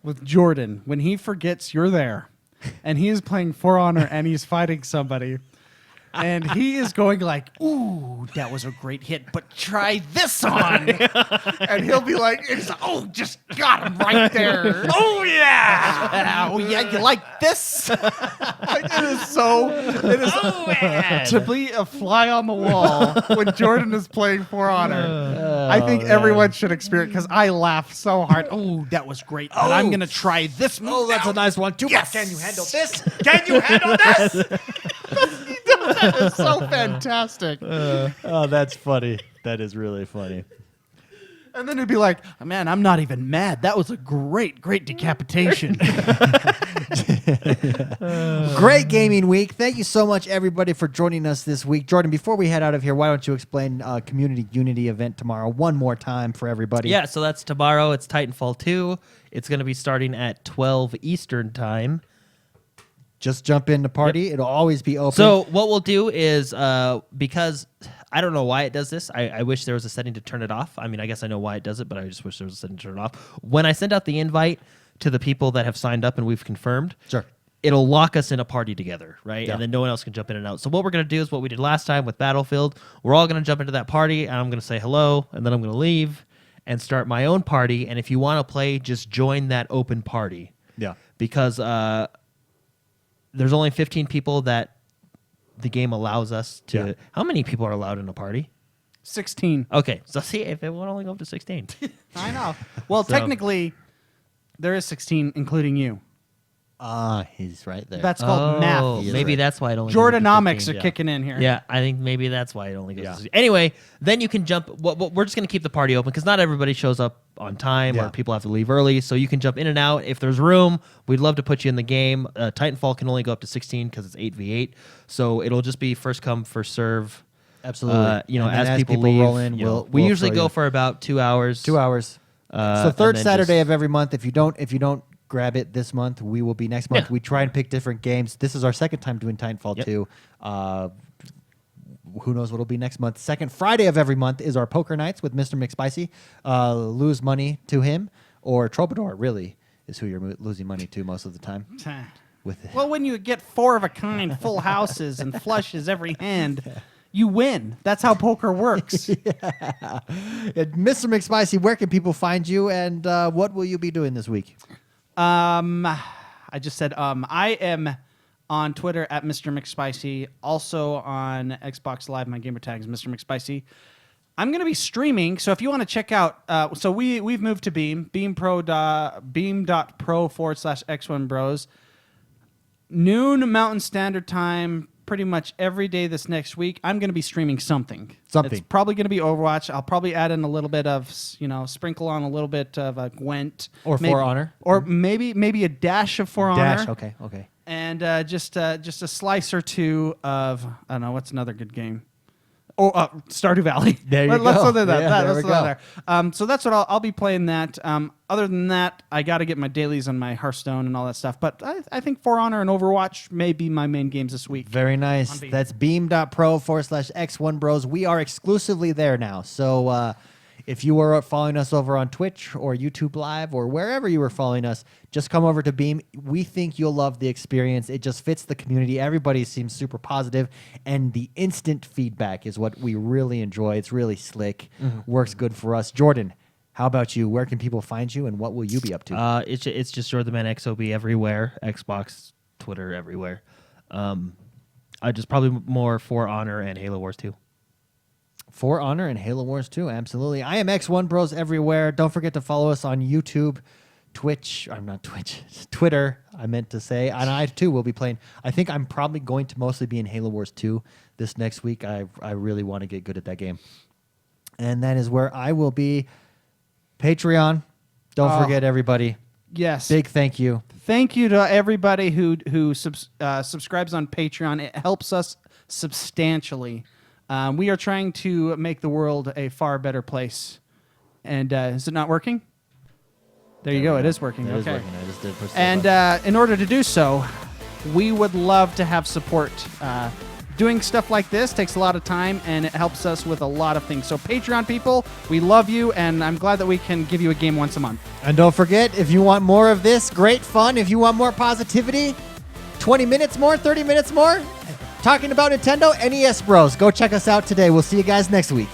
with Jordan when he forgets you're there and he is playing For Honor and he's fighting somebody and he is going like, "Ooh, that was a great hit, but try this on." And he'll be like, "Oh, just got him right there. Oh, yeah. Oh, yeah, you like this?" Like, it is to be a fly on the wall when Jordan is playing For Honor. I think everyone should experience because I laugh so hard. "Oh, that was great, but I'm going to try this move." Oh, that's now." a nice one too. Yes. Can you handle this? Can you handle this? That is so fantastic. Oh, that's funny. That is really funny. And then it'd be like, "Oh, man, I'm not even mad. That was a great decapitation." Great gaming week. Thank you so much, everybody, for joining us this week. Jordan, before we head out of here, why don't you explain Community Unity event tomorrow one more time for everybody? Yeah, so that's tomorrow. It's Titanfall 2. It's going to be starting at 12 Eastern time. Just jump in the party. It'll always be open. So what we'll do is, because I don't know why it does this. I wish there was a setting to turn it off. I mean, I guess I know why it does it, but I just wish there was a setting to turn it off. When I send out the invite to the people that have signed up and we've confirmed, Sure. it'll lock us in a party together, right? Yeah. And then no one else can jump in and out. So what we're going to do is what we did last time with Battlefield. We're all going to jump into that party, and I'm going to say hello, and then I'm going to leave and start my own party. And if you want to play, just join that open party. Yeah. Because there's only 15 people that the game allows us to. Yeah. How many people are allowed in a party? 16. Okay, so see if it won't only go up to 16. I know. Well, So- technically, there is 16, including you. He's right there. That's called math. He is Maybe right. that's why it only goes up to Jordanomics 15. are kicking in here. Yeah, I think maybe that's why it only goes Yeah. to 16. Anyway, then you can jump. We're just going to keep the party open because not everybody shows up on time Yeah. or people have to leave early. So you can jump in and out. If there's room, we'd love to put you in the game. Titanfall can only go up to 16 because it's 8v8. So it'll just be first come, first serve. Absolutely. And then as people leave, roll in, we we'll usually throw go you. for about 2 hours. 2 hours. So and third then Saturday just- of every month. If you don't grab it this month, we will be next month. Yeah. We try and pick different games. This is our second time doing Titanfall Yep. 2. Who knows what it'll be next month? Second Friday of every month is our poker nights with Mr. McSpicy. Lose money to him, or Troubadour really is who you're losing money to most of the time. With Well, when you get 4 of a kind full houses and flushes every hand, you win. That's how poker works. Mr. McSpicy, where can people find you, and what will you be doing this week? I just said I am on Twitter at Mr. McSpicy. Also on Xbox Live, my gamer tag is Mr. McSpicy. I'm going to be streaming, so if you want to check out, so we've moved to Beam, beam.pro/XoneBros. Noon Mountain Standard Time, pretty much every day this next week. I'm going to be streaming something. It's probably going to be Overwatch. I'll probably add in a little bit of, sprinkle on a little bit of Gwent. Or For Honor. Or maybe a dash of For Honor. Okay. And just a slice or two of, I don't know, what's another good game? Oh, Stardew Valley. There you go. Let's throw that. Yeah, Let's throw that there. So that's what I'll be playing that. Other than that, I got to get my dailies on my Hearthstone and all that stuff. But I think For Honor and Overwatch may be my main games this week. Very nice. That's beam.pro/X1Bros. We are exclusively there now. So if you were following us over on Twitch or YouTube Live or wherever you were following us, just come over to Beam. We think you'll love the experience. It just fits the community. Everybody seems super positive, and the instant feedback is what we really enjoy. It's really slick. Works good for us. Jordan, how about you? Where can people find you, and what will you be up to? It's just Jordan the Man XOB everywhere. Xbox, Twitter, everywhere. I just probably more For Honor and Halo Wars 2. For Honor and Halo Wars 2, absolutely. I am X1Bros everywhere. Don't forget to follow us on YouTube, Twitch. I'm not Twitch. Twitter, I meant to say. And I, too, will be playing. I think I'm probably going to mostly be in Halo Wars 2 this next week. I really want to get good at that game. And that is where I will be. Patreon. Don't forget, everybody. Yes. Big thank you. Thank you to everybody who subscribes on Patreon. It helps us substantially. We are trying to make the world a far better place. And is it not working? There you go. It is working. It Okay. is working. I just did push the And button. in order to do so, we would love to have support. Doing stuff like this takes a lot of time, and it helps us with a lot of things. So Patreon people, we love you, and I'm glad that we can give you a game once a month. And don't forget, if you want more of this great fun, if you want more positivity, 20 minutes more, 30 minutes more, talking about Nintendo, NES Bros. Go check us out today. We'll see you guys next week.